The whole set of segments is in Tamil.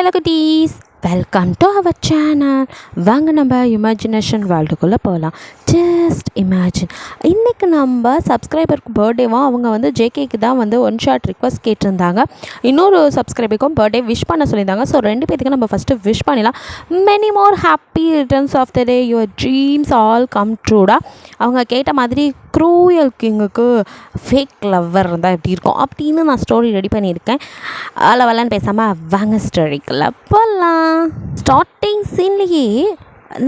ஹலோ குட்டீஸ், வெல்கம் டு அவர் சேனல். வாங்க நம்ம இமேஜினேஷன் வேர்ல்டுக்குள்ளே போகலாம். ஜஸ்ட் இமேஜின், இன்றைக்கி நம்ம சப்ஸ்கிரைபருக்கு பர்த்டேவாக அவங்க வந்து ஜேகேக்கு தான் வந்து ஒன் ஷாட் ரிக்வஸ்ட் கேட்டிருந்தாங்க. இன்னொரு சப்ஸ்கிரைபருக்கும் பர்த்டே விஷ் பண்ண சொல்லியிருந்தாங்க. ஸோ ரெண்டு பேத்துக்கு நம்ம ஃபஸ்ட்டு விஷ் பண்ணிடலாம். Many more happy returns of the day, your dreams all come ட்ரூடா. அவங்க கேட்ட மாதிரி க்ரூயல் கிங்குக்கு ஃபேக் லவ்வர் இருந்தால் எப்படி இருக்கும் அப்படின்னு நான் ஸ்டோரி ரெடி பண்ணியிருக்கேன். அளவெல்லாம் பேசாமல் வாங்க ஸ்டோரிக்குள்ளே போகலாம். ஸ்டார்டிங் சீன்லேயே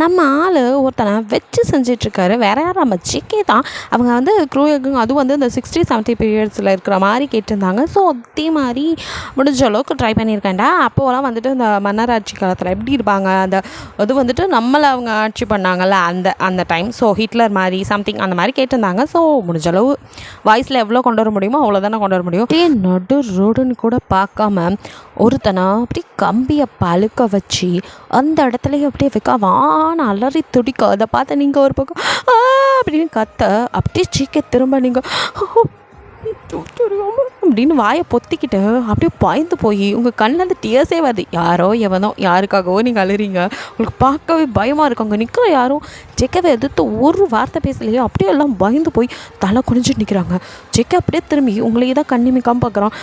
நம்ம ஆள் ஒருத்தனை வச்சு செஞ்சிட்ருக்காரு. வேறு யார், நம்ம ஜிகே தான். அவங்க வந்து க்ரூயல், அதுவும் வந்து இந்த 60-70 பீரியட்ஸில் இருக்கிற மாதிரி கேட்டிருந்தாங்க. ஸோ அதே மாதிரி முடிஞ்ச அளவுக்கு ட்ரை பண்ணியிருக்கேன்டா. அப்போலாம் வந்துட்டு இந்த மன்னர் ஆட்சி காலத்தில் எப்படி இருப்பாங்க, அந்த அது வந்துட்டு நம்மளை அவங்க ஆட்சி பண்ணாங்கள்ல அந்த டைம். ஸோ ஹிட்லர் மாதிரி சம்திங் அந்த மாதிரி கேட்டிருந்தாங்க. ஸோ முடிஞ்ச அளவு வாய்ஸில் எவ்வளோ கொண்டு வர முடியுமோ அவ்வளோதானே கொண்டு வர முடியும். அப்படியே நடு ரோடுன்னு கூட பார்க்காம ஒருத்தனை அப்படியே கம்பியை பழுக்க வச்சு அந்த இடத்துலையும் அப்படியே வைக்கவான அலறி துடிக்க. அதை பார்த்து நீங்கள் ஒரு பக்கம் அப்படின்னு கத்த, அப்படியே சீக்கிரம் திரும்ப நீங்கள் அப்படின்னு வாயை பொத்திக்கிட்டு அப்படியே பாய்ந்து போய் உங்கள் கண்ணில் அந்த டியர்ஸே வருது. யாரோ எவனோ யாருக்காகவோ நீங்கள் அழுறீங்க. உங்களுக்கு பார்க்கவே பயமாக இருக்கு. அங்கே நிற்கிற யாரும் ஜெக்கவை எதிர்த்து ஒரு வார்த்தை பேசலையே. அப்படியே எல்லாம் பயந்து போய் தலை குனிஞ்சிட்டு நிற்கிறாங்க. ஜெக்க அப்படியே திரும்பி உங்களையே தான் கண்ணிமிக்காமல் பார்க்குறான்.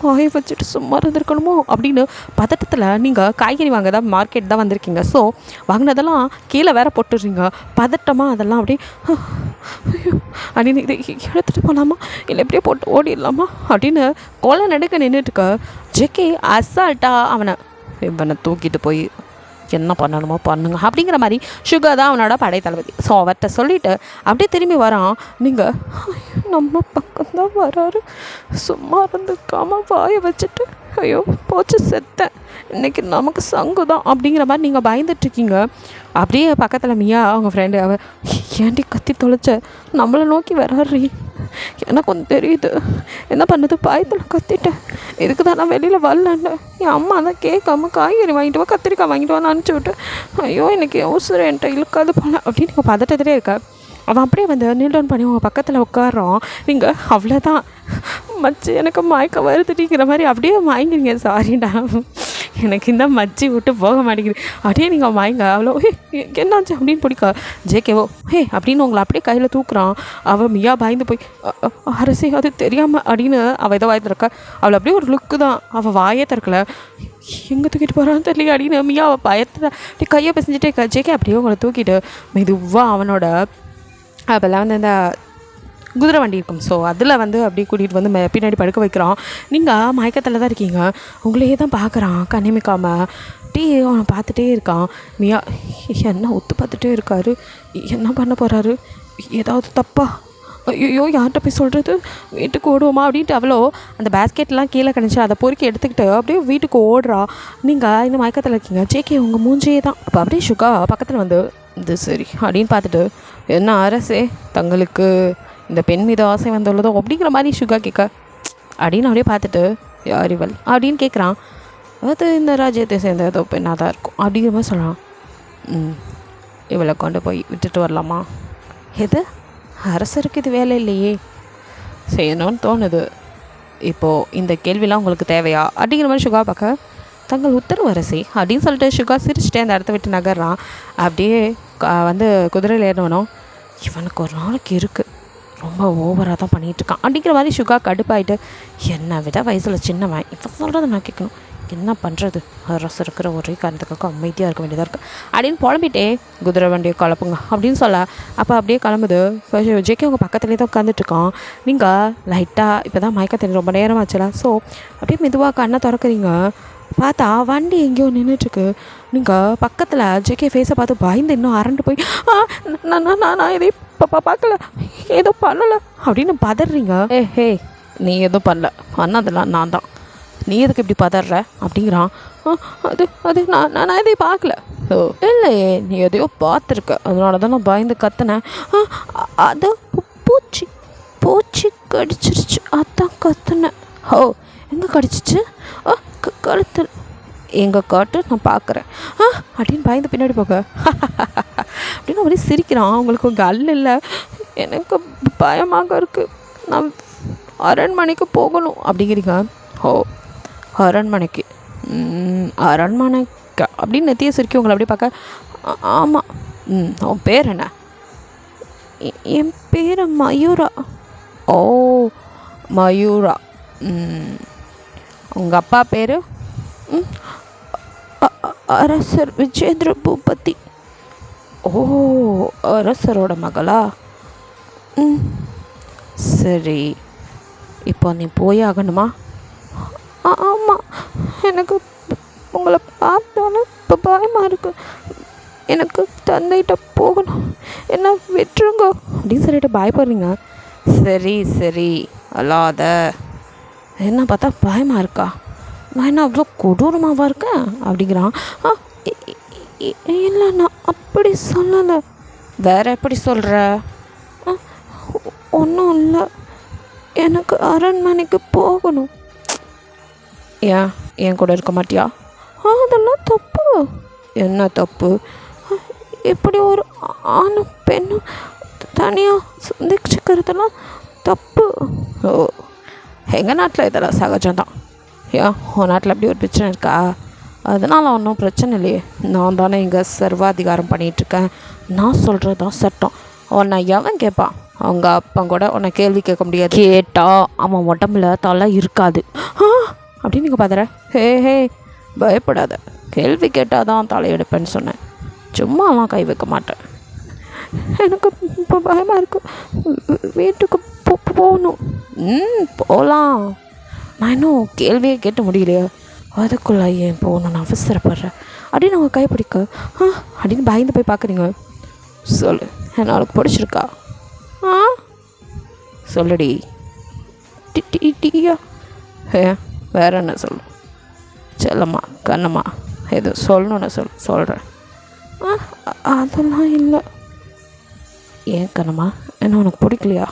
வாயை வச்சுட்டு சும்மா இருந்திருக்கணுமோ அப்படின்னு பதட்டத்தில் நீங்கள் காய்கறி வாங்க தான் மார்க்கெட் தான் வந்திருக்கீங்க. ஸோ வாங்கினதெல்லாம் கீழே வேற போட்டுடுறீங்க. பதட்டமாக அதெல்லாம் அப்படியே அப்படின்னு இதை எடுத்துகிட்டு போகலாமா இல்லை எப்படியே போட்டு ஓடிடலாமா அப்படின்னு கொலை நடுக்க நின்றுட்டுக்க ஜெக்கே அசால்ட்டாக இவனை தூக்கிட்டு போய் என்ன பண்ணணுமோ பண்ணுங்க அப்படிங்கிற மாதிரி சுகர் தான் அவனோட படைத்தளபதி. ஸோ அவர்கிட்ட சொல்லிவிட்டு அப்படியே திரும்பி வரான். நீங்கள் நம்ம பக்கம்தான் வராரு, சும்மா இருந்துக்காம வாயை வச்சுட்டு ஐயோ போச்சு செத்தேன், இன்றைக்கி நமக்கு சங்கு தான் அப்படிங்கிற மாதிரி நீங்கள் பயந்துட்டுருக்கீங்க. அப்படியே பக்கத்தில் மியா அவங்க ஃப்ரெண்டு அவ ஏன்டி கத்தி தொலைச்ச, நம்மளை நோக்கி வராரு, எனக்கு ஒன்று தெரியுது, என்ன பண்ணுது பயத்தில் கத்திட்டேன், இதுக்கு தான் நான் வெளியில் வரலன்னு என் அம்மா தான் கேட்காம காய்கறி வாங்கிட்டு வா கத்திரிக்காய் வாங்கிட்டு வான்னு அனுப்பிச்சி விட்டு ஐயோ இன்றைக்கி அவசரம் என்கிட்ட இழுக்காது போல அப்படின்னு நீங்கள் பதட்டத்திலே இருக்க. அவன் அப்படியே வந்து நீல் டவுன் பண்ணி உங்கள் பக்கத்தில் உட்காரோம். நீங்கள் அவ்வளோதான் மச்சி எனக்கு மயக்க வருதுட்டிங்கிற மாதிரி அப்படியே மயங்குறீங்க. சாரிடா எனக்கு இந்த மச்சி விட்டு போக மாட்டேங்குது அப்படியே நீங்கள் மயங்க. அவ்வளோ என்னாச்சு அப்படின்னு பிடிக்க ஜேகேவோ அப்படின்னு உங்களை அப்படியே கையில் தூக்குறான். அவள் மியா பயந்து போய் அரசே அது தெரியாமல் அப்படின்னு அவள் எதோ வாயை திறக்க. அவளை அப்படியே ஒரு லுக்கு தான், அவள் வாயே திறக்கல. எங்கே தூக்கிட்டு போகிறான்னு தெரியல அப்படின்னு மியா அவள் பயத்தில் அப்படி கையை பிசைஞ்சிட்டே ஜேகே அப்படியே உங்களை தூக்கிட்டு மெதுவாக அவனோட அப்போல்லாம் வந்து இந்த குதிரை வண்டி இருக்கும். ஸோ அதில் வந்து அப்படியே கூட்டிகிட்டு வந்து பின்னாடி படுக்க வைக்கிறான். நீங்கள் மயக்கத்தில் தான் இருக்கீங்க. உங்களையே தான் பார்க்குறான் கண்ணிமிக்காமல். அவனை பார்த்துட்டே இருக்கான். மியா என்ன ஒத்து பார்த்துட்டே இருக்காரு. என்ன பண்ண போகிறாரு, ஏதாவது தப்பா, ஐயோ யார்கிட்ட போய் சொல்கிறது, வீட்டுக்கு ஓடுவோமா அப்படின்ட்டு அவ்வளோ அந்த பேஸ்கெட்லாம் கீழே கிடச்சி அதை பொறுக்கி எடுத்துக்கிட்டு அப்படியே வீட்டுக்கு ஓடுறா. நீங்கள் இந்த மயக்கத்தில் இருக்கீங்க. ஜேகே உங்கள் மூஞ்சியே தான். அப்போ அப்படியே சுகா பக்கத்தில் வந்து இது சரி அப்படின்னு பார்த்துட்டு என்ன அரசே தங்களுக்கு இந்த பெண் மீது ஆசை வந்துள்ளதோ அப்படிங்கிற மாதிரி சுகா கேட்க அப்படின்னு அப்படியே பார்த்துட்டு யார் இவள் அப்படின்னு கேட்குறான். அது இந்த ராஜ்யத்தை சேர்ந்த ஏதோ பெண்ணாக தான் இருக்கும் அப்படிங்கிற மாதிரி சொல்கிறான். இவளை கொண்டு போய் விட்டுட்டு வரலாமா? எது அரசருக்கு இது வேலை இல்லையே, செய்யணும்னு தோணுது. இப்போது இந்த கேள்விலாம் உங்களுக்கு தேவையா அப்படிங்கிற மாதிரி சுகா பார்க்க தங்கள் உத்தரவு அரசி அப்படின்னு சொல்லிட்டு சுகா சிரிச்சிட்டே அந்த இடத்த விட்டு நகர்றான். அப்படியே வந்து குதிரையில் ஏறணும். இவனுக்கு ஒரு நாளைக்கு இருக்குது, ரொம்ப ஓவராக தான் பண்ணிகிட்ருக்கான் அப்படிங்கிற மாதிரி சுகா கடுப்பாயிட்டு என்னை விட வயசில் சின்னவன் இப்போ சொல்கிறத நான் கேட்கணும், என்ன பண்ணுறது, அரசு இருக்கிற ஒரே காரணத்துக்காக அமைதியாக இருக்க வேண்டியதாக இருக்குது அப்படின்னு புலம்பிட்டே குதிரை வண்டியை கிளப்புங்க அப்படின்னு சொல்ல. அப்போ அப்படியே கிளம்புது. ஜேகே உங்கள் பக்கத்துலேயே தான் உட்காந்துட்ருக்கான். நீங்கள் லைட்டாக இப்போ தான் மயக்கத்தில் ரொம்ப நேரம் ஆச்சுல. ஸோ அப்படியே மெதுவாக கண்ணை திறக்கிறீங்க. பார்த்தா வண்டி எங்கேயோ நின்றுட்டுருக்கு. நீங்கள் பக்கத்தில் ஜேகே ஃபேஸை பார்த்து பயந்து இன்னும் அரண்டு போய் நான் இதை பார்க்கல, ஏதோ பண்ணலை அப்படின்னு பதறீங்க. ஹே நீ எதுவும் பண்ணல, பண்ணதெல்லாம் நான் தான், நீ எதுக்கு இப்படி பதற அப்படிங்கிறான். அது நான் எதையும் பார்க்கல. ஓ இல்லையே, நீ எதையோ பார்த்துருக்க, அதனால தான் நான் பயந்து கத்துனேன். அது பூச்சி கடிச்சிருச்சு, அதான் கத்துனேன். ஓ எங்கே கடிச்சிச்சு? கழுத்தில் எங்கே காட்டு, நான் பார்க்குறேன் அப்படின்னு பயந்து பின்னாடி போக அப்படின்னு அப்படியே சிரிக்கிறான். அவங்களுக்கு உங்கள் இல்லை, எனக்கு பயமாக இருக்குது, நான் அரண்மனைக்கு போகணும் அப்படிங்கிறீங்க. ஓ அரண்மனைக்கு அரண்மனை அப்படின்னு நெத்திய சுருக்கி உங்களை அப்படியே பார்க்க ஆமாம். உன் பேர் என்ன? என் பேர் மயூரா. ஓ, மயூரா. உங்கள் அப்பா பேர்? அரசர் விஜேந்திர பூபதி. ஓ, அரசரோட மகளா? சரி, இப்போ நீ போய் ஆகணுமா? ஆமாம், எனக்கு உங்களை பார்த்தோன்னே இப்போ பயமாக இருக்கு. எனக்கு தந்தைகிட்ட போகணும், என்ன விட்டுருங்க அப்படின்னு சொல்லிட்டு பயப்படுறீங்க. சரி அல்லாத. என்ன பார்த்தா பயமாக இருக்கா? நான் என்ன அவ்வளோ கொடூரமாவா இருக்கேன் அப்படிங்கிறான். இல்லை, நான் அப்படி சொல்லலை. வேற எப்படி சொல்கிற? ஒன்றும் இல்லை, எனக்கு அரண்மனைக்கு போகணும். ஏன் என் கூட இருக்க மாட்டியா? அதெல்லாம் தப்பு. என்ன தப்பு? இப்படி ஒரு ஆணும் பெண்ணும் தனியாக சந்திச்சுக்கிறதெல்லாம் தப்பு. ஓ, எங்கள் நாட்டில் இதெல்லாம் சகஜம்தான். ஏன் உன் நாட்டில் அப்படி ஒரு பிரச்சனை இருக்கா? அதனால் ஒன்றும் பிரச்சனை இல்லையே. நான் தானே இங்கே சர்வாதிகாரம் பண்ணிகிட்ருக்கேன். நான் சொல்கிறது தான் சட்டம். உன்னை எவன் கேட்பான்? அவங்க அப்பா கூட உன்னை கேள்வி கேட்க முடியாது. கேட்டால் அவன் உடம்புல தலை இருக்காது அப்படின்னு நீங்கள் பார்த்துற. ஹே, பயப்படாத. கேள்வி கேட்டால் தான் தலை எடுப்பேன்னு சொன்னேன். சும்மாலாம் கை வைக்க மாட்டேன். எனக்கு இப்போ பயமாக இருக்கும். வீட்டுக்கு போகணும். போகலாம். நான் இன்னும் கேள்வியே கேட்டு முடியலையா? அதுக்குள்ளே ஏன் போகணுன்னு அவசரப்படுறேன் அப்படின்னு அவங்க கைப்பிடிக்க அப்படின்னு பயந்து போய் பார்க்குறீங்க. சொல்லு, என்ன அவளுக்கு பிடிச்சிருக்கா? சொல்லுடி. டீயா? வேற என்ன சொல்லு? செல்லம்மா, கண்ணம்மா, எது சொல்லணுன்னு சொல்கிறேன். அதெல்லாம் இல்லை. ஏன் கண்ணம்மா, என்ன உனக்கு பிடிக்கலையா?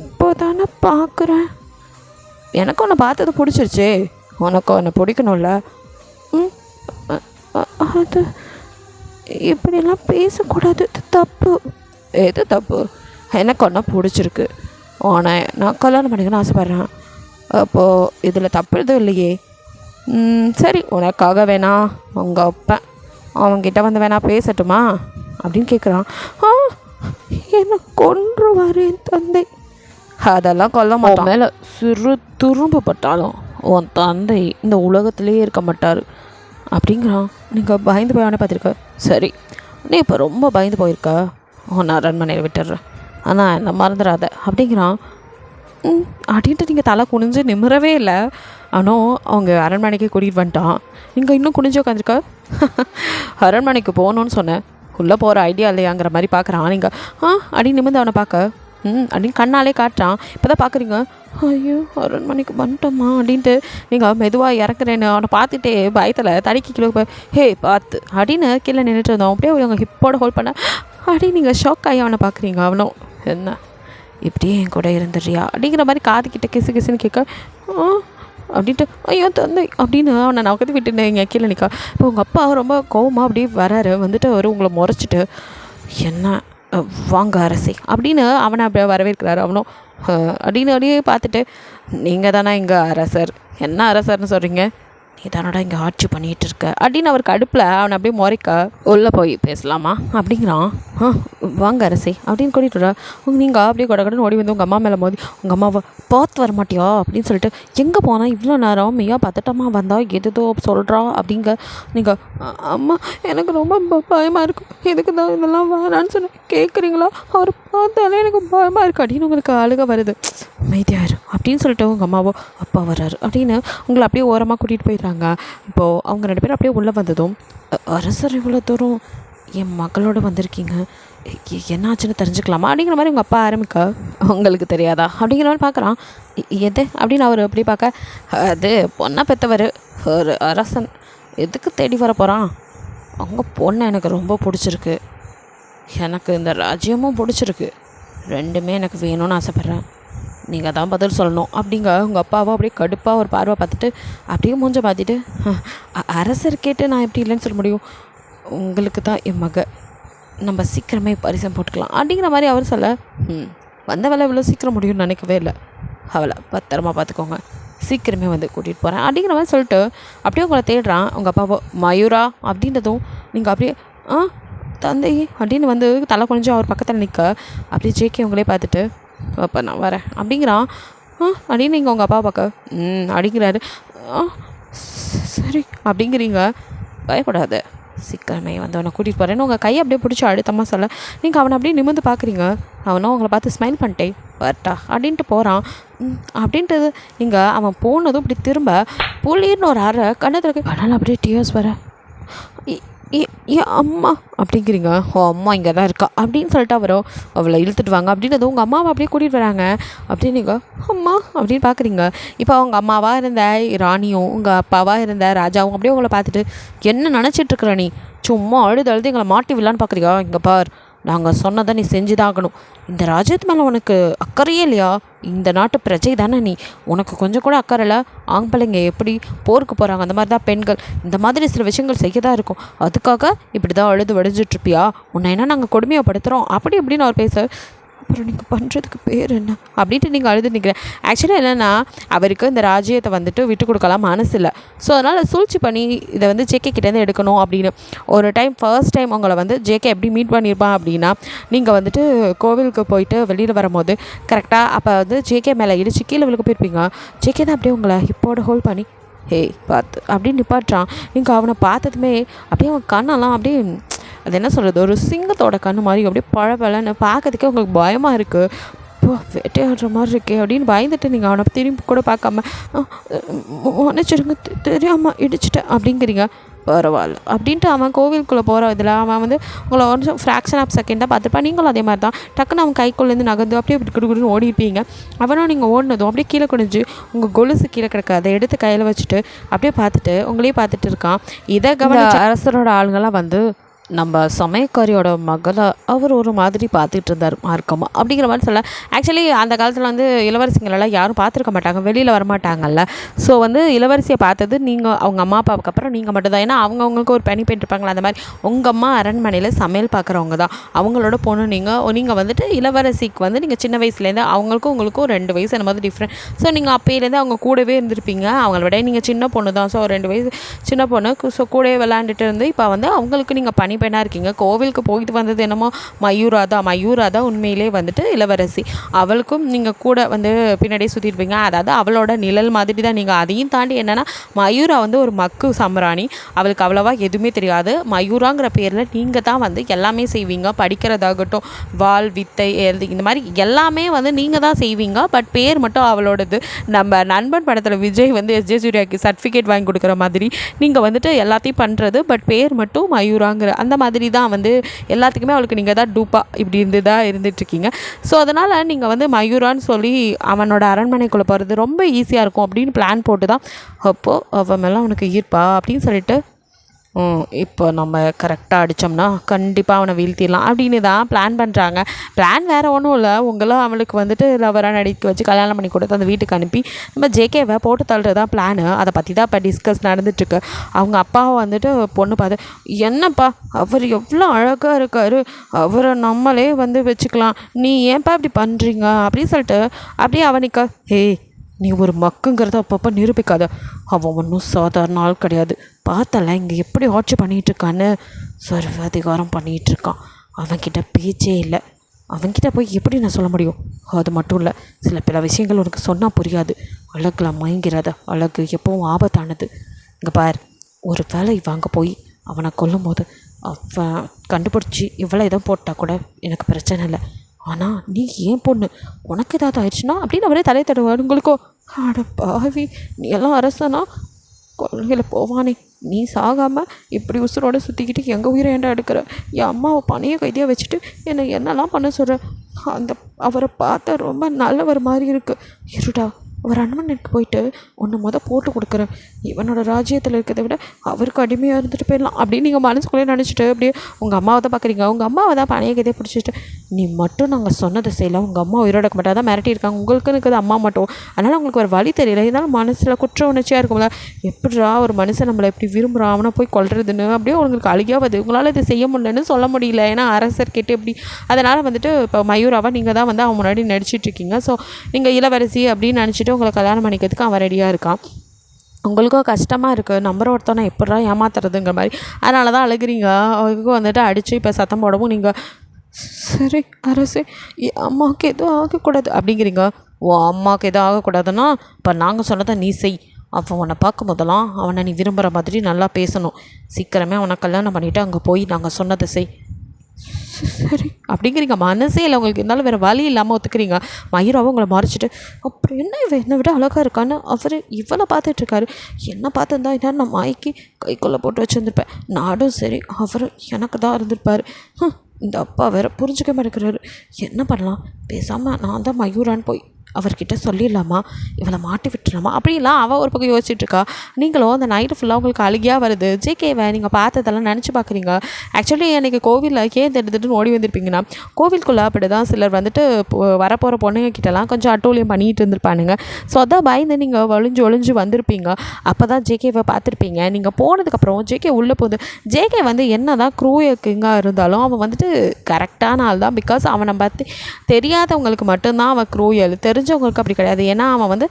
இப்போ தானே பார்க்குறேன். எனக்கு உன்னை பார்த்தது பிடிச்சிருச்சே. உனக்கு உன்னை பிடிக்கணும்ல? அது இப்படிலாம் பேசக்கூடாது, தப்பு. எது தப்பு? எனக்கு ஒன்றா பிடிச்சிருக்கு. உன்னை நான் கல்யாணம் பண்ணிக்கணும்னு ஆசைப்பட்றேன். அப்போது இதில் தப்பு எதுவும் இல்லையே. சரி, உனக்காக வேணா உங்கள் அப்பன் அவங்ககிட்ட வந்து வேணா பேசட்டுமா அப்படின்னு கேட்குறான். என்னை கொன்றுவார் என் தந்தை. அதெல்லாம் கொல்ல மாட்டான். மேலே சிறு துரும்பு பட்டாலும் உன் தந்தை இந்த உலகத்திலேயே இருக்க மாட்டார் அப்படிங்கிறான். நீங்கள் பயந்து போய் அவனை பார்த்துருக்க. சரி, நீ இப்போ ரொம்ப பயந்து போயிருக்க. உன்னை அரண்மனையில் விட்டுடுறேன், ஆனால் என்ன மறந்துடாத அப்படிங்கிறான். அப்படின்ட்டு நீங்கள் தலை குனிஞ்சு நிமிரவே இல்லை. ஆனால் அவங்க அரண்மனைக்கே கூட்டிகிட்டு வந்துட்டான். நீங்கள் இன்னும் குனிஞ்சு உட்காந்துருக்க. அரண்மனைக்கு போகணுன்னு சொன்னேன், உள்ளே போகிற ஐடியா இல்லையாங்கிற மாதிரி பார்க்குறான். நீங்கள் அப்படின்னு நிமிர்ந்து அவனை பார்க்க அப்படின்னு கண்ணாலே காட்டுறான். இப்போ தான் பார்க்குறீங்க, ஐயோ அரண்மனைக்கு வந்துட்டோமா அப்படின்ட்டு நீங்கள் மெதுவாக இறக்குறேன்னு அவனை பார்த்துட்டே பயத்தில் தடிக்கி கிலோ ஹே பார்த்து அப்படின்னு கீழே நின்றுட்டு இருந்தோம். அப்படியே அவங்க ஹிப்போட ஹோல்ட் பண்ண அப்படின்னு நீங்கள் ஷாக் ஆகி அவனை பார்க்குறீங்க. அவனும் என்ன இப்படியே என் கூட இருந்துடுறியா அப்படிங்கிற மாதிரி காதுக்கிட்ட கிசுன்னு கேட்க அப்படின்ட்டு ஐயோ தந்தை அப்படின்னு அவனை நகர்த்தி விட்டுன்னு இங்கே கீழே நிற்கா. இப்போ உங்கள் அப்பா ரொம்ப கோவமாக அப்படியே வராரு. வந்துட்டு அவர் உங்களை முறைச்சிட்டு என்ன வாங்க அரசே அப்படின்னு அவனை அப்படியே வரவேற்கிறாரு. அவனும் அப்படின்னு அப்படியே பார்த்துட்டு நீங்கள் தானே இங்கே அரசர், என்ன அரசர்னு சொல்கிறீங்க, நீ தானடா இங்கே ஆட்சி பண்ணிகிட்டு இருக்க அப்படின்னு அவருக்கு அடுப்பில் அவனை அப்படியே முறைக்க உள்ளே போய் பேசலாமா அப்படிங்கிறான். வாங்க அரசே அப்படின்னு கூட்டிகிட்டு நீங்கள் அப்படியே கடன்னு ஓடி வந்து உங்கள் அம்மா மேலே மோதி உங்கள் அம்மாவை பார்த்து வர மாட்டியா அப்படின்னு சொல்லிட்டு எங்கே போனால் இவ்வளோ நேரம் மெய்யா பத்தட்டமாக வந்தால் எதுதோ சொல்கிறா அப்படிங்க. நீங்கள் அம்மா எனக்கு ரொம்ப பயமாக இருக்கும், எதுக்கு தான் இதெல்லாம் வேணான்னு சொன்னேன், கேட்குறீங்களா, அவர் பார்த்தாலே எனக்கு பயமாக இருக்குது அப்படின்னு உங்களுக்கு அழுக வருது, அமைதியாரு அப்படின்னு சொல்லிட்டு உங்கள் அம்மாவோ அப்பா வர்றாரு அப்படின்னு உங்களை அப்படியே ஓரமாக கூட்டிகிட்டு போயிடுறாங்க. இப்போது அவங்க 2 பேரும் அப்படியே உள்ளே வந்ததும் அரசர் இவ்வளோ தூரம் என் மகளோடு வந்திருக்கீங்க, என்னாச்சுன்னு தெரிஞ்சுக்கலாமா அப்படிங்கிற மாதிரி உங்கள் அப்பா ஆரம்பிக்க உங்களுக்கு தெரியாதா அப்படிங்கிற மாதிரி பார்க்குறான். எது அப்படின்னு அவர் அப்படி பார்க்க அது பொண்ணை பெற்றவர் ஒரு அரசன் எதுக்கு தேடி வர போகிறான், அவங்க பொண்ணை எனக்கு ரொம்ப பிடிச்சிருக்கு, எனக்கு இந்த ராஜ்யமும் பிடிச்சிருக்கு, 2மே எனக்கு வேணும்னு ஆசைப்பட்றேன், நீங்கள் தான் பதில் சொல்லணும் அப்படிங்க. உங்கள் அப்பாவை அப்படியே கடுப்பாக ஒரு பார்வை பார்த்துட்டு அப்படியே மூஞ்ச பார்த்துட்டு அரசர் கேட்டு நான் எப்படி இல்லைன்னு சொல்ல முடியும், உங்களுக்கு தான் என் மக, நம்ம சீக்கிரமே பரிசம் போட்டுக்கலாம் அப்படிங்கிற மாதிரி அவர் சொல்ல வந்த வேலை இவ்வளோ சீக்கிரம் முடியும்னு நினைக்கவே இல்லை, அவளை பத்திரமா பார்த்துக்கோங்க, சீக்கிரமே வந்து கூட்டிகிட்டு போகிறேன் அப்படிங்கிற மாதிரி சொல்லிட்டு அப்படியே உங்களை தேடுறான். உங்கள் அப்பாவோ மயூரா அப்படின்றதும் நீங்கள் அப்படியே தந்தை அப்படின்னு வந்து தலை குனிஞ்சு அவர் பக்கத்தில் நிற்க அப்படியே ஜேகே உங்களே பார்த்துட்டு அப்போ நான் வரேன் அப்படிங்கிறான். அப்படின்னு நீங்கள் உங்கள் அப்பா பார்க்க அப்படிங்கிறாரு. சரி அப்படிங்கிறீங்க. பயப்படாத, சீக்கிரமே வந்து அவனை கூட்டிகிட்டு போகிறேன்னு உங்கள் கையை அப்படியே பிடிச்சி அழுத்தமாக சொல்ல நீங்கள் அவனை அப்படியே நிமிர்ந்து பார்க்குறீங்க. அவனும் அவங்கள பார்த்து ஸ்மைல் பண்ணிட்டேன் வரட்டா அப்படின்ட்டு போகிறான். அப்படின்றது நீங்கள் அவன் போனதும் இப்படி திரும்ப புளிர்னு ஒரு அரை கண்ணத்தில் அதனால் அப்படியே டியர்ஸ் வர ஏன் அம்மா அப்படிங்கிறீங்க. அம்மா இங்கே தான் இருக்கா அப்படின்னு சொல்லிட்டு அவளை இழுத்துட்டு வாங்க அப்படின்றது உங்கள் அம்மாவை அப்படியே கூட்டிகிட்டு வராங்க. அப்படின்னு நீங்கள் அம்மா அப்படின்னு பார்க்குறீங்க. இப்போ அவங்க அம்மாவாக இருந்த ராணியும் உங்கள் அப்பாவாக இருந்த ராஜாவும் அப்படியே உங்களை பார்த்துட்டு என்ன நினச்சிட்ருக்குற நீ சும்மா அழுது எங்களை மாட்டி விடலான்னு பார்க்குறீங்க. இங்கே பார், நாங்கள் சொன்னதை நீ செஞ்சு தான் ஆகணும். இந்த ராஜ்யத்து மேலே உனக்கு அக்கறையே இல்லையா? இந்த நாட்டு பிரஜை தானே நீ, உனக்கு கொஞ்சம் கூட அக்கறை இல்லை. ஆம்பளைங்க எப்படி போருக்கு போகிறாங்க அந்த மாதிரி தான் பெண்கள் இந்த மாதிரி சில விஷயங்கள் செய்ய தான் இருக்கும். அதுக்காக இப்படி தான் அழுது வடிஞ்சிட்ருப்பியா? உன்னை என்ன நாங்கள் கொடுமையப்படுத்துகிறோம் அப்படி இப்படின்னு அவர் பேச அப்புறம் நீங்கள் பண்ணுறதுக்கு பேர் என்ன அப்படின்ட்டு நீங்கள் அழுது நிற்கிறேன். ஆக்சுவலாக என்னென்னா அவருக்கு இந்த ராஜ்யத்தை வந்துட்டு விட்டு கொடுக்கலாம் மனசு இல்லை. ஸோ அதனால் சூழ்ச்சி பண்ணி இதை வந்து ஜேகே கிட்டேருந்து எடுக்கணும் அப்படின்னு ஒரு டைம் ஃபர்ஸ்ட் டைம் உங்களை வந்து ஜேகே எப்படி மீட் பண்ணியிருப்பான் அப்படின்னா நீங்கள் வந்துட்டு கோவிலுக்கு போயிட்டு வெளியில் வரும்போது கரெக்டாக அப்போ வந்து ஜேகே மேலே இடிச்சு கீழே விழுக்க போயிருப்பீங்க. ஜேகே தான் அப்படியே உங்களை ஹிப்போட ஹோல்ட் பண்ணி பார்த்து அப்படின்னு நிப்பாட்டுறான். நீங்கள் அவனை பார்த்ததுமே அப்படியே அவன் கண்ணெல்லாம் அப்படியே அது என்ன சொல்கிறது, ஒரு சிங்கத்தோட கண்ணு மாதிரி அப்படியே பழப்பலன்னு பார்க்கறதுக்கே உங்களுக்கு பயமாக இருக்குது. இப்போ வேட்டையாடுற மாதிரி இருக்கே அப்படின்னு பயந்துட்டு நீங்கள் அவனை திரும்பி கூட பார்க்காம நினச்சிடுங்க தெரியாமல் இடிச்சிட்டேன் அப்படிங்கிறீங்க. பரவாயில்ல அப்படின்ட்டு அவன் கோவிலுக்குள்ளே போகிற இதில் அவன் வந்து உங்களை ஒரு ஃப்ராக்ஷன் ஆஃப் செகண்டாக பார்த்துருப்பான். நீங்களும் அதே மாதிரி தான் டக்குன்னு அவன் கைக்குள்ளேருந்து நகர்ந்து அப்படியே குடுன்னு ஓடிப்பீங்க. அவனும் நீங்கள் ஓடினதும் அப்படியே கீழே குனிஞ்சு உங்கள் கொலுசு கீழே கிடக்க அதை எடுத்து கையில் வச்சுட்டு அப்படியே பார்த்துட்டு உங்களையே பார்த்துட்டு இருக்கான். இதை கவனிச்ச அரசரோட ஆளுங்கள்லாம் வந்து நம்ம சமயக்காரியோட மகளை அவர் ஒரு மாதிரி பார்த்துட்டு இருந்தார் மார்க்கமாக அப்படிங்கிற மாதிரி சொல்ல. ஆக்சுவலி அந்த காலத்தில் வந்து இளவரசிங்களெல்லாம் யாரும் பார்த்துருக்க மாட்டாங்க, வெளியில் வரமாட்டாங்கல்ல. ஸோ வந்து இளவரசியை பார்த்தது நீங்கள் அவங்க அம்மா அப்பாவுக்கு அப்புறம் நீங்கள் மட்டும்தான். ஏன்னா அவங்கவுங்களுக்கு ஒரு பெண் இருப்பாங்களா அந்த மாதிரி உங்கள் அம்மா அரண்மனையில் சமையல் பார்க்குறவங்க தான் அவங்களோட பொண்ணு. நீங்கள் வந்துட்டு இளவரசிக்கு வந்து நீங்கள் சின்ன வயசுலேருந்து அவங்களுக்கும் உங்களுக்கும் 2 வயசு அந்த மாதிரி டிஃப்ரெண்ட். ஸோ நீங்கள் அப்போலேருந்து அவங்க கூடவே இருந்திருப்பீங்க. அவங்கள விட நீங்கள் சின்ன பொண்ணு தான். ஸோ 2 வயசு சின்ன பொண்ணு. ஸோ கூடவே விளாண்டுட்டு இருந்து இப்போ வந்து அவங்களுக்கு நீங்கள் பணி பெண்ணாக இருக்கீங்க. கோவிலுக்கு போயிட்டு வந்தது என்னமோ மயூரா தான் உண்மையிலே வந்துட்டு இளவரசி. அவளுக்கும் நீங்கள் கூட வந்து பின்னாடியே சுற்றிருப்பீங்க. அதாவது அவளோட நிழல் மாதிரி தான் நீங்கள். அதையும் தாண்டி என்னென்னா மயூரா வந்து ஒரு மக்கு சம்ராணி. அவளுக்கு அவ்வளோவா எதுவுமே தெரியாது. மயூராங்கிற பேரில் நீங்கள் தான் வந்து எல்லாமே செய்வீங்க. படிக்கிறதாகட்டும், வால் வித்தை இந்த மாதிரி எல்லாமே வந்து நீங்கள் தான் செய்வீங்க. பட் பேர் மட்டும் அவளோடது. நம்ம நண்பன் படத்தில் விஜய் வந்து எஸ்ஜே சூர்யாவுக்கு சர்டிஃபிகேட் வாங்கி கொடுக்குற மாதிரி நீங்கள் வந்துட்டு எல்லாத்தையும் பண்ணுறது. பட் பேர் மட்டும் மயூராங்கிற அந்த மாதிரி தான் வந்து எல்லாத்துக்குமே அவளுக்கு நீங்கள் தான் டூப்பா இப்படி இருந்துட்டுருக்கீங்க. ஸோ அதனால் நீங்கள் வந்து மயூரான்னு சொல்லி அவனோட அரண்மனைக்குள்ளே போகிறது ரொம்ப ஈஸியாக இருக்கும் அப்படின்னு பிளான் போட்டு தான் அப்போது அவன் மேலே அவனுக்கு ஈர்ப்பா அப்படின்னு சொல்லிட்டு இப்போ நம்ம கரெக்டாக அடித்தோம்னா கண்டிப்பாக அவனை வீழ்த்திடலாம் அப்படின்னு தான் பிளான் பண்ணுறாங்க. பிளான் வேறு ஒன்றும் இல்லை, உங்களும் அவளுக்கு வந்துட்டு லவராக நடிக்க வச்சு கல்யாணம் பண்ணி கொடுத்து அந்த வீட்டுக்கு அனுப்பி நம்ம ஜேகேவை போட்டு தள்ளுறது தான் பிளானு. அதை பற்றி தான் இப்போ டிஸ்கஸ் நடந்துட்டுருக்கு. அவங்க அப்பாவை வந்துட்டு பொண்ணு பார்த்து என்னப்பா அவர் எவ்வளோ அழகாக இருக்கார், அவரை நம்மளே வந்து வச்சுக்கலாம், நீ ஏன்ப்பா இப்படி பண்ணுறீங்க அப்படின்னு சொல்லிட்டு அப்படியே அவனுக்கு நீ ஒரு மக்குங்கிறத அப்பப்போ நிரூபிக்காத, அவன் ஒன்றும் சாதாரண ஆள் கிடையாது, பார்த்தல இங்கே எப்படி ஆட்சி பண்ணிகிட்ருக்கான்னு சர்வ அதிகாரம் பண்ணிகிட்ருக்கான், அவன்கிட்ட பேச்சே இல்லை, அவன்கிட்ட போய் எப்படி நான் சொல்ல முடியும்? அது மட்டும் இல்லை, பல விஷயங்கள் உனக்கு சொன்னால் புரியாது, அழகில் மயங்கிறத, அழகு எப்பவும் ஆபத்தானது. இங்கே பார், ஒரு வேலை வாங்க போய் அவனை கொல்லும் போது அவன் கண்டுபிடிச்சி இவ்வளோ இதை போட்டால் கூட எனக்கு பிரச்சனை இல்லை. ஆனால் நீ ஏன் பொண்ணு, உனக்கு ஏதாவது ஆயிடுச்சுன்னா அப்படின்னு அவரே தலையை தடுவார். உங்களுக்கோ அட பாவி, நீ எல்லாம் அரசனா கொள்கையில் போவானே, நீ சாகாமல் இப்படி உசுரோடு சுற்றிக்கிட்டு எங்கள் உயிரை ஏண்டா எடுக்கிற, என் அம்மாவை பணைய கைதியாக வச்சுட்டு என்னை என்னெல்லாம் பண்ண சொல்கிற, அவரை பார்த்தா ரொம்ப நல்லவர் மாதிரி இருக்குது, இருடா அவர் அரண்மனைக்கு போயிட்டு ஒன்று போட்டு கொடுக்குறேன், இவனோட ராஜ்யத்தில் இருக்கிறத விட அவருக்கு அடிமையாக இருந்துட்டு போயிடலாம் அப்படின்னு நீங்கள் மனசுக்குள்ளே நினச்சிட்டு அப்படியே உங்கள் அம்மாவை தான் பார்க்குறீங்க. உங்கள் அம்மாவை தான் பணைய கைதியாக பிடிச்சிட்டு நீ மட்டும் நாங்கள் சொன்னதை செய்யலாம், உங்கள் அம்மா உயிரோட மட்டும் தான் மிரட்டியிருக்காங்க, உங்களுக்குன்னு இருக்குது அம்மா மட்டும், அதனால் உங்களுக்கு ஒரு வழி தெரியல, இருந்தாலும் மனசில் குற்ற உணர்ச்சியாக இருக்கும்ல, எப்படிரா ஒரு மனுஷன் நம்மளை எப்படி விரும்புகிறான் அவனை போய் கொல்றதுன்னு அப்படியே உங்களுக்கு அழுகியாவது, உங்களால் இதை செய்ய முடியலன்னு சொல்ல முடியல, ஏன்னா அரசர் கேட்டு எப்படி. அதனால் வந்துட்டு இப்போ மயூராவை நீங்கள் தான் வந்து அவன் முன்னாடி நடிச்சிட்ருக்கீங்க. ஸோ நீங்கள் இளவரசி அப்படின்னு நினச்சிட்டு உங்களை கல்யாணம் பண்ணிக்கிறதுக்கு அவன் ரெடியாக இருக்கான். உங்களுக்கும் கஷ்டமாக இருக்குது, நம்பர் ஒருத்தவனை எப்படா ஏமாத்துறதுங்கிற மாதிரி, அதனால தான் அழுகிறீங்க. அவருக்கும் வந்துட்டு அடித்து இப்போ சத்தம் போடவும் நீங்கள் சரி அரசே அம்மாவுக்கு எதுவும் ஆகக்கூடாது அப்படிங்கிறீங்க. ஓ அம்மாவுக்கு எதுவும் ஆகக்கூடாதுன்னா இப்போ நாங்கள் சொன்னதை நீ செய். அவன் உன்னை பார்க்கும் போதெல்லாம் அவனை நீ விரும்புகிற மாதிரி நல்லா பேசணும். சீக்கிரமே அவனை கல்யாணம் பண்ணிவிட்டு அங்கே போய் நாங்கள் சொன்னதை செய். சரி அப்படிங்கிறீங்க. மனசே இல்லை உங்களுக்கு, இருந்தாலும் வேறு வழி இல்லாமல் ஒத்துக்கிறீங்க. மயூராவும் உங்களை மறைச்சிட்டு அப்புறம் என்ன இவன் என்னை விட அழகாக இருக்கான்னு அவர் இவளை பார்த்துட்ருக்காரு, என்ன பார்த்துருந்தா என்ன நான் மாய்க்கு கைக்குள்ளே போட்டு வச்சுருந்துருப்பேன், நாடும் சரி அவரும் எனக்கு தான் இருந்திருப்பார். இந்த அப்பா வேறு புரிஞ்சுக்க மாட்டேங்கிறாரு, என்ன பண்ணலாம், பேசாமல் நான் தான் மயூரான்னு போய் அவர்கிட்ட சொல்லிடலாமா, இவளை மாட்டி விட்டுலாமா அப்படிலாம் அவள் ஒரு பக்கம் யோசிச்சுட்ருக்கா. நீங்களும் அந்த நைட்டு ஃபுல்லாக உங்களுக்கு அழுகியாக வருது. ஜேகேவை நீங்கள் பார்த்ததெல்லாம் நினச்சி பார்க்குறீங்க. ஆக்சுவலி எனக்கு கோவிலில் ஏன் திட்டுன்னு ஓடி வந்திருப்பீங்கன்னா, கோவிலுக்குள்ளே அப்படி தான் சிலர் வந்துட்டு வரப்போகிற பொண்ணுங்கக்கிட்டலாம் கொஞ்சம் அட்டூழியம் பண்ணிகிட்டு இருந்திருப்பானுங்க. ஸோ அதான் பயந்து நீங்கள் ஒளிஞ்சு வந்திருப்பீங்க. அப்போ தான் ஜேகேவை பார்த்துருப்பீங்க. நீங்கள் போனதுக்கப்புறம் ஜேகே உள்ளே போகுது. ஜேகே வந்து என்ன தான் க்ரூயக்கிங்காக இருந்தாலும் அவன் வந்துட்டு கரெக்டான ஆள் தான். பிகாஸ் அவனை பற்றி தெரியாதவங்களுக்கு மட்டும்தான் அவன் க்ரூயல், தெரிஞ்சவங்களுக்கு அப்படி கிடையாது. ஏன்னா அவன் வந்து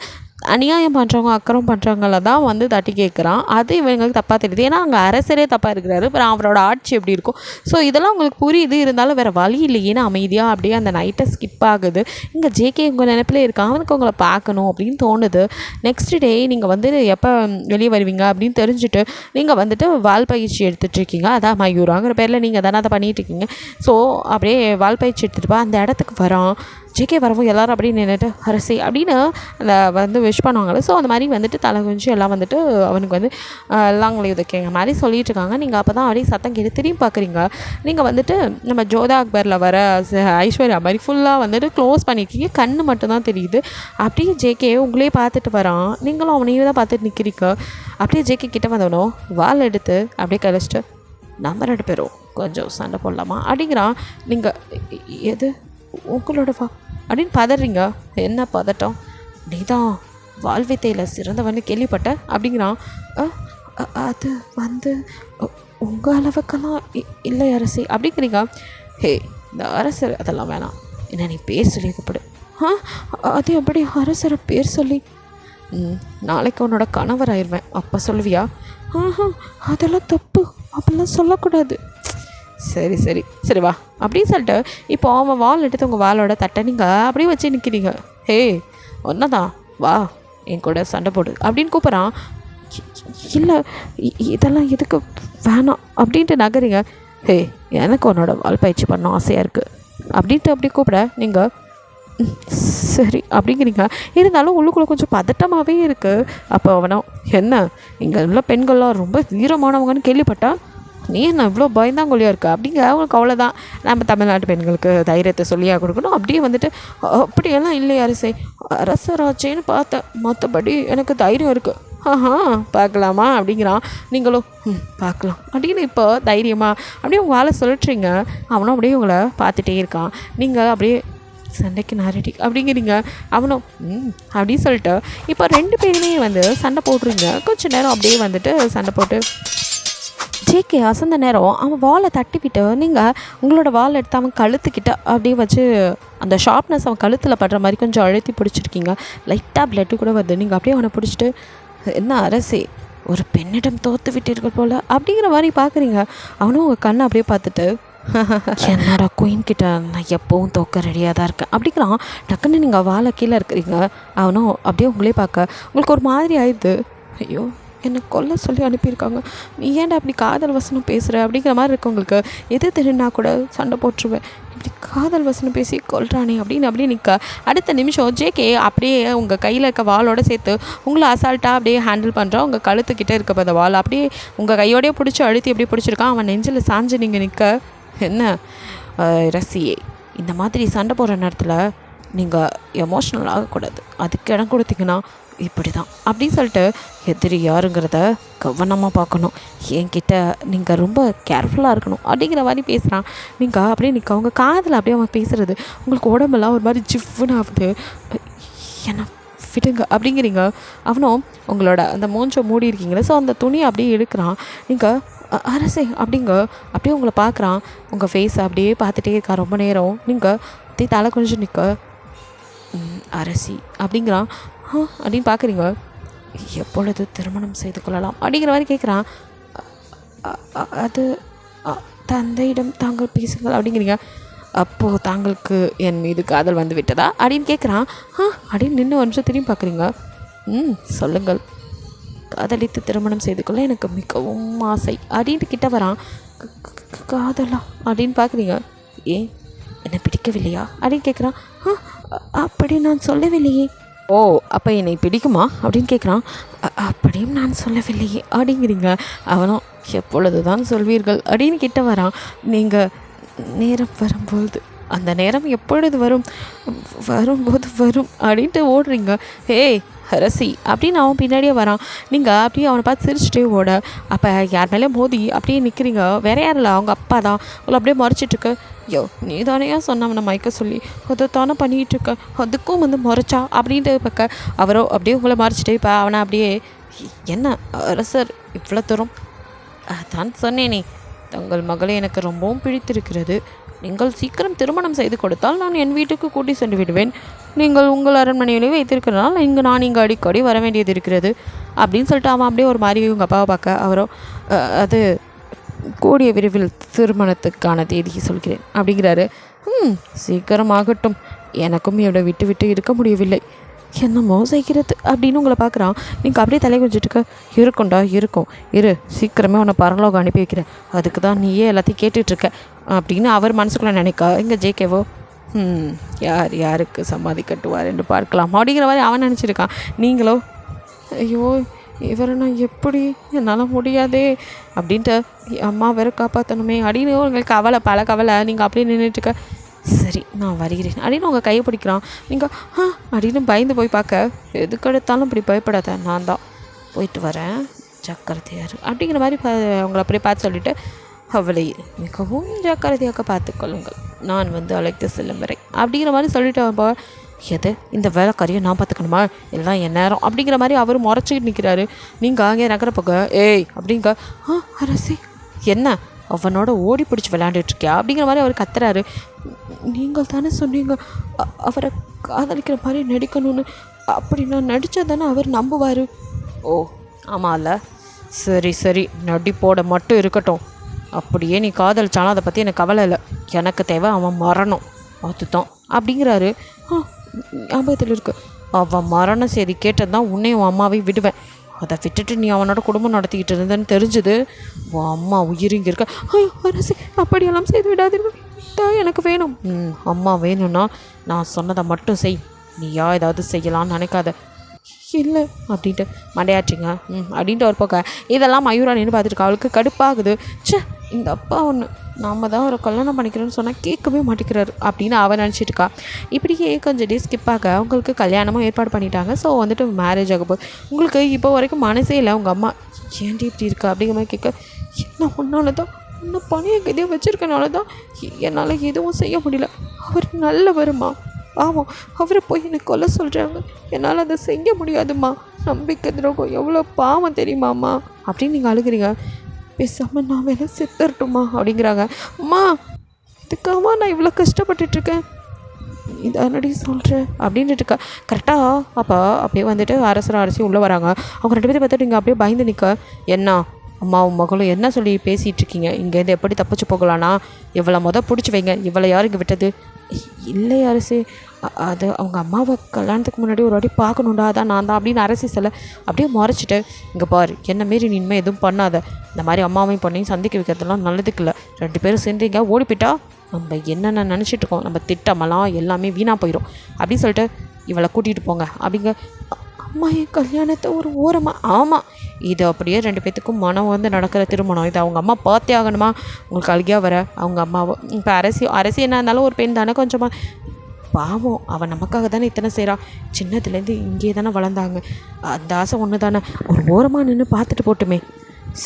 அநியாயம் பண்ணுறவங்க அக்கறம் பண்ணுறவங்கள தான் வந்து தட்டி கேட்குறான். அது இவங்களுக்கு தப்பாக தெரியுது, ஏன்னா அங்கே அரசரே தப்பாக இருக்கிறாரு. அப்புறம் அவரோட ஆட்சி எப்படி இருக்கும். ஸோ இதெல்லாம் உங்களுக்கு புரியுது, இருந்தாலும் வேறு வழி இல்லையேன்னு அமைதியாக அப்படியே அந்த நைட்டை ஸ்கிப் ஆகுது. இங்கே ஜேகே உங்கள் நினைப்பில் இருக்கான், அவனுக்கு உங்களை பார்க்கணும் அப்படின்னு தோணுது. நெக்ஸ்ட் டே நீங்கள் வந்து எப்போ வெளியே வருவீங்க அப்படின்னு தெரிஞ்சுட்டு நீங்கள் வந்துட்டு வால் பயிற்சி எடுத்துகிட்ருக்கீங்க. அதான் மயூராங்கிற பேரில் நீங்கள் தானே அதை பண்ணிகிட்ருக்கீங்க. ஸோ அப்படியே வால் பயிற்சி எடுத்துகிட்டு அந்த இடத்துக்கு வரான். ஜேகே வரவும் எல்லோரும் அப்படியே நின்றுட்டு அரசி அப்படின்னு அந்த வந்து விஷ் பண்ணுவாங்களே. ஸோ அந்த மாதிரி வந்துட்டு தலை குஞ்சு எல்லாம் வந்துட்டு அவனுக்கு வந்து லாங்கில் உதைக்கிங்க மாதிரி சொல்லிட்டு இருக்காங்க. நீங்கள் அப்போ தான் அப்படியே சத்தம் கேட்டு திரும்பி பார்க்குறீங்க. நீங்கள் வந்துட்டு நம்ம ஜோதா அக்பரில் வர ஐஸ்வர்யா மாதிரி ஃபுல்லாக வந்துட்டு க்ளோஸ் பண்ணியிருக்கீங்க, கண்ணு மட்டும்தான் தெரியுது. அப்படியே ஜேகே உங்களே பார்த்துட்டு வரான், நீங்களும் அவனையும் தான் பார்த்துட்டு நிற்கிறீங்க. அப்படியே ஜேகே கிட்டே வந்தவனும் வால் எடுத்து அப்படியே கழிச்சிட்டு நம்ம 2 பேரும் கொஞ்சம் சண்டை போடலாமா அப்படிங்கிறான். நீங்கள் எது உங்களோட வா அப்படின்னு பதறீங்க. என்ன பதட்டம், நீ தான் வாழ்வித்தையில் சிறந்தவன்னு கேள்விப்பட்ட அப்படிங்கிறான். அது வந்து உங்கள் அளவுக்கெல்லாம் இல்லை அரசி அப்படிங்கிறீங்க. ஹே இந்த அரசர் அதெல்லாம் வேணாம், என்ன நீ பேர் சொல்லி கூப்பிடு. அது எப்படி அரசரை பேர் சொல்லி? நாளைக்கு உன்னோட கணவர் ஆயிடுவேன் அப்போ சொல்லுவியா? அதெல்லாம் தப்பு, அப்படிலாம் சொல்லக்கூடாது. சரி சரி சரி வா அப்படின்னு சொல்லிட்டு இப்போ அவன் வால் எடுத்து உங்கள் வாலோட தட்டை நீங்கள் அப்படியே வச்சு நிற்கிறீங்க. ஹே ஒன்றதான் வா என் கூட சண்டை போடு அப்படின்னு கூப்பிட்றான். இல்லை இதெல்லாம் எதுக்கு வேணாம் அப்படின்ட்டு நகரிங்க. ஹே எனக்கு உன்னோட வால் பயிற்சி பண்ண ஆசையாக இருக்குது அப்படின்ட்டு அப்படி கூப்பிட நீங்கள் சரி அப்படிங்கிறீங்க. இருந்தாலும் உள்ளுக்குள்ளே கொஞ்சம் பதட்டமாகவே இருக்குது. அப்போ அவனோ என்ன இங்கே உள்ள பெண்கள்லாம் ரொம்ப வீரமானவங்கன்னு கேள்விப்பட்டா, நீ என்ன இவ்வளோ பயந்தாங்கொல்லியாக இருக்கா அப்படிங்க. அவங்களுக்கு அவ்வளோதான், நம்ம தமிழ்நாட்டு பெண்களுக்கு தைரியத்தை சொல்லியாக கொடுக்கணும். அப்படியே வந்துட்டு அப்படியெல்லாம் இல்லை அரசே, அரசராச்சேன்னு பார்த்தேன், மற்றபடி எனக்கு தைரியம் இருக்குது. பார்க்கலாமா அப்படிங்கிறான். நீங்களும் பார்க்கலாம் அப்படின்னு இப்போ தைரியமாக அப்படியே உங்கள் ஆளை சொல்லிட்றீங்க. அவனும் அப்படியே உங்களை பார்த்துட்டே இருக்கான். நீங்கள் அப்படியே சண்டைக்கு நான் ரெடி அப்படிங்கிறீங்க. அவனும் அப்படின்னு சொல்லிட்டு இப்போ 2 பேருமே வந்து சண்டை போடுறீங்க. கொஞ்சம் நேரம் அப்படியே வந்துட்டு சண்டை போட்டு ஜேகே அசந்த நேரம் அவன் வாலை தட்டிவிட்டு நீங்கள் உங்களோட வால் எடுத்து அவன் கழுத்துக்கிட்ட அப்படியே வச்சு அந்த ஷார்ப்னஸ் அவன் கழுத்தில் படுற மாதிரி கொஞ்சம் அழுத்தி பிடிச்சிருக்கீங்க. லைட்டாக பிளட்டு கூட வருது. நீங்கள் அப்படியே அவனை பிடிச்சிட்டு என்ன அரசே ஒரு பெண்ணிடம் தோற்று விட்டீர்கள் போல் அப்படிங்கிற மாதிரி பார்க்குறீங்க. அவனும் உங்கள் கண்ணை அப்படியே பார்த்துட்டு என்னோட குயின் கிட்ட நான் எப்போவும் தோக்க ரெடியாக தான் இருக்கேன் அப்படிங்கிறான். டக்குன்னு நீங்கள் வாழை கீழே இருக்கிறீங்க. அவனும் அப்படியே உங்களே பார்க்க உங்களுக்கு ஒரு மாதிரி ஆயிடுது. ஐயோ என்னை கொல்ல சொல்லி அனுப்பியிருக்காங்க, நீ ஏன்டா அப்படி காதல் வசனம் பேசுகிற அப்படிங்கிற மாதிரி இருக்கு உங்களுக்கு. எது தெரியுன்னா கூட சண்டை போட்டுருவேன், இப்படி காதல் வசனம் பேசி கொல்றானே அப்படின்னு அப்படியே நிற்க. அடுத்த நிமிஷம் ஜேகே அப்படியே உங்கள் கையில் இருக்க வாளோடு சேர்த்து உங்களை அசால்ட்டாக அப்படியே ஹேண்டில் பண்ணுறான். உங்கள் கழுத்துக்கிட்டே இருக்க அந்த வாள் அப்படியே உங்கள் கையோடையே பிடிச்சி அழுத்தி அப்படியே பிடிச்சிருக்கான். அவன் நெஞ்சில் சாஞ்சு நீங்கள் நிற்க. என்ன ரசியே, இந்த மாதிரி சண்டை போடுற நேரத்தில் நீங்கள் எமோஷ்னல் ஆகக்கூடாது, அதுக்கு இடம் கொடுத்தீங்கன்னா இப்படி தான் அப்படின்னு சொல்லிட்டு எதிரி யாருங்கிறத கவனமாக பார்க்கணும், என்கிட்ட நீங்கள் ரொம்ப கேர்ஃபுல்லாக இருக்கணும் அப்படிங்கிற மாதிரி பேசுகிறான். நீங்கள் அப்படியே நிற்க அவங்க காதில் அப்படியே அவன் பேசுகிறது உங்களுக்கு உடம்பெல்லாம் ஒரு மாதிரி ஜிஃப்னு ஆகுது. என்ன விடுங்க அப்படிங்கிறீங்க. அவனும் உங்களோட அந்த மூஞ்சை மூடி இருக்கீங்களே, ஸோ அந்த துணியை அப்படியே எடுக்கிறான். நீங்கள் அரசே அப்படிங்க அப்படியே உங்களை பார்க்குறான். உங்கள் ஃபேஸை அப்படியே பார்த்துட்டே இருக்கான் ரொம்ப நேரம். நீங்கள் அப்படியே தலை கொஞ்சம் நிற்க அரசி அப்படிங்கிறான். அப்படின்னு பார்க்குறீங்க. எப்பொழுது திருமணம் செய்து கொள்ளலாம் அப்படிங்கிற மாதிரி கேட்குறான். அது தந்தையிடம் தாங்கள் பேசுங்கள் அப்படிங்கிறீங்க. அப்போது தாங்களுக்கு என் மீது காதல் வந்து விட்டதா அப்படின்னு கேட்குறான். அப்படின்னு நின்று ஒரு நிமிஷம் திரும்பி பார்க்குறீங்க. சொல்லுங்கள், காதலித்து திருமணம் செய்து கொள்ள எனக்கு மிகவும் ஆசை அப்படின்ட்டு கிட்ட வரான். காதலா அப்படின்னு பார்க்குறீங்க. ஏன் என்னை பிடிக்கவில்லையா அப்படின்னு கேட்குறான். அப்படி நான் சொல்லவில்லையே. ஓ, அப்போ என்னை பிடிக்குமா அப்படின்னு கேட்குறான். அப்படியும் நான் சொல்லவில்லையே அப்படிங்கிறீங்க. அவனும் எப்பொழுது தான் சொல்வீர்கள் அப்படின்னு கிட்ட வரான். நீங்கள் நேரம் வரும்போது, அந்த நேரம் எப்பொழுது வரும்போது வரும் அப்படின்ட்டு ஓடுறீங்க. ஏய் அரசி அப்படின்னு அவன் பின்னாடியே வரான். நீங்கள் அப்படியே அவனை பார்த்து சிரிச்சுட்டே ஓட, அப்போ யார் மேலே மோதி அப்படியே நிற்கிறீங்க. வேற யாரும் இல்லை, அவங்க அப்பா தான் உங்களை அப்படியே மறைச்சிட்ருக்கு. ஐயோ நீ தானேயா சொன்னவனை மயக்க சொல்லி அதை தானே பண்ணிகிட்ருக்க, அதுக்கும் வந்து முறைச்சா அப்படின்ட்டு பக்க அவரோ அப்படியே உங்களை மறைச்சிட்டே இப்போ அவனை அப்படியே என்ன அரசர் இவ்வளோ தூரம் தான் சொன்னேனே, தங்கள் மகளை எனக்கு ரொம்பவும் பிடித்திருக்கிறது. நீங்கள் சீக்கிரம் திருமணம் செய்து கொடுத்தால் நான் என் வீட்டுக்கு கூட்டி சென்று விடுவேன். நீங்கள் உங்கள் அரண்மனையிலே வைத்திருக்கிறதுனால நான் இங்கே அடிக்கடி வர வேண்டியது இருக்கிறது அப்படின்னு சொல்லிட்டு அவன் அப்படியே ஒரு மாதிரி உங்கள் அப்பாவை பார்க்க அவரோ அது கூடிய விரைவில் திருமணத்துக்கான தேதியை சொல்கிறேன் அப்படிங்கிறாரு. சீக்கிரமாகட்டும், எனக்கும் இவனை விட்டு விட்டு இருக்க முடியவில்லை, என்னமோ செய்கிறது அப்படின்னு உங்களை பார்க்குறான். நீங்கள் அப்படியே தலை கொஞ்சிட்டுக்க இருக்கும்டா இருக்கும் இரு, சீக்கிரமே உன்னை பரலோகம் அனுப்பி வைக்கிறேன், அதுக்கு தான் நீயே எல்லாத்தையும் கேட்டுட்ருக்க அப்படின்னு அவர் மனசுக்குள்ளே நினைக்கா. இங்கே ஜேகேவோ யார் யாருக்கு சமாதி கட்டுவார் என்று பார்க்கலாம் அப்படிங்கிற மாதிரி அவன் நினச்சிருக்கான். நீங்களோ ஐயோ இவரை நான் எப்படி, என்னால் முடியாதே அப்படின்ட்டு அம்மா வேற காப்பாற்றணுமே அப்படின்னு உங்களுக்கு கவலை பல கவலை. நீங்கள் அப்படியே நின்றுட்டுருக்க. சரி நான் வருகிறேன் அப்படின்னு உங்கள் கையை பிடிக்கிறான். நீங்கள் அப்படின்னு பயந்து போய் பார்க்க, எதுக்கு எடுத்தாலும் இப்படி பயப்படாத, நான் தான் போயிட்டு வரேன் ஜாக்கிரதையார் அப்படிங்கிற மாதிரி அவங்கள அப்படியே பார்த்து சொல்லிவிட்டு, அவளை மிகவும் ஜாக்கிரதையாக பார்த்துக்கொள்ளுங்கள், நான் வந்து அழைத்து செல்லும் வரை அப்படிங்கிற மாதிரி சொல்லிட்டு அவன் போக, எது இந்த வேலைக்காரியை நான் பார்த்துக்கணுமா, எல்லாம் என் நேரம் அப்படிங்கிற மாதிரி அவர் முறைச்சிக்கிட்டு நிற்கிறாரு. நீங்கள் அங்கே நகர போக ஏய் அப்படிங்க அரசி என்ன அவனோட ஓடி பிடிச்சி விளையாண்டுட்ருக்கியா அப்படிங்கிற மாதிரி அவர் கத்துறாரு. நீங்கள் தானே சொன்னீங்க அவரை காதலிக்கிற மாதிரி நடிக்கணும்னு, அப்படி நான் நடித்தா தானே அவர் நம்புவார். ஓ ஆமாம்ல, சரி சரி நடிப்போட மட்டும் இருக்கட்டும், அப்படியே நீ காதலிச்சாலும் அதை பற்றி எனக்கு கவலை இல்லை, எனக்கு தேவை அவன் மரணம் அதுதான் அப்படிங்கிறாரு. ஞாபகத்தில் இருக்கு, அவன் மரண செய்தி கேட்டது தான் உன்னையும் அம்மாவை விடுவேன், அதை விட்டுட்டு நீ அவனோட குடும்பம் நடத்திக்கிட்டு இருந்தேன்னு தெரிஞ்சுது, உன் அம்மா உயிர் இங்கே இருக்க. ஐயோ அரசி அப்படியெல்லாம் செய்து விடாதீர்கள், தான் எனக்கு வேணும். அம்மா வேணும்னா நான் சொன்னதை மட்டும் செய், நீயா ஏதாவது செய்யலான்னு நினைக்காத. இல்லை அப்படின்ட்டு மண்டையாச்சிங்க அப்படின்ட்டு ஒரு பக்கம் இதெல்லாம் மயூரா நின்று பார்த்துருக்கா. அவளுக்கு கடுப்பாகுது. சே இந்த அப்பா ஒன்று நாம் தான் ஒரு கல்யாணம் பண்ணிக்கிறேன்னு சொன்னால் கேட்கவே மாட்டேங்கிறாரு அப்படின்னு அவன் நினச்சிட்ருக்கா. இப்படியே கொஞ்சம் டே ஸ்கிப் ஆக அவங்களுக்கு கல்யாணமும் ஏற்பாடு பண்ணிட்டாங்க. ஸோ வந்துட்டு மேரேஜ் ஆக போகுது. உங்களுக்கு இப்போ வரைக்கும் மனசே இல்லை உங்கள் அம்மா ஏன்டி இப்படி இருக்கா அப்படிங்கிற மாதிரி கேட்க, என்ன ஒன்றால தான் இன்னும் பணியை எதையோ வச்சுருக்கனால தான் என்னால் எதுவும் செய்ய முடியல, அவர் நல்ல வருமா ஆமாம், அவரை போய் எனக்கு கொல்ல சொல்கிறாங்க, என்னால் அதை செய்ய முடியாதும்மா, நம்பிக்கை துரோகம் எவ்வளோ பாவம் தெரியுமாம்மா அப்படின்னு நீங்கள் அழுகிறீங்க. பேசாமல் நான் வேலை செத்துறட்டுமா அப்படிங்கிறாங்க. அம்மா இதுக்காக நான் இவ்வளோ கஷ்டப்பட்டுட்ருக்கேன், இதானடி சொல்கிறேன் அப்படின்ட்டு இருக்கா. கரெக்டாக அப்போ அப்படியே வந்துட்டு அரசி உள்ளே வராங்க. அவங்க ரெண்டு பேரும் பார்த்துட்டு நீங்கள் அப்படியே பயந்து நிற்க, என்ன அம்மாவும் மகளும் என்ன சொல்லி பேசிகிட்டு இருக்கீங்க, இங்கேருந்து எப்படி தப்பிச்சு போகலான்னா இவ்வளோ பிடிச்சி வைங்க, இவ்வளோ யார் இங்கே விட்டது. இல்லை அரசி, அது அவங்க அம்மாவை கல்யாணத்துக்கு முன்னாடி ஒரு வாட்டி பார்க்கணுண்டா, அதான் நான் தான் அப்படின்னு அரசி சொல்ல அப்படியே முறைச்சிட்டு, இங்கே பாரு என்ன மாரி நீ இனிமேல் எதுவும் பண்ணாத, இந்த மாதிரி அம்மாவையும் பொண்ணையும் சந்திக்க வைக்கிறதுலாம் நல்லதுக்கு இல்லை, ரெண்டு பேரும் சேர்ந்தீங்க ஓடி போயிட்டா நம்ம என்னென்ன நினச்சிட்ருக்கோம், நம்ம திட்டமெல்லாம் எல்லாமே வீணாக போயிடும் அப்படின்னு சொல்லிட்டு இவளை கூட்டிகிட்டு போங்க அப்படிங்க. அம்மா என் கல்யாணத்தை ஒரு ஓரமாக, ஆமாம் இது அப்படியே ரெண்டு பேர்த்துக்கும் மனம் வந்து நடக்கிற திருமணம், இது அவங்க அம்மா பார்த்தே ஆகணுமா, உங்களுக்கு அழுகியாக வர அவங்க அம்மாவை. இப்போ அரசி என்ன இருந்தாலும் ஒரு பெண் தானே, கொஞ்சமாக பாவம் அவன் நமக்காக தானே இத்தனை செய்கிறான். சின்னதுலேருந்து இங்கே தானே வளர்ந்தாங்க. அந்த ஆசை ஒன்று தானே, ஒரு ஓரமாக நின்று பார்த்துட்டு போட்டுமே.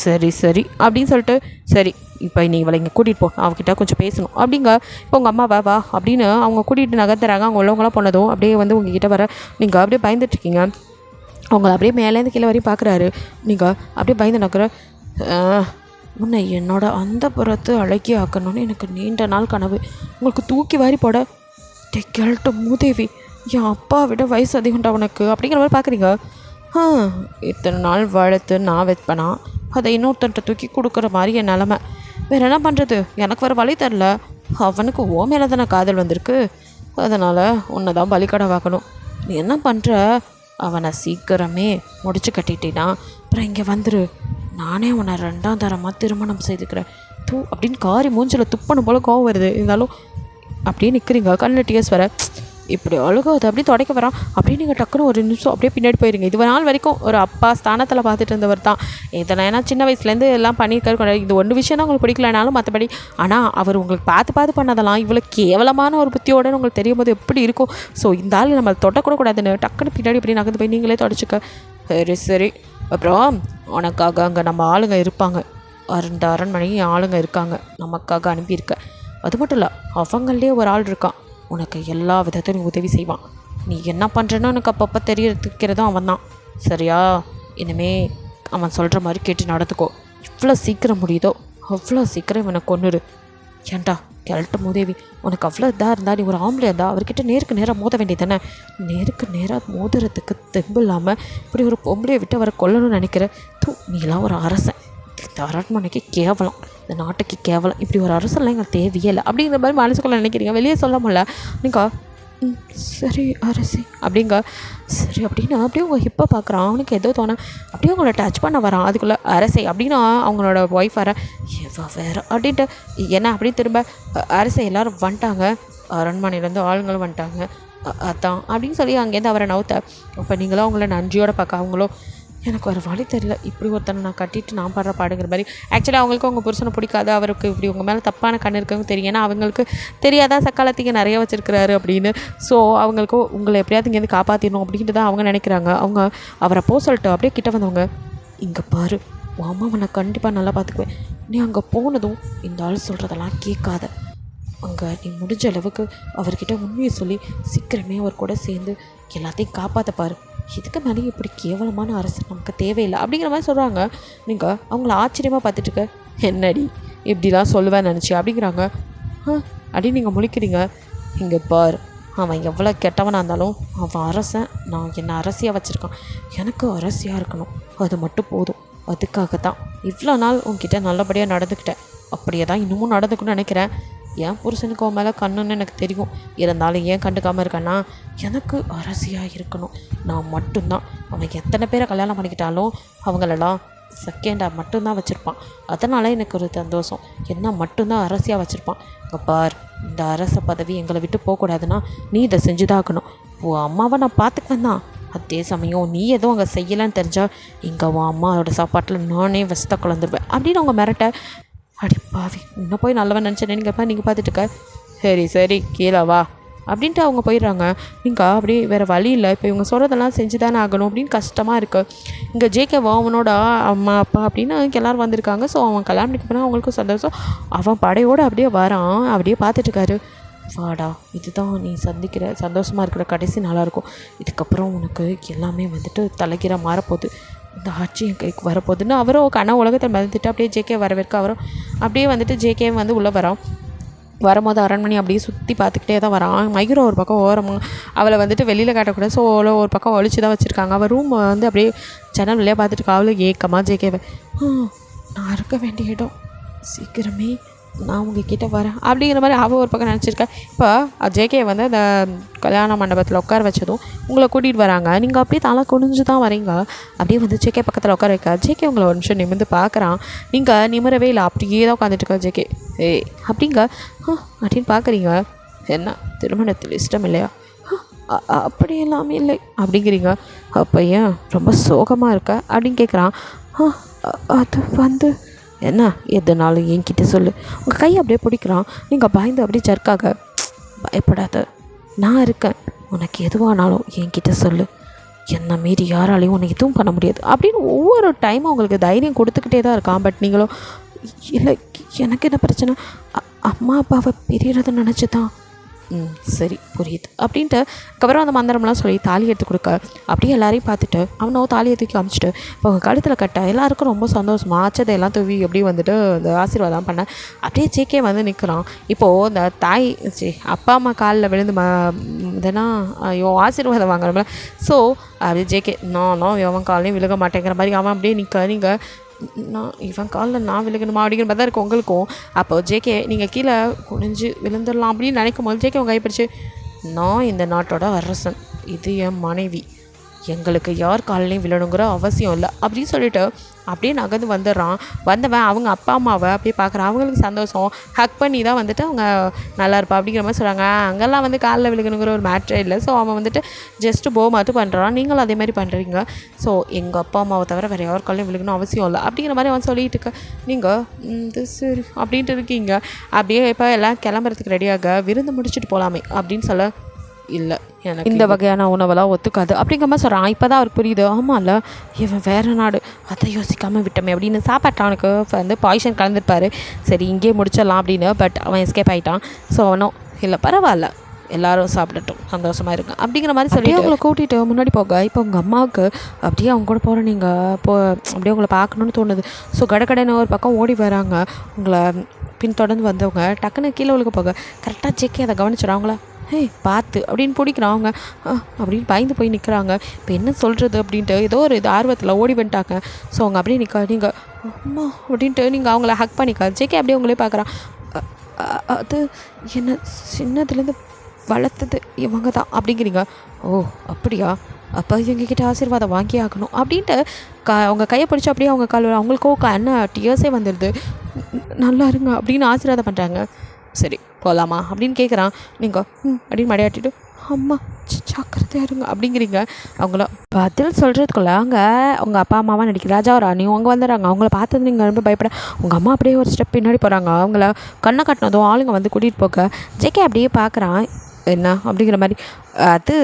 சரி சரி அப்படின்னு சொல்லிட்டு, சரி இப்போ நீ இவளை இங்கே கூட்டிகிட்டு போ, அவகிட்ட கொஞ்சம் பேசணும் அப்படிங்க. இப்போ உங்கள் அம்மா வா அப்படின்னு அவங்க கூட்டிகிட்டு நகர்த்துறாங்க. அவங்க உள்ளவங்களாம் போனதும் அப்படியே வந்து உங்ககிட்ட வர நீங்கள் அப்படியே பயந்துட்டுருக்கீங்க. அவங்கள அப்படியே மேலேருந்து கீழே வரையும் பார்க்குறாரு. நீங்கள் அப்படியே பயந்து நக்கிற, உன்னை என்னோட அந்த புறத்து அழகி ஆக்கணும்னு எனக்கு நீண்ட நாள் கனவு. உங்களுக்கு தூக்கி வாரி போட கேள்ட்ட மூதேவி, என் அப்பா விட வயசு அதிகம்டா உனக்கு அப்படிங்கிற மாதிரி பார்க்குறீங்க. இத்தனை நாள் வளர்த்து நான் வைப்பேனா, அதை இன்னொருத்தன்ட்ட தூக்கி கொடுக்குற மாதிரி என் நிலமை. வேறு என்ன பண்ணுறது, எனக்கு வேறு வழி தரல. அவனுக்கு ஓ மேலே தானே காதல் வந்திருக்கு. அதனால் உன்னை தான் பலிக்கடை வாக்கணும். நீ என்ன பண்ணுற, அவனை சீக்கிரமே முடிச்சு கட்டிட்டேன்னா அப்புறம் இங்கே வந்துரு. நானே அவனை 2ஆம் தரமாக திருமணம் செய்துக்கிறேன் அப்படின்னு காரி மூஞ்சில் துப்பணும் போல் கோவம் வருது. இருந்தாலும் அப்படியே நிற்கிறீங்க. கண்ணில் டிஎஸ் வர இப்படி அழுகாது அப்படியே தொடக்க வரான். அப்படியே நீங்கள் டக்குன்னு ஒரு நிமிஷம் அப்படியே பின்னாடி போயிருங்க. இது நாள் வரைக்கும் ஒரு அப்பா ஸ்தானத்தில் பார்த்துட்டு இருந்தவர் தான். இதெல்லாம் ஏன்னா சின்ன வயசுலேருந்து எல்லாம் பண்ணியிருக்காரு. இது ஒன்று விஷயம் தான் உங்களுக்கு பிடிக்கலனாலும் மற்றபடி, ஆனால் அவர் உங்களுக்கு பார்த்து பண்ணதெல்லாம் இவ்வளோ கேவலமான ஒரு புத்தியோட உங்களுக்கு தெரியும் போது எப்படி இருக்கும். ஸோ இந்த ஆள் நம்ம தொடக்கூடாதுன்னு டக்குன்னு பின்னாடி இப்படி நகர்ந்து போய் நீங்களே தொடச்சிக்க. சரி அப்புறம் உனக்காக அங்கே நம்ம ஆளுங்க இருப்பாங்க. அந்த அரண்மனை ஆளுங்க இருக்காங்க, நமக்காக அனுப்பியிருக்க. அது மட்டும் இல்லை, அவங்களே ஒரு ஆள் இருக்கான், உனக்கு எல்லா விதத்திலும் உதவி செய்வான். நீ என்ன பண்ணுறேன்னு எனக்கு அப்பப்போ தெரியறதுக்கிறதும் அவன் தான். சரியா, இனிமே அவன் சொல்கிற மாதிரி கேட்டு நடந்துக்கோ. இவ்வளோ சீக்கிரம் முடியுதோ அவ்வளோ சீக்கிரம் இவனை கொன்னுரு. ஏன்டா கேள்ட்ட மூதேவி, உனக்கு அவ்வளோ இதாக இருந்தால் நீ ஒரு ஆம்பளை இருந்தால் அவர்கிட்ட நேருக்கு நேராக மோத வேண்டியது தானே. நேருக்கு நேராக மோதுறதுக்கு தெம்பு இல்லாமல் இப்படி ஒரு பொம்பளையை விட்டு அவரை கொல்லணும்னு நினைக்கிற. நீலாம் ஒரு அரசன், இந்த அரண்மனைக்கு கேவலம், இந்த நாட்டுக்கு கேவலம். இப்படி ஒரு அரசெல்லாம் எங்கள் தேவையே இல்லை அப்படிங்கிற மாதிரி மனசுக்குள்ளே நினைக்கிறீங்க. வெளியே சொல்ல முடியல. நீங்கள் சரி அரசி அப்படிங்க. சரி அப்படின்னு அப்படியே உங்கள் ஹிப்பை பார்க்குறான். அவனுக்கு ஏதோ தோண அப்படியே அவங்கள டச் பண்ண வரான். அதுக்குள்ளே அரசை அப்படின்னா அவங்களோட ஒய்ஃப் வர வேறு அப்படின்ட்டு என்ன அப்படி திரும்ப அரசை எல்லோரும் வந்துட்டாங்க, அரண்மனையிலேருந்து ஆளுங்களும் வந்துட்டாங்க அதான் அப்படின்னு சொல்லி அங்கேருந்து அவரை நவுத்த. அப்போ நீங்களும் அவங்கள நன்றியோட பார்க்க, அவங்களும் எனக்கு ஒரு வழி தெரியல, இப்படி ஒருத்தனை நான் கட்டிட்டு நான் படுற பாடுங்கிற மாதிரி. ஆக்சுவலி அவங்களுக்கு அவங்க புருஷனை பிடிக்காது, அவருக்கு இப்படி உங்கள் மேலே தப்பான கண் இருக்குன்னு தெரியும். ஏன்னா அவங்களுக்கு தெரியாதா சக்காலத்திங்க நிறைய வச்சுருக்கிறாரு அப்படின்னு. ஸோ அவங்களுக்கு உங்களை எப்படியாவது இங்கேருந்து காப்பாற்றிடணும் அப்படின்ட்டு தான் அவங்க நினைக்கிறாங்க. அவங்க அவரை சொல்லிட்டு அப்படியே கிட்ட வந்தவங்க, இங்கே பாரு உன் அம்மாவை கண்டிப்பாக நல்லா பார்த்துக்குவேன். நீ அங்கே போனதும் இந்த ஆள் சொல்கிறதெல்லாம் கேட்காத. அங்கே நீ முடிஞ்ச அளவுக்கு அவர்கிட்ட உண்மையை சொல்லி சீக்கிரமே அவர் கூட சேர்ந்து எல்லாத்தையும் காப்பாற்றப்பாரு. இதுக்கு மேலே இப்படி கேவலமான அரசு நமக்கு தேவையில்லை அப்படிங்கிற மாதிரி சொல்கிறாங்க. நீங்கள் அவங்கள ஆச்சரியமாக பார்த்துட்டுருக்க, என்னடி இப்படிலாம் சொல்லுவேன்னு நினச்சி அப்படிங்கிறாங்க. அப்படின்னு நீங்கள் முழிக்கிறீங்க. இங்கே பார், அவன் எவ்வளோ கெட்டவனாக இருந்தாலும் அவன் அரசன், நான் என்னை அரசியாக வச்சுருக்கான், எனக்கு அரசியாக இருக்கணும், அது மட்டும் போதும். அதுக்காக தான் இவ்வளோ நாள் உங்ககிட்ட நல்லபடியாக நடந்துக்கிட்டேன், அப்படியே தான் இன்னமும் நடந்துக்கணும்னு நினைக்கிறேன். என் புருஷனுக்கு அவன் மேலே கண்ணுன்னு எனக்கு தெரியும், இருந்தாலும் ஏன் கண்டுக்காமல் இருக்கேன்னா எனக்கு அரசியாக இருக்கணும், நான் மட்டும்தான். அவன் எத்தனை பேரை கல்யாணம் பண்ணிக்கிட்டாலும் அவங்களெல்லாம் செகண்டாக மட்டும்தான் வச்சுருப்பான். அதனால் எனக்கு ஒரு சந்தோஷம், என்ன மட்டும்தான் அரசியாக வச்சுருப்பான். இங்கே பார், இந்த அரச பதவி எங்களை விட்டு போகக்கூடாதுன்னா நீ இதை செஞ்சுதான் ஆக்கணும். அம்மாவை நான் பார்த்துக்குவேன் தான், அதே சமயம் நீ எதுவும் அங்கே செய்யலான்னு தெரிஞ்சால் இங்கே உன் அம்மாவோட சாப்பாட்டில் நானே விஷத்தை கலந்துருவேன் அப்படின்னு அவங்க மிரட்ட. அடிப்பாவி, இன்னும் போய் நல்லவன் நினச்சேன் நீங்கள் பார்த்துட்டு இருக்க. சரி கீழே வா அப்படின்ட்டு அவங்க போயிடுறாங்க. நீங்கள் அப்படியே வேறு வழி இல்லை, இப்போ இவங்க சொல்கிறதெல்லாம் செஞ்சு தானே ஆகணும் அப்படின்னு கஷ்டமாக இருக்குது. இங்கே ஜேகேவா அவனோட அம்மா அப்பா அப்படின்னு எல்லோரும் வந்திருக்காங்க. ஸோ அவன் கல்யாணம் பண்ணிக்க போனால் அவங்களுக்கும் சந்தோஷம். அவன் படையோடு அப்படியே வரான், அப்படியே பார்த்துட்ருக்காரு. வாடா, இதுதான் நீ சந்திக்கிற சந்தோஷமாக இருக்கிற கடைசி நாளாக இருக்கும். இதுக்கப்புறம் உனக்கு எல்லாமே வந்துட்டு தலைகீழ மாறப்போகுது, இந்த ஆட்சி என் கைக்கு வரப்போகுதுன்னு அவரும் கனவு உலகத்தை மறந்துட்டு அப்படியே ஜேகே வரவேற்க அவரும் அப்படியே வந்துட்டு ஜேகே வந்து உள்ளே வரான். வரும்போது அரண்மனை அப்படியே சுற்றி பார்த்துக்கிட்டே தான் வரான். மயூரம் ஒரு பக்கம் ஓரமாக அவளை வந்துட்டு வெளியில் காட்டக்கூடாது, ஸோ அவளை ஒரு பக்கம் ஒழிச்சு தான் வச்சுருக்காங்க. அவள் ரூம் வந்து அப்படியே ஜன்னல் வெளியே பார்த்துட்டு இருக்கா. அவளும் ஏக்கமாக ஜேகேவை, நான் இருக்க வேண்டிய இடம், சீக்கிரமே நான் உங்ககிட்ட வரேன் அப்படிங்கிற மாதிரி அவள் ஒரு பக்கம் நினச்சிருக்கேன். இப்போ ஜேகே வந்து அந்த கல்யாண மண்டபத்தில் உட்கார வச்சதும் உங்களை கூட்டிகிட்டு வராங்க. நீங்கள் அப்படியே தலை குனிஞ்சு தான் வரீங்க. அப்படியே வந்து ஜேகே பக்கத்தில் உட்கார வைக்க ஜேகே உங்களை ஒரு நிமிஷம் நிமிர்ந்து பார்க்குறான். நீங்கள் நிமிரவே இல்லை, அப்படியே தான் உட்காந்துட்டுருக்கா ஜேகே. அப்படிங்க அப்படின்னு பார்க்குறீங்க. என்ன திருமணத்தில் இஷ்டம் இல்லையா? அப்படி எல்லாமே இல்லை அப்படிங்கிறீங்க. அப்போ ஏன் ரொம்ப சோகமாக இருக்க அப்படின்னு கேட்குறான். அது வந்து என்ன எதுனாலும் என்கிட்ட சொல்லு. உங்கள் கையை அப்படியே பிடிக்கிறான். நீங்கள் பயந்து அப்படியே ஜர்க்காக, பயப்படாத, நான் இருக்கேன், உனக்கு எதுவானாலும் என்கிட்ட சொல்லு, என்னை மீறி யாராலையும் உன்னை எதுவும் பண்ண முடியாது அப்படின்னு ஒவ்வொரு டைமும் அவங்களுக்கு தைரியம் கொடுத்துக்கிட்டே தான் இருக்கான். பட் நீங்களும் இல்லை, எனக்கு என்ன பிரச்சனை, அம்மா அப்பாவை பிரியறதை நினச்சி தான். சரி புரியுது அப்படின்ட்டு அதுக்கப்புறம் அந்த மந்திரம்லாம் சொல்லி தாலி எடுத்து கொடுக்க அப்படியே எல்லாரையும் பார்த்துட்டு அவனும் தாலியை தூக்கி காமிச்சிட்டு இப்போ அவங்க கழுத்தில் கட்ட எல்லாருக்கும் ரொம்ப சந்தோஷமாக ஆச்சதையெல்லாம் தூவி அப்படியே வந்துட்டு அந்த ஆசீர்வாதம் பண்ண அப்படியே ஜேகே வந்து நிற்கிறான். இப்போது இந்த தாய் அப்பா அம்மா காலில் விழுந்து இதெல்லாம் ஐயோ ஆசீர்வாதம் வாங்குறோம்ல. ஸோ அப்படியே ஜேகே நானும் இவன் காலையும் விழுக மாட்டேங்கிற மாதிரி அவன் அப்படியே நீங்கள் இவன் காலில் நான் விழுகணுமா அப்படிங்கிற மாதிரி தான் இருக்கும் உங்களுக்கும். அப்போ ஜேகே நீங்கள் கீழே குனிஞ்சு விழுந்துடலாம் அப்படின்னு நினைக்கும் போது ஜேகே உங்கள் கைப்பிடிச்சு, நான் இந்த நாட்டோட அரசன், இது என் மனைவி, எங்களுக்கு யார் காலையும் விழணுங்கிற அவசியம் இல்லை அப்படின்னு சொல்லிட்டு அப்படியே நகர்ந்து வந்துடுறான். வந்தவன் அவங்க அப்பா அம்மாவை அப்படியே பார்க்குறான். அவங்களுக்கு சந்தோஷம், ஹக் பண்ணி தான் வந்துட்டு அவங்க நல்லா இருப்பா அப்படிங்கிற மாதிரி சொல்கிறாங்க. அங்கெல்லாம் வந்து காலில் விழுகணுங்கிற ஒரு மேட்ரே இல்லை. ஸோ அவன் வந்துட்டு ஜஸ்ட்டு மட்டும் பண்ணுறான், நீங்களும் அதே மாதிரி பண்ணுறீங்க. ஸோ எங்கள் அப்பா அம்மாவை தவிர வேறு யார் காலையும் விழுகணும் அவசியம் இல்லை அப்படிங்கிற மாதிரி அவன் சொல்லிட்டு இருக்க, நீங்கள் இது சரி அப்படின்ட்டு இருக்கீங்க. அப்படியே இப்போ எல்லாம் கிளம்புறதுக்கு ரெடியாக விருந்து முடிச்சுட்டு போகலாமே அப்படின்னு சொல்ல, இல்லை எனக்கு இந்த வகையான உணவெல்லாம் ஒத்துக்காது அப்படிங்கிற மாதிரி சொல்கிறான். இப்போ தான் அவருக்கு புரியுது, ஆமாம் இல்லை இவன் வேறு நாடு, அதை யோசிக்காமல் விட்டோமே அப்படின்னு. சாப்பாட்டு அவனுக்கு வந்து பாய்சன் கலந்துருப்பார், சரி இங்கேயே முடிச்சிடலாம் அப்படின்னு. பட் அவன் எஸ்கேப் ஆகிட்டான். ஸோ அவனும் இல்லை பரவாயில்ல எல்லோரும் சாப்பிடட்டும், சந்தோஷமாக இருக்கும் அப்படிங்கிற மாதிரி சொல்லி அவங்கள கூட்டிகிட்டு முன்னாடி போக இப்போ உங்கள் அம்மாவுக்கு அப்படியே அவங்க கூட போகிற நீங்கள் அப்படியே உங்களை பார்க்கணுன்னு தோணுது. ஸோ கடற்கடைன்னு ஒரு பக்கம் ஓடி வராங்க. உங்களை பின்தொடர்ந்து வந்தவங்க டக்குன்னு கீழே விழுக போக கரெக்டாக ஜேகே அதை கவனிச்சிடும். அவங்கள பார்த்து அப்படின்னு பிடிக்கிறாங்க அப்படின்னு பயந்து போய் நிற்கிறாங்க. இப்போ என்ன சொல்கிறது அப்படின்ட்டு ஏதோ ஒரு இது ஆர்வத்தில் ஓடி வந்துட்டாங்க. ஸோ அவங்க அப்படியே நீங்கள் அம்மா அப்படின்ட்டு நீங்கள் அவங்கள ஹக் பண்ணிக்க. ஜேகே அப்படியே அவங்களே பார்க்குறான். அது என்ன சின்னதுலேருந்து வளர்த்தது இவங்க தான் அப்படிங்கிறீங்க. ஓ அப்படியா, அப்போ எங்ககிட்ட ஆசீர்வாதம் வாங்கி ஆகணும் அப்படின்ட்டு அவங்க கையை பிடிச்சி அப்படியே அவங்க கால் அவங்களுக்கோ என்ன டியர்ஸே வந்துடுது. நல்லா இருங்க அப்படின்னு ஆசீர்வாதம் பண்ணுறாங்க. சரி போகலாமா அப்படின்னு கேட்குறான். நீங்கள் அப்படின்னு மடையாட்டிட்டு அம்மா ஜாக்கிரதையாக இருங்க அப்படிங்கிறீங்க. அவங்கள பதில் சொல்கிறதுக்குள்ள அங்கே உங்கள் அப்பா அம்மாவாக நடிக்கிற ராஜா ராணியும் அவங்க வந்துடுறாங்க. அவங்கள பார்த்தது நீங்கள் ரொம்ப பயப்பட உங்கள் அம்மா அப்படியே ஒரு ஸ்டெப் பின்னாடி போகிறாங்க. அவங்கள கண்ணை கட்டினதும் ஆளுங்க வந்து கூட்டிகிட்டு போக ஜேகே அப்படியே பார்க்குறான். என்ன அப்படிங்கிற மாதிரி, அது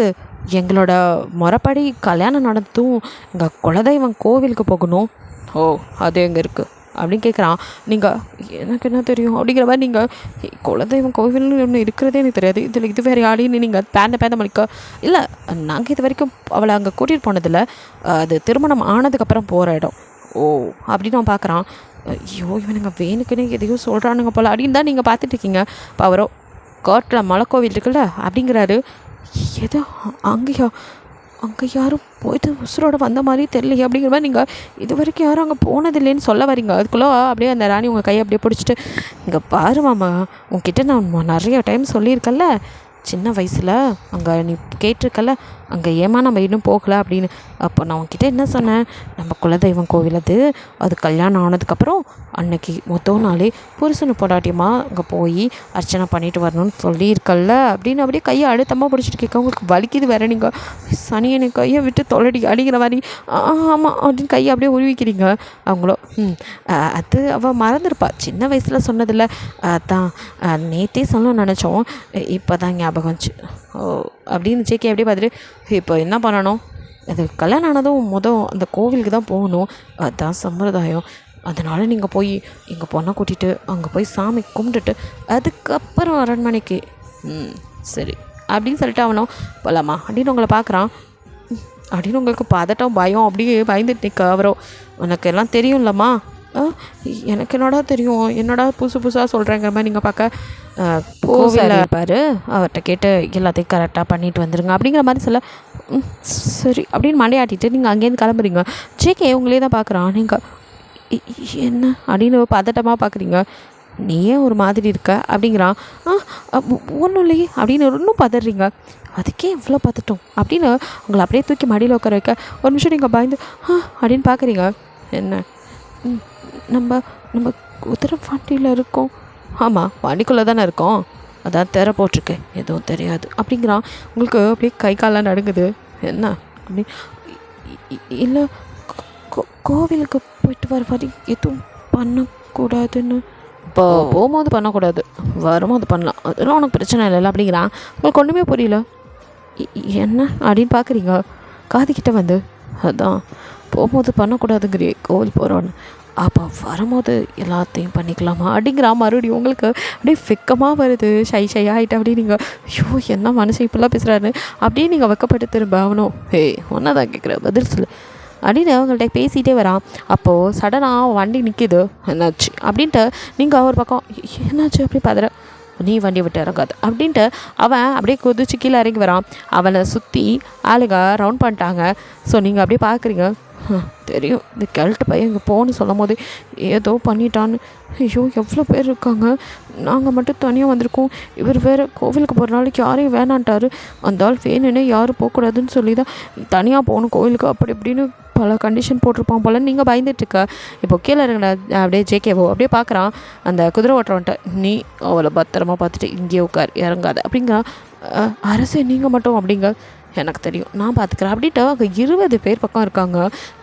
எங்களோட முறைப்படி கல்யாணம் நடந்தும் எங்கள் குலதெய்வம் கோவிலுக்கு போகணும். ஓ அது எங்கே இருக்குது அப்படின்னு கேட்குறான். நீங்கள் எனக்கு என்ன தெரியும் அப்படிங்கிற மாதிரி, நீங்கள் குலதெய்வம் கோவில்னு ஒன்று இருக்கிறதே எனக்கு தெரியாது, இதில் இது வேறு ஆடின்னு நீங்கள் பேந்த மணிக்க இல்லை. நாங்கள் இது வரைக்கும் அவளை அங்கே கூட்டிகிட்டு போனதில்லை, அது திருமணம் ஆனதுக்கப்புறம் போகிற இடம். ஓ அப்படின்னு அவன் பார்க்குறான். ஐயோ இவனுங்க வேணுக்குன்னு எதையோ சொல்கிறானுங்க போல் அப்படின்னு தான் நீங்கள் பார்த்துட்டு இருக்கீங்க. இப்போ அவரோ காட்டில் மலைக்கோவில் இருக்குல்ல அப்படிங்கிறாரு. எதோ அங்கேயா, அங்கே யாரும் போயிட்டு உசுரோட வந்த மாதிரி தெரியலையே அப்படிங்கிற மாதிரி, நீங்கள் இது வரைக்கும் யாரும் அங்கே போனதில்லைன்னு சொல்ல வரீங்க. அதுக்குள்ளே அப்படியே அந்த ராணி உங்கள் கையை அப்படியே பிடிச்சிட்டு, இங்கே பாரு மாமா, உங்ககிட்ட நான் நிறைய டைம் சொல்லியிருக்கேன்ல, சின்ன வயசில் அங்கே நீ கேட்டிருக்கல, அங்கே ஏமா நம்ம இன்னும் போகலை அப்படின்னு. அப்போ நான் உங்ககிட்ட என்ன சொன்னேன், நம்ம குலதெய்வம் கோவில் அது கல்யாணம் ஆனதுக்கப்புறம் அன்னைக்கு மொத்தம் நாளே புருஷனு பொண்டாட்டியம்மா அங்கே போய் அர்ச்சனை பண்ணிட்டு வரணும்னு சொல்லியிருக்கல்ல அப்படின்னு அப்படியே கையை அழுத்தமாக பிடிச்சிட்டு கேட்க, உங்களுக்கு வலிக்குது வேறு, நீங்கள் சனி எனக்கு கையை விட்டு தொலைடி அடிக்கிற மாதிரி. ஆமாம் அப்படின்னு கையை அப்படியே உருவிக்கிறீங்க. அவங்களோ அது அவள் மறந்துருப்பா, சின்ன வயசில் சொன்னதில்ல, அதான் நேற்றே சொல்லணும்னு நினச்சோம், இப்போ தான் ஞாபகம் வந்துச்சு. ஓ அப்படின்னு ஜேகே அப்படியே பார்த்துட்டு, இப்போ என்ன பண்ணணும், அது கல்யாணம் ஆனதும் அந்த கோவிலுக்கு தான் போகணும், அதுதான் சம்பிரதாயம், அதனால் நீங்கள் போய் எங்கள் பொண்ணை கூட்டிகிட்டு அங்கே போய் சாமி கும்பிட்டுட்டு அதுக்கப்புறம் அரண்மனைக்கு. சரி அப்படின்னு சொல்லிட்டு அவனும் போகலாமா அப்படின்னு உங்களை பார்க்குறான். அப்படின்னு உங்களுக்கு பதட்டம் பயம் அப்படியே பயந்துட்டு நிற்க. அவரோ உனக்கு எல்லாம் தெரியும்லம்மா. எனக்கு என்னடா தெரியும், என்னடா புதுசாக சொல்கிறேங்கிற மாதிரி நீங்கள் பார்க்க கோவிலில் இருப்பார், அவர்கிட்ட கேட்டு எல்லாத்தையும் கரெக்டாக பண்ணிட்டு வந்துடுங்க அப்படிங்கிற மாதிரி சொல்ல, சரி அப்படின்னு மண்டையாட்டிட்டு நீங்கள் அங்கேருந்து கிளம்புறீங்க. ஜேகே உங்களே தான் பார்க்குறான். நீங்கள் என்ன அப்படின்னு பதட்டமாக பார்க்குறீங்க, நீ ஏன் ஒரு மாதிரி இருக்க அப்படிங்கிறான். ஒன்றும் இல்லையே அப்படின்னு இன்னும் பதறீங்க. அதுக்கே இவ்வளோ பதட்டம் அப்படின்னு உங்களை அப்படியே தூக்கி மடியில் உட்கார வைக்க ஒரு நிமிஷம் நீங்கள் பயந்து அப்படின்னு பார்க்குறீங்க. என்ன, நம்ம உத்தரவாண்டியில் இருக்கோம். ஆமாம் வண்டிக்குள்ளே தானே இருக்கோம், அதான் திற போட்டிருக்கு, எதுவும் தெரியாது அப்படிங்கிறான். உங்களுக்கு அப்படியே கை காலெலாம் நடுங்குது. என்ன அப்படி, இல்லை கோவிலுக்கு போயிட்டு வர மாதிரி எதுவும் பண்ணக்கூடாதுன்னு. இப்போ போகும்போது பண்ணக்கூடாது, வரும்போது பண்ணலாம், அதெல்லாம் உனக்கு பிரச்சனை இல்லைல்ல அப்படிங்கிறான். உங்களுக்கு ஒன்றுமே புரியல. என்ன அப்படின்னு பார்க்குறீங்க காதுகிட்ட வந்து. அதான் போகும்போது பண்ணக்கூடாதுங்கிறியே கோவில் போகிறோன்னு, அப்போ வரும்போது எல்லாத்தையும் பண்ணிக்கலாமா அப்படிங்கிறா. மறுபடியும் உங்களுக்கு அப்படியே வெக்கமாக வருது, ஷை ஆகிட்டா அப்படி நீங்கள் ஐயோ என்ன மனுஷன் இப்படிலாம் பேசுகிறாரு அப்படியே நீங்கள் வெக்கப்பட்டு திரும்ப அவனும் ஒன்றா தான் கேட்குற பதில் சொல்லு அப்படின்னு அவங்கள்ட்ட பேசிகிட்டே வரான். அப்போது சடனாக வண்டி நிற்கிது. என்னாச்சு அப்படின்ட்டு நீங்கள் ஒரு பக்கம் என்னாச்சு அப்படி பார்த்துற, நீ வண்டி விட்டு இறங்காது அப்படின்ட்டு அவன் அப்படியே குதிச்சு கீழே இறங்கி வரான். அவனை சுற்றி ஆளுங்க ரவுண்ட் பண்ணிட்டாங்க. ஸோ நீங்கள் அப்படியே பார்க்குறீங்க, தெரியும் இந்த கெல்ட்டு பையன் இங்கே போன்னு சொல்லும் போது ஏதோ பண்ணிட்டான்னு. ஐயோ எவ்வளோ பேர் இருக்காங்க, நாங்கள் மட்டும் தனியாக வந்திருக்கோம், இவர் வேறு கோவிலுக்கு போகிற நாளைக்கு யாரையும் வேணான்ட்டார், அந்த ஆள் வேணுன்னே யாரும் போகக்கூடாதுன்னு சொல்லி தான் தனியாக போகணும் கோவிலுக்கு அப்படி இப்படின்னு பல கண்டிஷன் போட்டிருப்பான் போல. நீங்கள் பயந்துட்டுருக்க. இப்போ கீழே இருங்கடா அப்படியே ஜேகேவோ அப்படியே பார்க்குறான். அந்த குதிரை ஓட்டுறவன்ட்ட நீ அவளை பத்திரமா பார்த்துட்டு இங்கேயே உட்கார் இறங்காத அப்படிங்க. அரசே நீங்கள் மட்டும் அப்படிங்க, எனக்கு தெரியும் நான் பார்த்துக்கிறேன் அப்படின்ட்டு அங்கே 20 பேர் பக்கம் இருக்காங்க.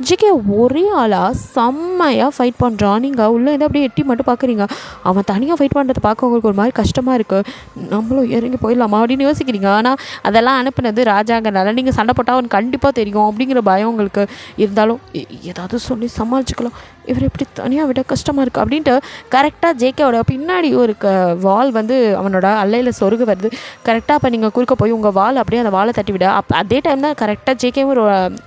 ஜிகே ஒரே ஆளாக செம்மையாக ஃபைட் பண்ணுறான். நீங்கள் உள்ளே இருந்து அப்படியே எட்டி மட்டும் பார்க்குறீங்க. அவன் தனியாக ஃபைட் பண்ணுறதை பார்க்க உங்களுக்கு ஒரு மாதிரி கஷ்டமாக இருக்குது. நம்மளும் இறங்கி போயிடலாமா அப்படின்னு யோசிக்கிறீங்க. ஆனால் அதெல்லாம் அனுப்புனது ராஜாங்கிறனால நீங்கள் சண்டை போட்டால் அவனுக்கு கண்டிப்பாக தெரியும் அப்படிங்கிற பயம் உங்களுக்கு இருந்தாலும் ஏதாவது சொல்லி சமாளிச்சுக்கலாம், இவர் எப்படி தனியாக விட கஷ்டமாக இருக்குது அப்படின்ட்டு கரெக்டாக ஜேகேவோட பின்னாடி ஒரு வால் வந்து அவனோட அல்லையில் சொருகு வருது. கரெக்டாக அப்போ நீங்கள் குறுக்க போய் உங்கள் வால் அப்படியே அந்த வாலை தட்டி விட அதே டைம் தான் கரெக்டாக ஜேகேவும் ஒரு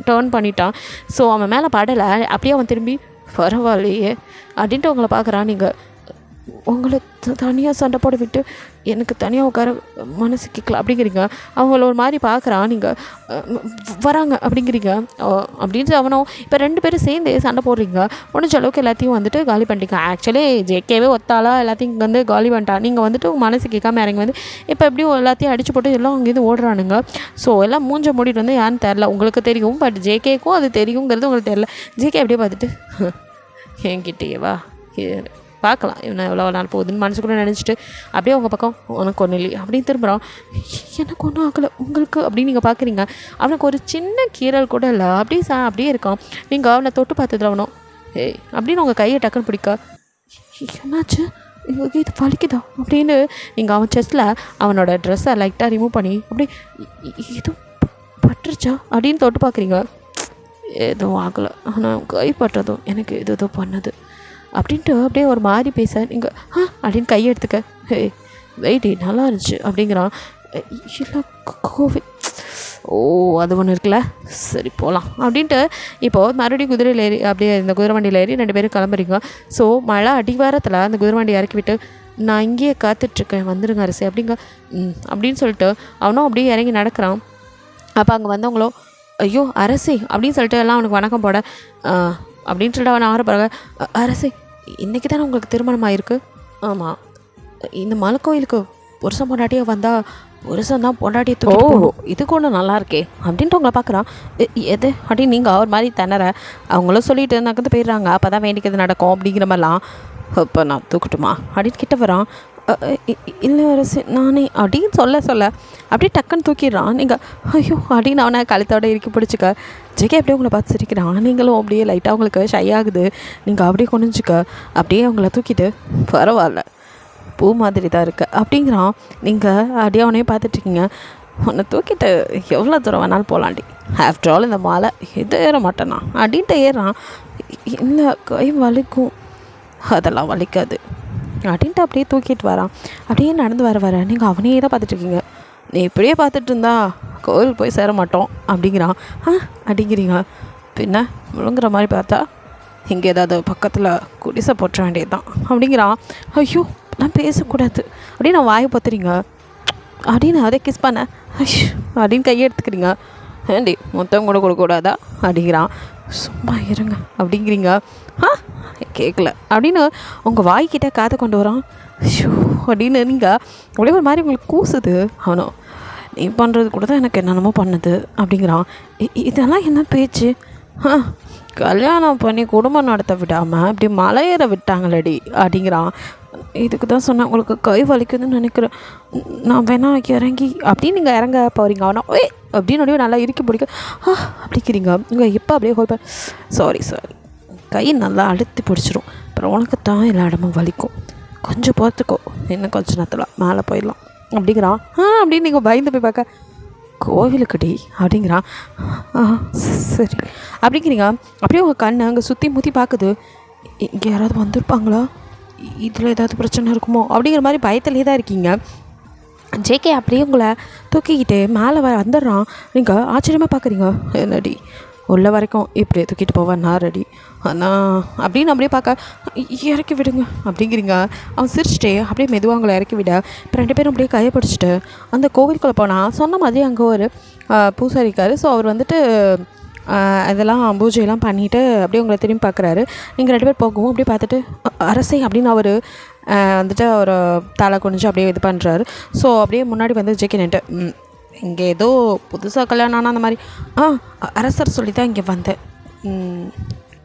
டேர்ன் பண்ணிட்டான். ஸோ அவன் மேலே படலை. அப்படியே அவன் திரும்பி பரவாயில்லையே அப்படின்ட்டு உங்களை பார்க்குறான். நீங்கள் உங்களை தனியாக சண்டை போட விட்டு எனக்கு தனியாக உட்கார மனசு கேட்கல அப்படிங்கிறீங்க. அவங்கள ஒரு மாதிரி பார்க்குறான். நீங்கள் வராங்க அப்படிங்கிறீங்க அப்படின்னு அவனும் இப்போ 2 பேரும் சேர்ந்து சண்டை போடுறீங்க. முடிஞ்ச அளவுக்கு எல்லாத்தையும் வந்துட்டு காலி பண்ணிட்டீங்க. ஆக்சுவலி ஜேகேவே ஒத்தாலாக எல்லாத்தையும் இங்கே வந்து காலி பண்ணிட்டான். நீங்கள் வந்துட்டு மனசு கேட்காம இறங்கி வந்து இப்போ எப்படியும் எல்லாத்தையும் அடிச்சு போட்டு எல்லாம் அங்கேருந்து ஓடுறானுங்க. ஸோ எல்லாம் மூஞ்ச மூடிட்டு வந்து யாருன்னு தெரில, உங்களுக்கு தெரியும், பட் ஜேகேக்கும் அது தெரியுங்கிறது உங்களுக்கு தெரில. ஜேகே அப்படியே பார்த்துட்டு என்கிட்டேவா பார்க்கலாம் இவனை எவ்வளோ நாள் போகுதுன்னு மனசுக்குள்ளே நினச்சிட்டு அப்படியே உங்கள் பக்கம் உனக்கு ஒன்றும் இல்லை அப்படின்னு திரும்புகிறான். எனக்கு ஒன்றும் ஆகலை உங்களுக்கு அப்படின்னு நீங்கள் பார்க்குறீங்க. அவனுக்கு ஒரு சின்ன கீரல் கூட இல்லை, அப்படியே இருக்கான். நீங்கள் அவனை தொட்டு பார்த்துட்டு அவனும் அப்படின்னு உங்கள் கையை டக்குன்னு பிடிக்க என்னாச்சு இது வலிக்குதா அப்படின்னு நீங்கள் அவன் செஸ்ட்டில் அவனோட ட்ரெஸ்ஸை லைட்டாக ரிமூவ் பண்ணி அப்படி எதுவும் பட்டுருச்சா அப்படின்னு தொட்டு பார்க்குறீங்க. எதுவும் ஆகலை, ஆனால் கைப்பற்றதும் எனக்கு எதோ பண்ணுது அப்படின்ட்டு அப்படியே ஒரு மாதிரி பேச நீங்கள் அப்படின்னு கையை எடுத்துக்க வெயிட் நல்லா இருந்துச்சு அப்படிங்கிறான். இல்லை கோவில் அது ஒன்று இருக்குல்ல, சரி போகலாம் அப்படின்ட்டு இப்போது மறுபடியும் குதிரையில் ஏறி அப்படியே இந்த குதிரை வண்டியில் ஏறி 2 பேரும் கிளம்புறீங்க. ஸோ மழை அடிவாரத்தில் அந்த குதிரை வண்டி இறக்கி விட்டு நான் இங்கேயே காத்துட்ருக்கேன் வந்துடுங்க அரசு அப்படிங்க அப்படின்னு சொல்லிட்டு அவனும் அப்படியே இறங்கி நடக்கிறான். அப்போ அங்கே வந்தவங்களோ ஐயோ அரசே அப்படின்னு சொல்லிட்டு எல்லாம் அவனுக்கு வணக்கம் போட அப்படின்னு சொல்லிட்டு அவன் ஆரம்பிறாங்க. அரசே இன்றைக்கி தானே உங்களுக்கு திருமணம் ஆகிருக்கு? ஆமாம், இந்த மலை கோயிலுக்கு புருஷன் பொண்டாட்டியாக வந்தால் புருஷன் தான் பொண்டாட்டியை தூக்கி இதுக்கு ஒன்று நல்லா இருக்கே அப்படின்ட்டு உங்களை பார்க்குறான். எது அப்படின்னு நீங்கள் அவர் மாதிரி திணற அவங்களும் சொல்லிட்டு நகர்ந்து போயிடுறாங்க. அப்போ தான் வேண்டிக்கிறது நடக்கும் அப்படிங்கிற மாதிரிலாம். இப்போ நான் தூக்கட்டுமா அப்படின்னு கிட்ட வரான். இல்லை அரசு நானே அப்படின்னு சொல்ல அப்படியே டக்குன்னு தூக்கிடுறான். நீங்கள் ஐயோ அப்படின்னு அவனை கழுத்தோட இறுக்கி பிடிச்சிக்க. ஜெகே அப்படியே உங்களை பார்த்து சிரிக்கிறான். நீங்களும் அப்படியே லைட்டாக உங்களுக்கு ஷை ஆகுது. நீங்கள் அப்படியே கொண்டுச்சிக்க அப்படியே அவங்கள தூக்கிட்டு பரவாயில்ல பூ மாதிரி தான் இருக்கு அப்படிங்கிறான். நீங்கள் அப்படியே அவனையே பார்த்துட்ருக்கீங்க. உன்னை தூக்கிட்டு எவ்வளோ தூரம் வேணாலும் போகலாண்டி, ஆஃப்டர் ஆல் இந்த மாலை இது ஏற மாட்டேனா அப்படின்ட்டு ஏறான். இல்லை கை வலிக்கும், அதெல்லாம் வலிக்காது அப்படின்ட்டு அப்படியே தூக்கிட்டு வரான். அப்படியே நடந்து வர நீங்கள் அவனையே தான் பார்த்துட்ருக்கீங்க. நீ இப்படியே பார்த்துட்டு இருந்தா கோவில் போய் சேர மாட்டோம் அப்படிங்கிறான். அப்படிங்கிறீங்க பின்ன முழுங்குற மாதிரி பார்த்தா இங்கே ஏதாவது பக்கத்தில் குடிசை போட்ட வேண்டியது தான் அப்படிங்கிறான். ஐயோ நான் பேசக்கூடாது அப்படின்னு நான் வாயை பார்த்துறீங்க அப்படின்னு அதே கிஸ் பண்ண அப்படின்னு கையை எடுத்துக்கிறீங்க. ஏண்டி மொத்தம் கூட கொடுக்கக்கூடாதா அப்படிங்கிறான். சும்மா இருங்க அப்படிங்கிறீங்க. கேட்கல அப்படின்னு உங்கள் வாய்க்கிட்ட காதை கொண்டு வரான். ஷோ அப்படின்னு நீங்கள் அப்படியே ஒரு மாதிரி உங்களுக்கு கூசுது. அவனோ நீ பண்ணுறது கூட தான் எனக்கு என்னென்னமோ பண்ணுது அப்படிங்கிறான். இதெல்லாம் என்ன பேச்சு? கல்யாணம் பண்ணி குடும்பம் நடத்த விடாமல் இப்படி மலையேற விட்டாங்களடி அப்படிங்கிறான். இதுக்கு தான் சொன்னேன் உங்களுக்கு கை வலிக்குதுன்னு நினைக்கிறேன், நான் வேணா இறங்கி அப்படின்னு நீங்கள் இறங்க போகிறீங்க. அவனா அப்படின்னு நல்லா இறுக்கி பிடிக்க அப்படிங்கிறீங்க. நீங்கள் இப்போ அப்படியே ஹோல் சாரி கை நல்லா அழுத்தி பிடிச்சிரும். அப்புறம் உனக்கு தான் எல்லா இடமும் வலிக்கும். கொஞ்சம் பார்த்துக்கோ, இன்னும் கொஞ்ச நேரத்தில் மேலே போயிடலாம் அப்படிங்கிறான். அப்படின்னு நீங்கள் பயந்து போய் பார்க்க, கோவிலுக்குடி அப்படிங்கிறான். சரி அப்படிங்கிறீங்க. அப்படியே உங்கள் கண்ணை அங்கே சுற்றி முற்றி பார்க்குது. இங்கே யாராவது வந்திருப்பாங்களா, இதில் ஏதாவது பிரச்சனை இருக்குமோ அப்படிங்கிற மாதிரி பயத்துலேயே தான் இருக்கீங்க. ஜேகே அப்படியே உங்களை தூக்கிக்கிட்டு மேலே வந்துடுறான். நீங்கள் ஆச்சரியமாக பார்க்குறீங்க. என்னடி உள்ள வரைக்கும் இப்படியே தூக்கிட்டு போவேன் நான் ரெடி, ஆனால் அப்படின்னு அப்படியே பார்க்க இறக்கி விடுங்க அப்படிங்கிறீங்க. அவன் சிரிச்சிட்டே அப்படியே மெதுவாக அவங்கள இறக்கி விட இப்போ 2 பேரும் அப்படியே கையை பிடிச்சிட்டு அந்த கோவிலுக்குள்ளே போனால் சொன்ன மாதிரி அங்கே ஒரு பூசாரி இருக்கார். ஸோ அவர் வந்துட்டு இதெல்லாம் பூஜையெல்லாம் பண்ணிவிட்டு அப்படியே உங்களை திரும்பி பார்க்குறாரு. நீங்கள் 2 பேர் போகவும் அப்படியே பார்த்துட்டு அரசை அப்படின்னு அவர் வந்துட்டு அவர் தலை குனிஞ்சு அப்படியே இது பண்ணுறாரு. ஸோ அப்படியே முன்னாடி வந்து ஜேகே நின்ட்டு, இங்கே ஏதோ புதுசாக கல்யாணம் ஆனால் அந்த மாதிரி அரசர் சொல்லி தான் இங்கே வந்தேன்.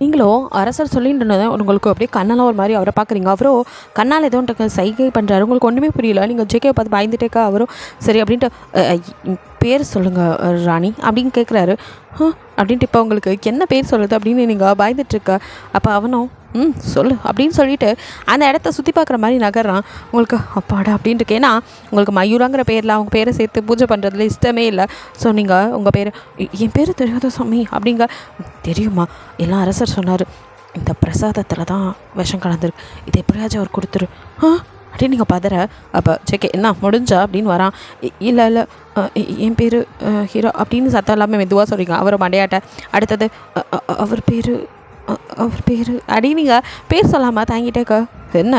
நீங்களும் அரசர் சொல்லிட்டு உங்களுக்கு அப்படியே கண்ணெல்லாம் ஒரு மாதிரி அவரை பார்க்குறீங்க. அவரும் கண்ணால் ஏதோ சைகை பண்ணுறாரு. உங்களுக்கு ஒன்றுமே புரியல. நீங்கள் ஜேகேவை பார்த்து பயந்துட்டேக்கா. அவரும் சரி அப்படின்ட்டு பேர் சொல்லுங்கள் ராணி அப்படின்னு கேட்குறாரு. அப்படின்ட்டு இப்போ உங்களுக்கு என்ன பேர் சொல்லுது அப்படின்னு நீங்கள் பயந்துட்டுருக்க. அப்போ அவனும் சொல்லு அப்படின்னு சொல்லிவிட்டு அந்த இடத்த சுற்றி பார்க்குற மாதிரி நகர்றான். உங்களுக்கு அப்பாடா அப்படின்ட்டு. ஏன்னா உங்களுக்கு மயூராங்கிற பேரில் அவங்க பேரை சேர்த்து பூஜை பண்ணுறதுல இஷ்டமே இல்லை. ஸோ நீங்கள் உங்கள் பேர், என் பேர் தெரியாத சாமி அப்படிங்க. தெரியுமா, எல்லாம் அரசர் சொன்னார், இந்த பிரசாதத்தில் தான் விஷம் கலந்துருக்கு, இதை எப்படியாச்சும் அவர் கொடுத்துரு அப்படின்னு நீங்கள் பதற. அப்போ ஜேகே என்ன முடிஞ்சா அப்படின்னு வரான். இல்லை இல்லை என் பேர் ஹீரோ அப்படின்னு சத்தம் இல்லாமல் மெதுவாக சொல்லிங்க. அவரை மண்டையாட்ட. அடுத்தது அவர் பேர் அப்படின்னு நீங்கள் பேர் சொல்லாமல் தாங்கிட்டேக்கா. என்ன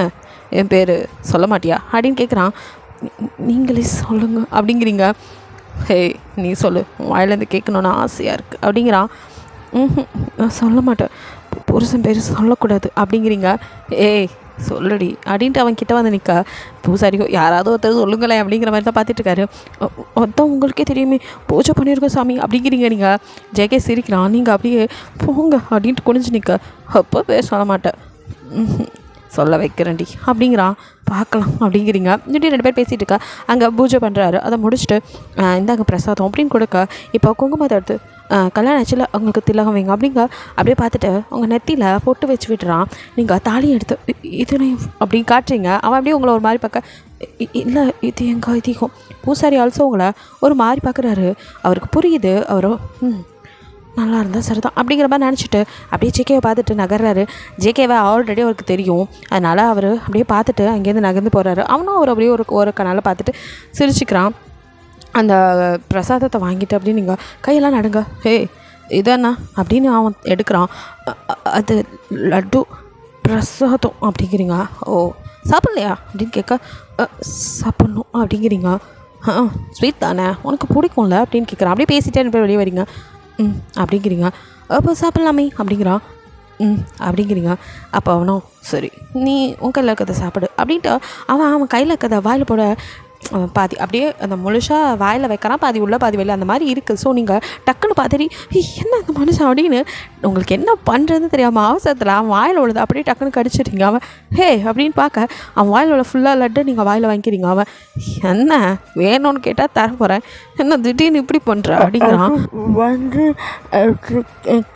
என் பேர் சொல்ல மாட்டியா அப்படின்னு கேட்குறான். நீங்களே சொல்லுங்க அப்படிங்கிறீங்க. ஹே நீ சொல்லு, வாயிலேருந்து கேட்கணுன்னு ஆசையாக இருக்குது அப்படிங்கிறான். நான் சொல்ல மாட்டேன், புருஷன் பேர் சொல்லக்கூடாது அப்படிங்கிறீங்க. ஏய் சொல்லுடி அப்படின்ட்டு அவன் கிட்ட வந்து நிற்க. பூசாரியோ யாராவது ஒருத்தர் சொல்லுங்களேன் அப்படிங்கிற மாதிரி தான் பார்த்துட்ருக்காரு. அதான் உங்களுக்கே தெரியுமே, பூஜை பண்ணியிருக்கோம் சாமி அப்படிங்கிறீங்க. நீங்கள் ஜேகே சிரிக்கிறான். நீங்கள் அப்படியே போங்க அப்படின்ட்டு குனிஞ்சு நிற்க. அப்போ பேர் சொல்ல மாட்டேன், சொல்ல வைக்கிறேன்டி அப்படிங்கிறான். பார்க்கலாம் அப்படிங்கிறீங்க. இப்படி 2 பேர் பேசிகிட்டு இருக்கா. அங்கே பூஜை பண்ணுறாரு. அதை முடிச்சுட்டு இந்தாங்க பிரசாதம் அப்படின்னு கொடுக்க. இப்போ குங்குமத்தை எடுத்து கல்யாணம் ஆச்சுல அவங்களுக்கு திலகம் வைங்க அப்படிங்க. அப்படியே பார்த்துட்டு அவங்க நெத்தியில் பொட்டு வச்சு விட்டுறான். நீங்கள் தாலியை எடுத்து இதுனையும் அப்படின்னு காட்டுறீங்க. அவன் அப்படியே உங்களை ஒரு மாதிரி பார்க்க, இல்லை இது எங்க ஐதீகம். பூசாரி ஆல்சோ உங்களை ஒரு மாதிரி பார்க்குறாரு. அவருக்கு புரியுது. அவரோ நல்லா இருந்தால் சரிதான் அப்படிங்கிற மாதிரி நினச்சிட்டு அப்படியே ஜேகேவை பார்த்துட்டு நகர்றாரு. ஜேகேவை ஆல்ரெடி அவருக்கு தெரியும். அதனால் அவர் அப்படியே பார்த்துட்டு அங்கேருந்து நகர்ந்து போகிறாரு. அவனும் அவர் அப்படியே ஒரு கண்ணால் பார்த்துட்டு சிரிச்சுக்கிறான். அந்த பிரசாதத்தை வாங்கிட்டு அப்படியே நீங்கள் கையெல்லாம் நடுங்க. இதண்ணா அப்படின்னு அவன் எடுக்கிறான். அது லட்டு பிரசாதம் அப்படிங்கிறீங்க. ஓ சாப்பிட்லையா அப்படின்னு கேட்க, சாப்பிட்ணும் அப்படிங்கிறீங்க. ஸ்வீட் தானே உனக்கு பிடிக்கும்ல அப்படின்னு கேட்குறான். அப்படியே பேசிட்டே போய் வெளியே வரீங்க. அப்படிங்கிறீங்க. அப்போ சாப்பிட்லாமே அப்படிங்கிறான். அப்படிங்கிறீங்க. அப்போ அவனும் சரி நீ உன் கையில் இருக்கிறத சாப்பிடு அப்படின்ட்டு அவன் கையில் இருக்கிறத வாயில் போட பாதி அப்படியே அந்த முழுசாக வாயில் வைக்கிறான். பாதி உள்ள பாதி வெளியே அந்த மாதிரி இருக்குது. ஸோ நீங்கள் டக்குன்னு பார்த்துட்டு என்ன அந்த மனுஷன் அப்படின்னு உங்களுக்கு என்ன பண்ணுறதுன்னு தெரியாமல் அவசரத்தில் அவன் வாயில் உள்ளது அப்படியே டக்குன்னு கடிச்சிடுறீங்க. அவன் அப்படின்னு பார்க்க அவன் வாயில் உள்ள ஃபுல்லாக லட்டு நீங்கள் வாயில் வாங்கிக்கிறீங்க. அவன் என்ன வேணும்னு கேட்டால் தர போகிறேன், என்ன திடீர்னு இப்படி பண்ணுற அப்படிங்கிறான். வந்து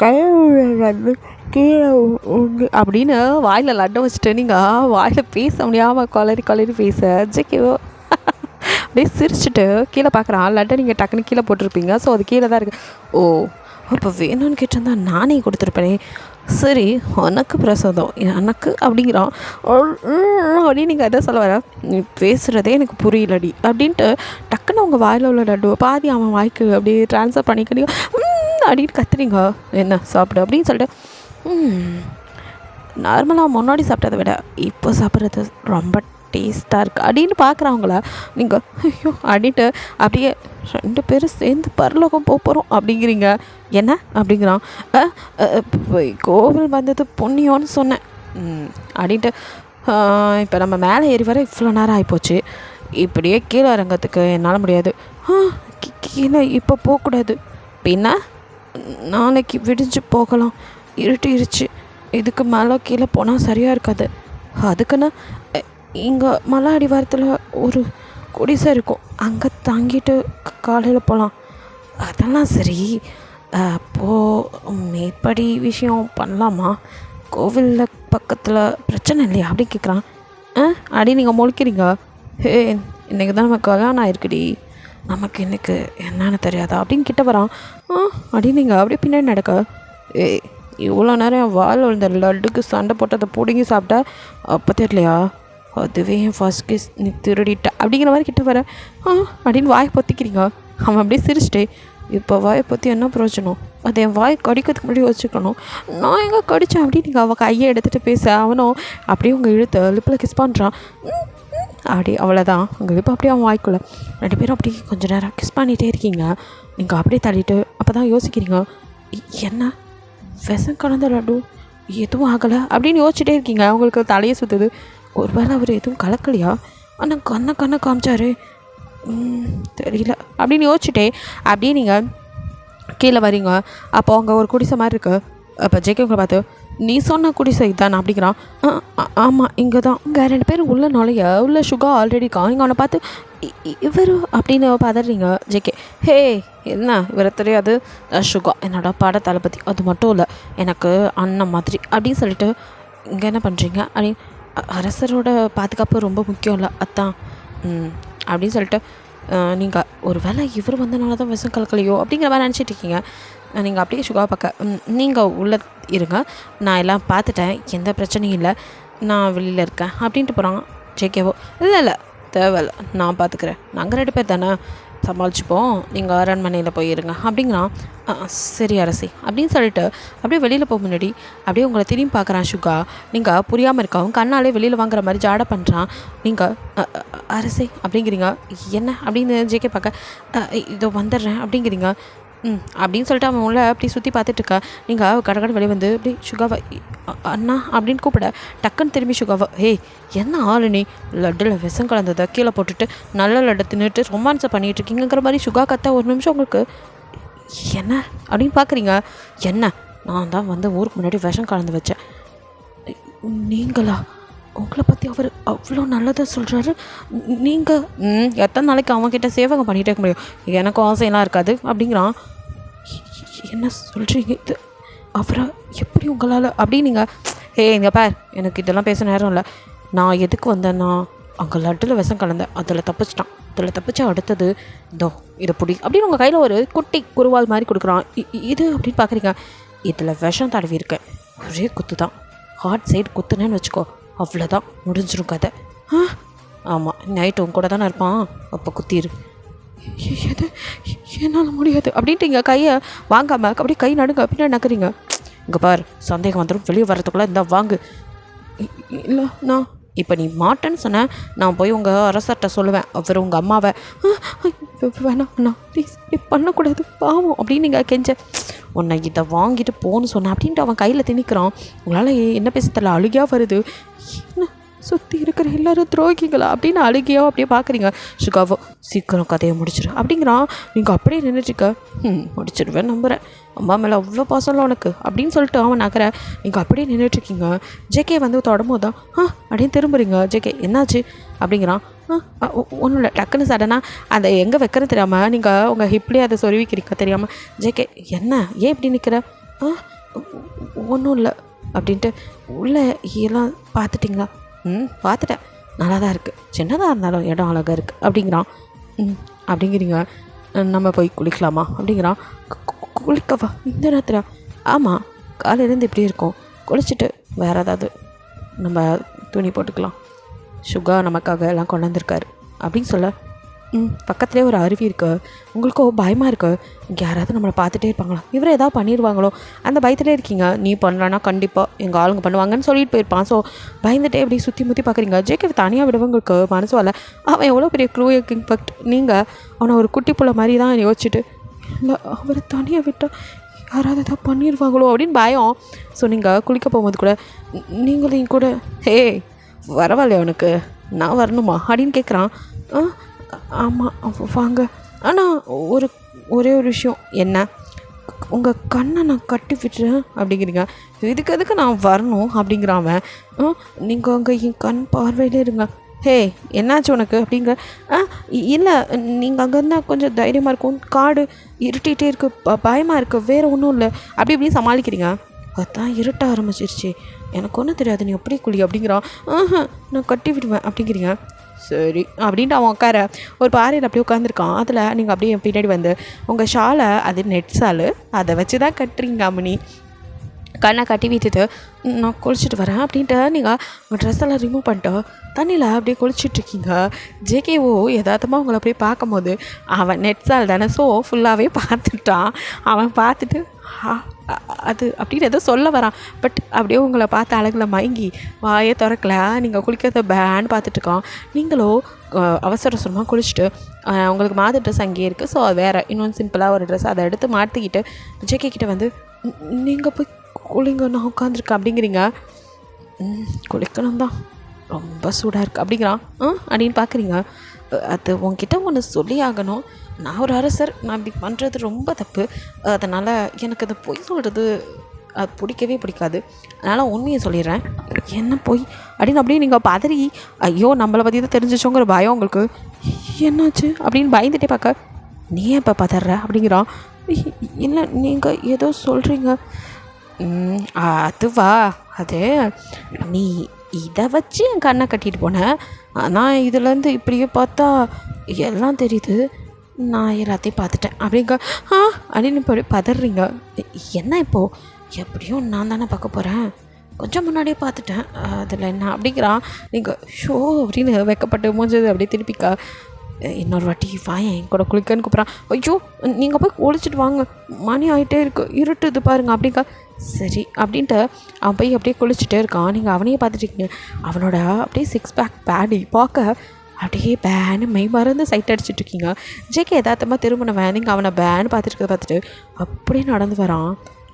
கையில் கீழே அப்படின்னு வாயில் லட்டை வச்சுட்டு நீங்கள் வாயில் பேச முடியாமல் கொலரி பேச ஜேகேவோ அப்படியே சிரிச்சுட்டு கீழே பார்க்குறான். லட்டை நீங்கள் டக்குன்னு கீழே போட்டிருப்பீங்க. ஸோ அது கீழே தான் இருக்குது. ஓ அப்போ வேணும்னு கேட்டிருந்தா நானே கொடுத்துருப்பேனே. சரி உனக்கு பிரசாதம் எனக்கு அப்படிங்கிறான். அப்படின்னு நீங்கள் எதை சொல்ல வர, நீ பேசுகிறதே எனக்கு புரியலடி அப்படின்ட்டு டக்குன்னு உங்கள் வாயில் உள்ள லட்டு பாதி அவன் வாய்க்கு அப்படியே ட்ரான்ஸ்ஃபர் பண்ணிக்கிறீங்க. அப்படின்னு கத்துறீங்க. என்ன சாப்பிடு அப்படின்னு சொல்லிட்டு நார்மலாக முன்னாடி சாப்பிட்டதை விட இப்போ சாப்பிட்றது ரொம்ப டேஸ்ட்டாக இருக்குது அப்படின்னு பார்க்குறவங்கள நீங்கள் ஐயோ அப்படின்ட்டு அப்படியே 2 பேரும் சேர்ந்து பரலோகம் போகிறோம் அப்படிங்கிறீங்க. என்ன அப்படிங்கிறான். கோவில் வந்தது புண்ணியம்னு சொன்னேன் அப்படின்ட்டு. இப்போ நம்ம மேலே ஏறி வர இவ்வளோ நேரம் ஆகிப்போச்சு. இப்படியே கீழே இறங்கிறதுக்கு என்னால் முடியாது. கீழே இப்போ போகக்கூடாது, பின்ன நாளைக்கு விடிஞ்சு போகலாம், இருட்டிருச்சு, இதுக்கு மேலே கீழே போனால் சரியாக இருக்காது. அதுக்குன்னு இங்கே மலை அடிவாரத்தில் ஒரு குடிசை இருக்கும், அங்கே தாங்கிட்டு காலையில் போகலாம். அதெல்லாம் சரி, அப்போது மேற்படி விஷயம் பண்ணலாமா? கோவிலில் பக்கத்தில் பிரச்சனை இல்லையா அப்படின்னு கேட்குறான். அப்படி நீங்கள் முழிக்கிறீங்க. ஹே, இன்றைக்கி தான் நமக்கு கல்யாணம் ஆயிருக்குடி, நமக்கு இன்னைக்கு என்னன்னு தெரியாதா அப்படின்னு கிட்ட வரான். அப்படி நீங்கள் அப்படியே பின்னாடி நடக்க. ஏய், இவ்வளோ நேரம் என் வால் விழுந்த லட்டுக்கு சண்டை போட்டு அதை பிடுங்கி சாப்பிட்டா அப்போ தெரியலையா, அதுவே என் ஃபர்ஸ்ட் கிஸ் நீ திருடிட்ட அப்படிங்கிற மாதிரி கிட்ட வர. அப்படின்னு வாய் பொத்திக்கிறீங்க. அவன் அப்படியே சிரிச்சிட்டே, இப்போ வாயை பற்றி என்ன பிரயோஜனம், அது என் வாய் கடிக்கிறதுக்கு முன்னாடி வச்சுக்கணும், நான் எங்கே கடித்தேன் அப்படின்னு நீங்கள் அவள் கையை எடுத்துகிட்டு பேச அவனும் அப்படியே உங்கள் இழுத்து லிப்பில் கிஸ் பண்ணுறான். அப்படி அவ்வளோதான், உங்கள் லிப்பு அப்படியே அவன் வாய்க்குள்ள. 2 பேரும் அப்படி கொஞ்சம் நேரம் கிஸ் பண்ணிகிட்டே இருக்கீங்க. நீங்கள் அப்படியே தள்ளிட்டு அப்போ தான் யோசிக்கிறீங்க, என்ன விஷம் கலந்த லட்டு எதுவும் ஆகலை அப்படின்னு யோசிச்சுட்டே இருக்கீங்க. அவங்களுக்கு தலையை சுற்றுது. ஒருவேளை அவர் எதுவும் கலக்கலையா, ஆனால் கண்ணை காமிச்சாரு, தெரியல அப்படின்னு யோசிச்சுட்டே அப்படியே நீங்கள் கீழே வரீங்க. அப்போ அங்கே ஒரு குடிசை மாதிரி இருக்குது. அப்போ ஜேகே உங்களை பார்த்து, நீ சொன்ன குடிசை தான் அப்படிங்கிறான். ஆமாம், இங்கே தான். இங்கே 2 பேரும் உள்ள நுழைய உள்ள சுகா ஆல்ரெடி இருக்கா. நீங்கள் அவனை பார்த்து இவர் அப்படின்னு பதறீங்க. ஜேகே, ஹே என்ன இவரை தெரியாது, சுகா என்னோட பாட தளபதி, அது மட்டும் இல்லை எனக்கு அண்ணன் மாதிரி அப்படின்னு சொல்லிட்டு இங்கே என்ன பண்ணுறீங்க அப்படின்னு. அரசரோட பாதுகாப்பு ரொம்ப முக்கியம் இல்லை அத்தான் அப்படின்னு சொல்லிட்டு நீங்கள் ஒரு வேளை இவர் வந்தனால தான் விஷம் கலக்கலையோ அப்படிங்கிற மாதிரி நினச்சிட்டு இருக்கீங்க. நீங்கள் அப்படியே சுகா பார்க்க, நீங்கள் உள்ளே இருங்க, நான் எல்லாம் பார்த்துட்டேன், எந்த பிரச்சனையும் இல்லை, நான் வெளியில் இருக்கேன் அப்படின்ட்டு போகிறான். ஜேகேவோ, இல்லை தேவையில்லை, நான் பார்த்துக்கிறேன், நாங்கள் 2 பேர் தானே சமாளிச்சுப்போம், நீங்கள் அரண்மனையில் போயிருங்க அப்படிங்கிறான். சரி அரசி அப்படின்னு சொல்லிட்டு அப்படியே வெளியில் போக முன்னாடி அப்படியே உங்களை திரும்பி பார்க்குறான் சுகா. நீங்கள் புரியாமல் இருக்கவும் கண்ணாலே வெளியில் வாங்குற மாதிரி ஜாடை பண்ணுறான். நீங்கள் அரசி அப்படிங்கிறீங்க. என்ன அப்படின்னு ஜேகே பார்க்க, இதோ வந்துடுறேன் அப்படிங்கிறீங்க. அப்படின்னு சொல்லிட்டு அவன் உள்ள அப்படி சுற்றி பார்த்துட்ருக்கா. நீங்கள் கடற்கடை வெளியே வந்து அப்படி சுகாவை அண்ணா அப்படின்னு கூப்பிட டக்குன்னு திரும்பி சுகாவை, ஏய் என்ன ஆளு நீ, லட்டில் விஷம் கலந்ததை கீழே போட்டுட்டு நல்ல லட்டை தின்னுட்டு ரொமான்ஸை பண்ணிகிட்ருக்கீங்கிற மாதிரி சுகா கத்த. ஒரு நிமிஷம் உங்களுக்கு என்ன அப்படின்னு பார்க்குறீங்க. என்ன, நான் தான் வந்து ஊருக்கு முன்னாடி விஷம் கலந்து வச்சேன். நீங்களா, உங்களை பற்றி அவர் அவ்வளோ நல்லதாக சொல்கிறாரு, நீங்கள் எத்தனை நாளைக்கு அவன்கிட்ட சேவகம் பண்ணிகிட்டே இருக்க முடியும், எனக்கும் ஆசையெல்லாம் இருக்காது அப்படிங்கிறான். என்ன சொல்கிறீங்க, இது அவரை எப்படி உங்களால் அப்படின்னு நீங்கள், இங்கே பார், எனக்கு இதெல்லாம் பேச நேரம் இல்லை, நான் எதுக்கு வந்தேன்னா அங்கே லட்டில் விஷம் கலந்தேன், அதில் தப்பிச்சிட்டான், அதில் தப்பிச்சா அடுத்தது இதோ இதை பிடி அப்படின்னு உங்கள் கையில் ஒரு குட்டி குருவால் மாதிரி கொடுக்குறான். இது அப்படின்னு பார்க்குறீங்க. இதில் விஷம் தடவி இருக்கேன், ஒரே குத்து தான், ஹார்ட் சைடு குத்துனேன்னு வச்சுக்கோ, அவ்வளோதான் முடிஞ்சிடும் கதை. ஆமாம், நைட்டு உங்க கூட தானே இருப்பான், அப்போ குத்திரு. எது, என்னால் முடியாது அப்படின்ட்டு இங்கே கையை வாங்காமல் அப்படியே கை நடுங்க அப்படின்னு நக்குறீங்க. இங்கே பார், சந்தேகம் வந்துடும், வெளியே வர்றதுக்குள்ளே இந்த வாங்கு. இல்லை நான் இப்போ நீ மாட்டேன்னு சொன்னேன், நான் போய் உங்கள் அரசர்கிட்ட சொல்லுவேன், அவர் உங்கள் அம்மாவை. வேணாம் அண்ணா ப்ளீஸ், இப்படி பண்ணக்கூடாது பாவம் அப்படின்னு நீங்கள் கெஞ்ச. உன்னை இதை வாங்கிட்டு போன்னு சொன்னேன் அப்படின்ட்டு அவன் கையில் திணிக்கிறான். உங்களால் என்ன பேச தெரியல, அழுகியாக வருது. என்ன சுற்றி இருக்கிற எல்லோரும் துரோகிங்களா அப்படின்னு அழுகியோ அப்படியே பார்க்குறீங்க. சுகாவோ, சீக்கிரம் கதையை முடிச்சிடு அப்படிங்கிறான். நீங்கள் அப்படியே நின்றுட்டுருக்க. முடிச்சிடுவேன் நம்புகிறேன், அம்மா மேலே அவ்வளோ பாசம்ல உனக்கு அப்படின்னு சொல்லிட்டு அவன் நகர. நீங்கள் அப்படியே நின்றுட்டுருக்கீங்க. ஜேகே வந்து தொடரும்போது தான் அப்படின்னு திரும்புறீங்க. ஜேகே என்னாச்சு அப்படிங்கிறான். ஒன்றும் இல்லை, டக்குன்னு சடனாக அந்த எங்கே வைக்கிறேன்னு தெரியாமல் நீங்கள் உங்கள் ஹிப்லேயே அதை சொருவிக்கிறீங்க தெரியாமல். ஜேகே என்ன, ஏன் இப்படி நிற்கிற? ஒன்றும் இல்லை அப்படின்ட்டு உள்ளே எல்லாம் பார்த்துட்டிங்களா? பார்த்துட்டேன், நல்லா தான் இருக்குது, சின்னதாக இருந்தாலும் இடம் அழகாக இருக்குது அப்படிங்கிறான். அப்படிங்கிறீங்க. நம்ம போய் குளிக்கலாமா அப்படிங்கிறான். குளிக்கவா இந்த நேரத்தில்? ஆமாம், காலையிலேருந்து இப்படி இருக்கும், குளிச்சுட்டு வேறு ஏதாவது நம்ம துணி போட்டுக்கலாம், சுகா நமக்காக எல்லாம் கொண்டு வந்திருக்காரு அப்படின்னு சொல்ல. பக்கத்துலேயே ஒரு அருவி இருக்குது, உங்களுக்கோ பயமாக இருக்குது, இங்கே யாராவது நம்மளை பார்த்துட்டே இருப்பாங்களா, இவரை ஏதாவது பண்ணிடுவாங்களோ அந்த பயத்துலேயே இருக்கீங்க. நீ பண்ணலான்னா கண்டிப்பாக எங்கள் ஆளுங்க பண்ணுவாங்கன்னு சொல்லிட்டு போயிருப்பான். ஸோ பயந்துட்டே எப்படி சுற்றி முற்றி பார்க்குறீங்க. ஜேகே தனியாக விடுவங்களுக்கு மனசு வரல. அவன் எவ்வளோ பெரிய க்ரூயல் இம்பேக்ட், நீங்கள் அவனை ஒரு குட்டி புள்ள மாதிரி தான் யோசிச்சுட்டு, இல்லை அவரை தனியாக விட்டால் யாராவது ஏதாவது பண்ணிடுவாங்களோ அப்படின்னு பயம். ஸோ நீங்கள் குளிக்க போகும்போது கூட நீங்களையும் கூட, வரவாயில்லையா அவனுக்கு, நான் வரணுமா அப்படின்னு கேட்குறான். ஆமாம் வாங்க, ஆனால் ஒரே ஒரு விஷயம். என்ன? உங்கள் கண்ணை நான் கட்டி விட்டுறேன் அப்படிங்கிறீங்க. எதுக்கு நான் வரணும் அப்படிங்கிறான் அவன். நீங்கள் அங்கே என் கண் பார்வையிலே இருங்க. என்னாச்சு உனக்கு அப்படிங்கிற. இல்லை, நீங்கள் அங்கே இருந்தால் கொஞ்சம் தைரியமாக இருக்கும், காடு இருட்டிகிட்டே இருக்குது, பயமாக இருக்குது, வேறு ஒன்றும் இல்லை அப்படி இப்படின்னு சமாளிக்கிறீங்க. அதான் இருட்ட ஆரம்பிச்சிருச்சு, எனக்கு ஒன்றும் தெரியாது, நீ அப்படியே குளி அப்படிங்கிறான். நான் கட்டி விடுவேன் அப்படிங்கிறீங்க. சரி அப்படின்ட்டு அவன் உட்கார ஒரு பாறையில் அப்படியே உட்காந்துருக்கான். அதில் நீங்கள் அப்படியே பின்னாடி வந்து உங்கள் ஷாலை, அது நெட் ஷாலு, அதை வச்சு தான் கட்டுறீங்க அம்மனி. கண்ணை கட்டி விட்டுட்டு நான் குளிச்சுட்டு வரேன் அப்படின்ட்டு நீங்கள் உங்கள் ட்ரெஸ் எல்லாம் ரிமூவ் பண்ணிட்டு தண்ணியில் அப்படியே குளிச்சுட்ருக்கீங்க. ஜேகேஓ யதார்த்தமாக உங்களை அப்படியே பார்க்கும்போது அவன் நெட் சால் தானே, ஸோ ஃபுல்லாகவே பார்த்துட்டான். அவன் பார்த்துட்டு அது அப்படின்னு ஏதோ சொல்ல வரான். பட் அப்படியே உங்களை பார்த்து அழகில் மயங்கி வாயை திறக்கல. நீங்கள் குளிக்கிறத பேன்னு பார்த்துட்ருக்கான். நீங்களோ அவசர அவசரமாக குளிச்சுட்டு உங்களுக்கு மாத ட்ரெஸ் அங்கேயே இருக்குது, ஸோ அது வேறு இன்னொன்று சிம்பிளாக ஒரு ட்ரெஸ் அதை எடுத்து மாற்றிக்கிட்டு ஜேகே கிட்டே வந்து நீங்கள் போய் குளிங்க, நான் உட்காந்துருக்கேன் அப்படிங்கிறீங்க. குளிக்கணும் தான், ரொம்ப சூடாக இருக்குது அப்படிங்கிறான். அப்படின்னு பார்க்குறீங்க. அது உங்ககிட்ட ஒன்று சொல்லி ஆகணும். நான் ஒரு அரசர், நான் இப்படி பண்ணுறது ரொம்ப தப்பு. அதனால் எனக்கு அதை பொய் சொல்கிறது அது பிடிக்கவே பிடிக்காது. அதனால் உண்மையை சொல்லிடுறேன். என்ன பொய் அப்படின்னு அப்படியே நீங்கள் பதறி, ஐயோ நம்மளை பற்றி தான் தெரிஞ்சிச்சோங்கிற பயம் உங்களுக்கு. என்னாச்சு அப்படின்னு பயந்துட்டே பார்க்க, நீ எப்போ பதற அப்படிங்கிறான். இல்லை நீங்கள் ஏதோ சொல்கிறீங்க. அதுவா, அது நீ இதை வச்சு என் கண்ணை கட்டிட்டு போனேன். ஆனால் இதுலேருந்து இப்படியே பார்த்தா எல்லாம் தெரியுது, நான் எல்லாத்தையும் பார்த்துட்டேன் அப்படிங்க. அப்படின்னு இப்படி பதறீங்க. என்ன இப்போது, எப்படியும் நான் தானே பார்க்க போகிறேன், கொஞ்சம் முன்னாடியே பார்த்துட்டேன், அதில் என்ன அப்படிங்கிறான். நீங்கள் ஷோ அப்படின்னு வெக்கப்பட்டு மூஞ்சது அப்படியே திருப்பிக்கா. இன்னொரு வாட்டி வாயன் என் கூட குளிக்கன்னு கூப்பிட்றான். ஐயோ நீங்கள் போய் குளிச்சுட்டு வாங்க, மணி ஆகிட்டே இருக்கு, இருட்டுது பாருங்க அப்படிங்க. சரி அப்படின்ட்டு அவன் போய் அப்படியே குளிச்சுட்டே இருக்கான். நீங்கள் அவனையே பார்த்துட்டீங்க. அவனோட அப்படியே 6 பேக் பேடி பார்க்க அப்படியே பேனு மெய் மறந்து சைட் அடிச்சுட்ருக்கீங்க. ஜேகே யதார்த்தமாக திரும்பினவன் நீங்கள் அவனை பேனு பார்த்துட்டு அப்படியே நடந்து வரான்.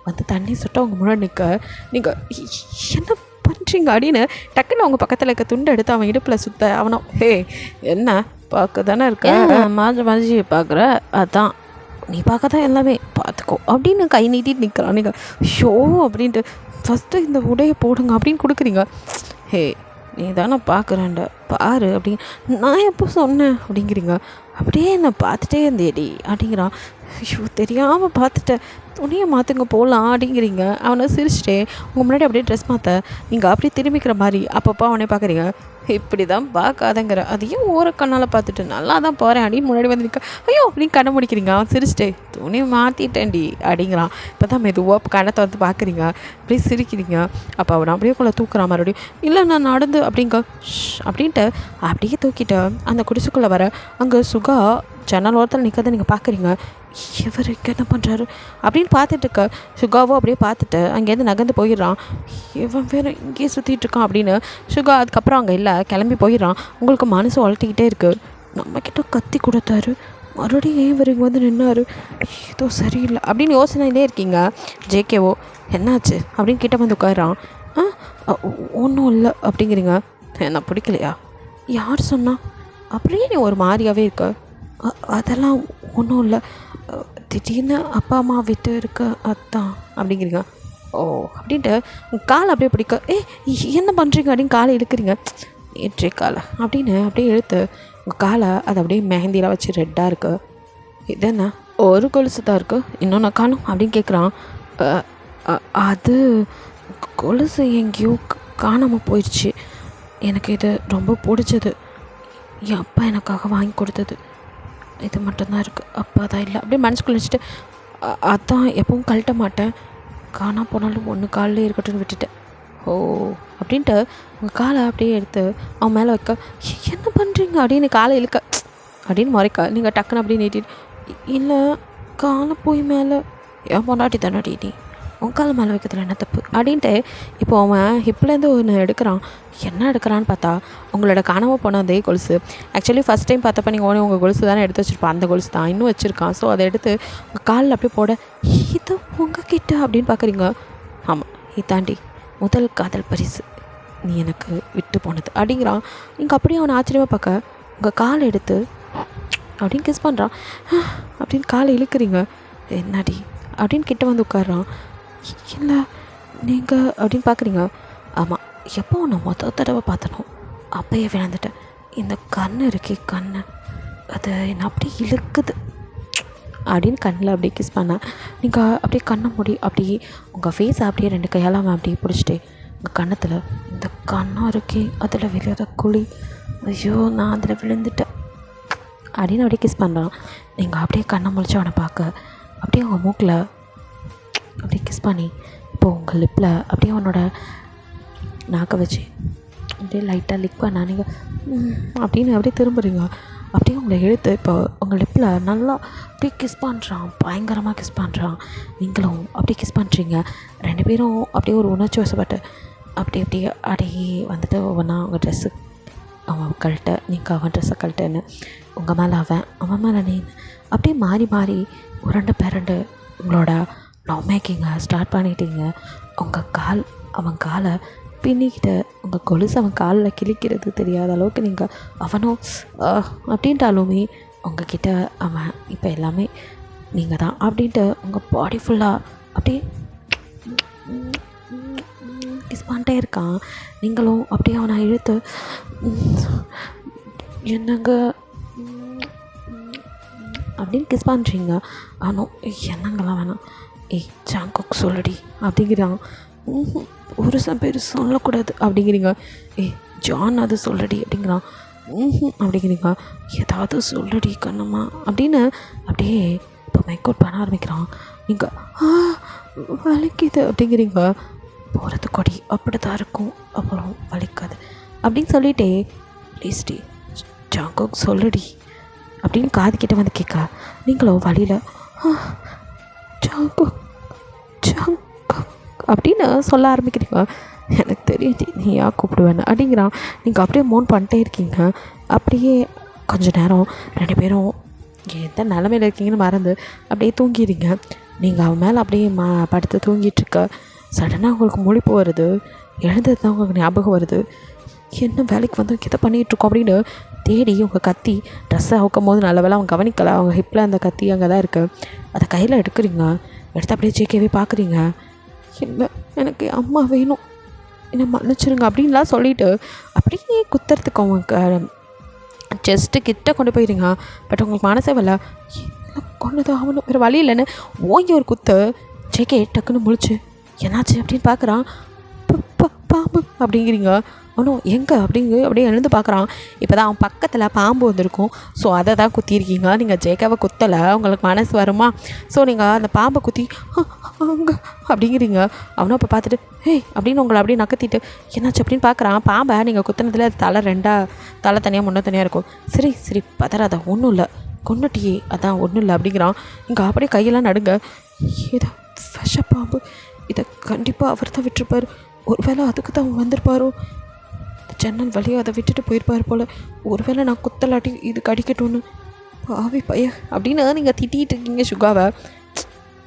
வந்து தண்ணி சுட்ட அவங்க முன்னாடி நிற்க நீங்கள் என்ன பண்ணுறீங்க அப்படின்னு டக்குன்னு அவங்க பக்கத்தில் இருக்க துண்டை எடுத்து அவன் இடுப்பில் சுற்ற அவனோ, ஹே என்ன பார்க்க தானே இருக்க, மாதிரி பார்க்குற, அதான் நீ பார்க்க தான் எல்லாமே பார்த்துக்கோ அப்படின்னு கை நீட்டிட்டு நிற்கிறான். நீங்கள் ஷோ அப்படின்ட்டு ஃபஸ்ட்டு இந்த உடையை போடுங்க அப்படின்னு கொடுக்குறீங்க. ஹே நீ தானே பார்க்குறேன்ட பாரு அப்படின்னு நான் எப்போ சொன்னேன் அப்படிங்கிறீங்க. அப்படியே என்னை பார்த்துட்டே இருந்தேடி அப்படிங்கிறான். ஐயோ தெரியாமல் பார்த்துட்டேன், துணியை மாற்றுங்க போகலாம் அப்படிங்கிறீங்க. அவனை சிரிச்சிட்டே உங்கள் முன்னாடி அப்படியே ட்ரெஸ் மாற்ற நீங்கள் அப்படியே திரும்பிக்கிற மாதிரி அப்பப்போ அவனே பார்க்குறீங்க. இப்படி தான் பார்க்காதங்கிற, அதையும் கண்ணால் பார்த்துட்டு நல்லா தான் போகிறேன் அப்படின்னு முன்னாடி வந்து நிற்க, ஐயோ அப்படின்னு கண்ணை முடிக்கிறீங்க. அவன் சிரிச்சிட்டே துணி மாற்றிட்டேன்டி அப்படிங்கிறான். இப்போ தான் மெதுவாக கண்ணத்தை வந்து பார்க்குறீங்க, அப்படியே சிரிக்கிறீங்க. அப்போ அவனை அப்படியே கொள்ள தூக்குறான் மறுபடியும். இல்லை நான் நடந்து அப்படிங்க அப்படின்ட்டு அப்படியே தூக்கிட்டு அந்த குடிசுக்குள்ளே வர அங்கே சுகா ஜன்னல் ஓரத்தில் நிற்கிறத நீங்கள் பார்க்குறீங்க. இவர் இங்கே என்ன பண்ணுறாரு அப்படின்னு பார்த்துட்டு இருக்க சுகாவோ அப்படியே பார்த்துட்டு அங்கேருந்து நகர்ந்து போயிடுறான். இவன் வேறு இங்கேயே சுற்றிட்டு இருக்கான் அப்படின்னு சுகா அதுக்கப்புறம் அங்கே இல்லை கிளம்பி போயிடுறான். உங்களுக்கு மனசு வளர்த்திக்கிட்டே இருக்குது. நம்மக்கிட்ட கத்தி கொடுத்தாரு, மறுபடியும் ஏன் இவர் இங்கே வந்து நின்னாரு, ஏதோ சரியில்லை அப்படின்னு யோசனையிலே இருக்கீங்க. ஜேகேவோ என்னாச்சு அப்படின்னு கிட்ட வந்து உட்காரான். ஒன்றும் இல்லை அப்படிங்கிறீங்க. என்ன பிடிக்கலையா, யார் சொன்னா, அப்படியே நீ ஒரு மாதிரியாகவே இருக்க. அதெல்லாம் ஒன்றும் இல்லை, திடீர்னு அப்பா அம்மா விட்டு இருக்க அதான் அப்படிங்கிறீங்க. ஓ அப்படின்ட்டு காலை அப்படியே பிடிக்க, என்ன பண்ணுறீங்க அப்படின்னு காலை இழுக்கிறீங்க. ஏற்றே காலை அப்படின்னு அப்படியே இழுத்து உங்கள் காலை அதை அப்படியே மெஹந்தியில் வச்சு ரெட்டாக இருக்கு. இது என்ன ஒரு கொலுசு தான் இருக்குது, இன்னொன்று காணும் அப்படின்னு கேட்குறான். அது கொலுசு எங்கேயோ காணாமல் போயிடுச்சு, எனக்கு இது ரொம்ப பிடிச்சது, என் அப்பா எனக்காக வாங்கி கொடுத்தது, இது மட்டும்தான் இருக்குது, அப்பா தான் இல்லை அப்படியே மனசுக்குள்ள வச்சுட்டு அதான் எப்பவும் கழட்ட மாட்டேன், காணா போனாலும் ஒன்று காலில் இருக்கட்டும்னு விட்டுட்டேன். ஓ அப்படின்ட்டு உங்கள் காலை அப்படியே எடுத்து அவன் மேலே வைக்க, என்ன பண்ணுறீங்க அப்படின்னு காலை இழுக்க அப்படின்னு முறைக்க நீங்கள் டக்குன்னு அப்படியே நீட்டிட்டு, இல்லை காலை போய் மேலே என் பொண்டாட்டி தானடி நீ, உன் காலை மேலே வைக்கிறதுல என்ன தப்பு அப்படின்ட்டு இப்போ அவன் ஹிப்லேருந்து ஒன்று எடுக்கிறான். என்ன எடுக்கிறான்னு பார்த்தா உங்களோட காணாமல் போன அதே கொலுசு. ஆக்சுவலி ஃபஸ்ட் டைம் பார்த்தப்ப நீங்கள் உங்கள் கொலுசு தானே எடுத்து வச்சுருப்பான், அந்த கொலுசு தான் இன்னும் வச்சுருக்கான். ஸோ அதை எடுத்து உங்கள் காலில் அப்படியே போட, இது உங்கள் கிட்ட அப்படின்னு பார்க்குறீங்க. ஆமாம் இதாண்டி முதல் காதல் பரிசு, நீ எனக்கு விட்டு போனது அப்படிங்கிறான். நீங்கள் அப்படியே அவனை ஆச்சரியமாக பார்க்க உங்கள் காலை எடுத்து அப்படின்னு கிஸ் பண்ணுறான். அப்படின்னு காலை இழுக்கிறீங்க. என்னடி அப்படின்னு கிட்ட வந்து உட்காடுறான். இல்லை நீங்கள் அப்படின்னு பார்க்குறீங்க. ஆமாம் எப்போ நான் தடவை பார்த்தனோ அப்போயே விழுந்துட்டேன். இந்த கண் இருக்கே கண்ணு, அது என்னை அப்படியே இழுக்குது அப்படின்னு கண்ணில் அப்படியே கிஸ் பண்ணேன். நீங்கள் அப்படியே கண்ணை மூடி அப்படியே உங்கள் ஃபேஸை அப்படியே 2 கையால் அவன் அப்படியே பிடிச்சிட்டு உங்கள் கன்னத்தில் இந்த கண்ணம் இருக்கே அதில் விழுத குழி, ஐயோ நான் அதில் விழுந்துட்டேன் அப்படின்னு அப்படியே கிஸ் பண்ணுறான். நீங்கள் அப்படியே கண்ணை முழிச்சு அவனை பார்க்க அப்படியே உங்கள் மூக்கில் அப்படியே கிஸ் பண்ணி இப்போது உங்கள் லிப்பில் அப்படியே அவனோட நாக்கை வச்சு அப்படியே லைட்டாக லிக் பண்ண நீங்கள் அப்படின்னு அப்படியே திரும்புறீங்க. அப்படியே உங்களை இழுத்து இப்போ உங்கள் லிப்பில் நல்லா அப்படியே கிஸ் பண்ணுறான், பயங்கரமாக கிஸ் பண்ணுறான். நீங்களும் அப்படியே கிஸ் பண்ணுறீங்க. 2 பேரும் அப்படியே ஒரு உணர்ச்சி வசப்பட்டு அப்படி அப்படியே அப்படியே வந்துட்டு ஒவ்வொன்றா உங்கள் ட்ரெஸ்ஸு அவன் கழட்ட, நீங்கள் அவன் ட்ரெஸ்ஸை கழட்டன்னு உங்கள் மேலே அவன் மேலே நீ அப்படியே மாறி மாறி உருண்டு பிறண்டு உங்களோட லவ் மேக்கிங்கை ஸ்டார்ட் பண்ணிட்டீங்க. அவன் காலை பின்னிக்கிட்ட உங்கள் கொலுசு அவன் காலில் கிழிக்கிறது தெரியாத அளவுக்கு நீங்கள் அவனும் அப்படின்ட்டாலுமே உங்ககிட்ட அவன் இப்போ எல்லாமே நீங்கள் தான் அப்படின்ட்டு உங்கள் பாடி ஃபுல்லாக அப்படியே கிஸ் பண்ணிட்டே இருக்கான். நீங்களும் அப்படியே அவனை இழுத்து என்னங்க அப்படின்னு கிஸ் பண்ணுறீங்க. ஆனால் என்னங்கெல்லாம் வேணாம், ஜாங்குக் சொல்லடி அப்படிங்கிறான். ஒரு சில பேர் சொல்லக்கூடாது அப்படிங்கிறீங்க. ஜான் அது சொல்லடி அப்படிங்கிறான். அப்படிங்கிறீங்க. ஏதாவது சொல்லடி கண்ணம்மா அப்படின்னு அப்படியே இப்போ மேக் அவுட் பண்ண ஆரம்பிக்கிறான். நீங்கள் வலிக்குது அப்படிங்கிறீங்க. போகிறது கொடி அப்படி தான் இருக்கும், அப்புறம் வலிக்காது அப்படின்னு சொல்லிட்டே ப்ளீஸ்டி ஜாங்குக் சொல்லடி அப்படின்னு காதுக்கிட்ட வந்து கேட்க நீங்களும் வழியில் ஜாங்குக் அப்படின்னு சொல்ல ஆரம்பிக்கிறீங்க. எனக்கு தெரியுது நீ யா கூப்பிடுவேன்னு அப்படிங்கிறான். நீங்கள் அப்படியே மோன் பண்ணிட்டே இருக்கீங்க. அப்படியே கொஞ்சம் நேரம் 2 பேரும் எந்த நிலமையில் இருக்கீங்கன்னு மறந்து அப்படியே தூங்கிடுங்க. நீங்கள் அவன் மேலே அப்படியே படுத்து தூங்கிட்டுருக்க சடனாக உங்களுக்கு முழிப்பு வருது. எழுந்தது தான் உங்களுக்கு ஞாபகம் வருது. என்ன வேலைக்கு வந்து இதை பண்ணிகிட்ருக்கோம் அப்படின்னு தேடி உங்கள் கத்தி ட்ரெஸ்ஸை அவுக்கும் போது நல்ல வேலை அவன் கவனிக்கலை. அவங்க ஹிப்பில் அந்த கத்தி அங்கே தான் இருக்குது. அதை கையில் எடுக்கிறீங்க. எடுத்து அப்படியே ஜேகேவே பார்க்குறீங்க. இல்லை எனக்கு அம்மா வேணும், என்னை மன்னிச்சிருங்க அப்படின்லாம் சொல்லிவிட்டு அப்படியே குத்துறதுக்கு அவங்க செஸ்ட்டு கிட்ட கொண்டு போயிருங்க. பட் உங்களுக்கு மனசே வரல, கொண்டுதான் ஆகணும், வேறு வழி இல்லைன்னு ஓங்கி ஒரு குத்து. ஜேகே டக்குன்னு முழிச்சு என்னாச்சு அப்படின்னு பார்க்குறான். பாம்பு அப்படிங்கிறீங்க. ஒன்றும் எங்கே அப்படியே எழுந்து பார்க்குறான். இப்போ தான் அவன் பக்கத்தில் பாம்பு வந்திருக்கும். ஸோ அதை தான் குத்திருக்கீங்க. நீங்கள் ஜேகாவை குத்தலை, உங்களுக்கு மனசு வருமா? ஸோ நீங்கள் அந்த பாம்பை குத்தி அங்கே அப்படிங்கிறீங்க. அவனும் இப்போ பார்த்துட்டு அப்படின்னு உங்களை அப்படியே நக்கத்திட்டு என்னாச்சு அப்படின்னு பார்க்குறான். பாம்பை நீங்கள் குத்துனதில் அது தலை தனியாக முன்ன தனியாக இருக்கும். சரி பதறாத, ஒன்றும் இல்லை, கொன்னுட்டியே, அதான் ஒன்றும் இல்லை அப்படிங்கிறான். இங்கே அப்படியே கையெல்லாம் நடுங்க. ஏதோ விஷ பாம்பு, இதை கண்டிப்பாக அவர் தான் விட்டுருப்பார். ஒரு வேளை அதுக்கு தான் வந்திருப்பாரோ, ஜன்னல் வழியாக அதை விட்டுட்டு போயிருப்பார் போல். ஒருவேளை நான் குத்தலாட்டி இது கடிக்கட்டும்னு பாவி பைய அப்படின்னு நீங்கள் திட்டிகிட்டு இருக்கீங்க சுகாவை.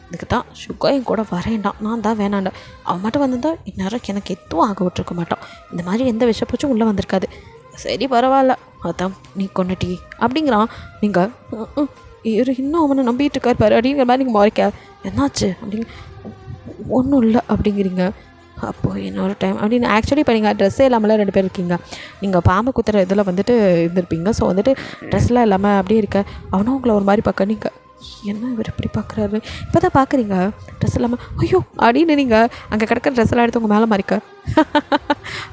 இதுக்கு தான் சுகா என் கூட வரேன்டான், நான் தான் வேணாண்டா. அவன் மட்டும் வந்திருந்தா இந்நேரம் எனக்கு எதுவும் ஆக விட்டுருக்க மாட்டான். இந்த மாதிரி எந்த விஷப்பூச்சும் உள்ளே வந்திருக்காது. சரி பரவாயில்ல, அதான் நீ கொண்டுட்டி அப்படிங்கிறான். நீங்கள் இவர் இன்னும் அவனை நம்பிட்டு இருக்கார் பாரு அப்படிங்கிற மாதிரி நீங்கள் முறைக்க என்னாச்சு அப்படிங்க. ஒன்றும் இல்லை அப்படிங்கிறீங்க. அப்போது இன்னொரு டைம் அப்படின்னு ஆக்சுவலி இப்போ நீங்கள் ட்ரெஸ்ஸே இல்லாமல் 2 பேர் இருக்கீங்க. நீங்கள் பாம்பு குத்துற இதில் வந்துட்டு இருந்திருப்பீங்க. ஸோ வந்துட்டு ட்ரெஸ்லாம் இல்லாமல் அப்படியே இருக்க. அவனும் உங்களை ஒரு மாதிரி பார்க்க நீங்கள் என்ன இவர் எப்படி பார்க்குறாரு இப்போ தான் பார்க்குறீங்க ட்ரெஸ் இல்லாமல் ஐயோ அப்படின்னு நீங்கள் அங்கே கிடக்கிற ட்ரெஸ்ஸெல்லாம் எடுத்து உங்கள் மேலே மறைக்க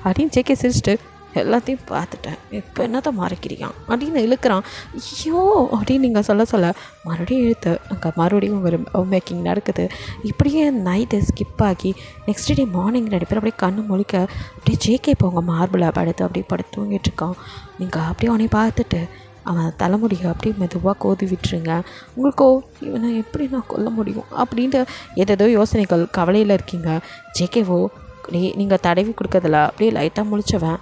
அப்படின்னு ஜேகே சிரிச்சிட்டு எல்லாத்தையும் பார்த்துட்டேன், இப்போ என்னதான் மறைக்கிறியான் அப்படின்னு இழுக்கிறான். ஐயோ அப்படின்னு நீங்கள் சொல்ல மறுபடியும் இழுத்து அங்கே மறுபடியும் ஒரு மேக்கிங் நடக்குது. இப்படியே நைட்டு ஸ்கிப் ஆகி நெக்ஸ்ட் டே மார்னிங் 2 பேர் அப்படியே கண்ணு முழிக்க அப்படியே ஜேகே இப்போ உங்கள் மார்பிளை அப்படியே படுத்து தூங்கிட்டுருக்கான். நீங்கள் அப்படியே அவனை பார்த்துட்டு அவன் தலைமுடியை அப்படியே மெதுவாக கோதி விட்டுருங்க. உங்களுக்கோ இவனை எப்படி நான் கொல்ல முடியும் அப்படின்ட்டு ஏதேதோ யோசனைகள் கவலையில் இருக்கீங்க. ஜேகேவோ நீங்கள் தடவி கொடுக்கறதில்ல அப்படியே லைட்டாக முழிச்சவன்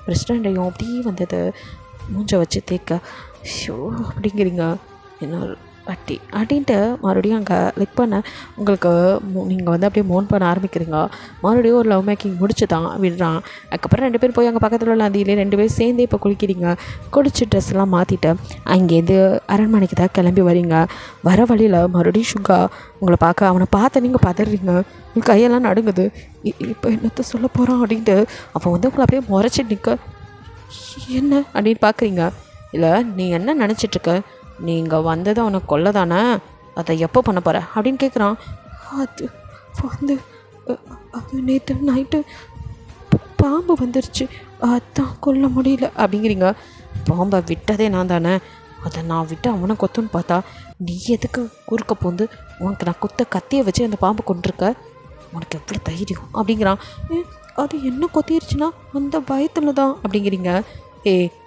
பிரசிடண்டையும் அப்படியே வந்தது மூஞ்சை வச்சு தேக்க ஷோ அப்படிங்கிறீங்க. இன்னொரு வட்டி அப்படின்ட்டு மறுபடியும் அங்கே லிக் பண்ண உங்களுக்கு நீங்கள் வந்து அப்படியே மோன் பண்ண ஆரம்பிக்கிறீங்க. மறுபடியும் ஒரு லவ் மேக்கிங் முடிச்சு தான் விடுறான். அதுக்கப்புறம் 2 பேர் போய் அங்கே பக்கத்தில் உள்ள நதியிலே 2 பேர் சேர்ந்தே இப்போ குளிக்கிறீங்க. குளிச்சு ட்ரெஸ் எல்லாம் மாற்றிட்டு அங்கேருந்து அரண்மனைக்கு தான் கிளம்பி வரீங்க. வர வழியில் மறுபடியும் சுகா உங்களை பார்க்க, அவனை பார்த்து நீங்கள் பதறீங்க. உங்கள் கையெல்லாம் நடுங்குது. இப்போ என்னத்த சொல்ல போகிறான் அப்படின்ட்டு அவன் வந்து உங்களை அப்படியே முறைச்சி நிற்க என்ன அப்படின்னு பார்க்குறீங்க. இல்லை நீ என்ன நினச்சிட்ருக்க, நீங்கள் வந்தது அவனை கொல்ல தானே, அதை எப்போ பண்ண போகிற அப்படின்னு கேட்குறான். அது வந்து அது நேற்று நைட்டு பாம்பு வந்துருச்சு, அதான் கொல்ல முடியல அப்படிங்கிறீங்க. பாம்பை விட்டதே நான் தானே, அதை நான் விட்டு அவனை கொத்துன்னு பார்த்தா நீ எதுக்கு குறுக்க போந்து உனக்கு நான் குத்த கத்தியை வச்சு அந்த பாம்பை கொண்டிருக்க, உனக்கு எவ்வளோ தைரியம் அப்படிங்கிறான். அது என்ன கொத்திருச்சுன்னா அந்த பயத்தில் தான் அப்படிங்கிறீங்க.